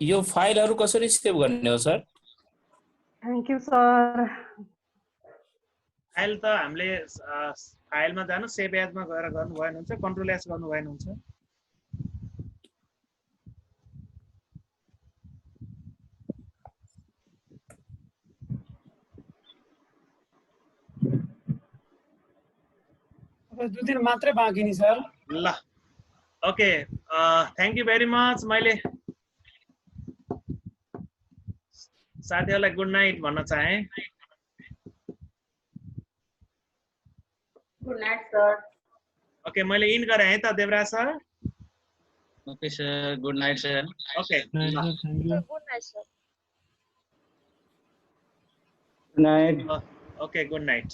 यो फाइलहरु कसरी सेभ गर्ने हो sir? Thank you sir. File त हामीले फाइलमा जानु, सेभ एजमा गएर गर्नु भएन हुन्छ, कन्ट्रोल एस गर्नु भएन हुन्छ। दुई दिन मात्रै बाँकी नि सर। ल okay, thank you very much. मैले साथीहरुलाई गुड नाइट भन्न चाहे। Good night sir. ओके, मैले इन गरे है त Devraj sir. Okay sir, good night sir. Okay good night sir. Good night. Okay good night.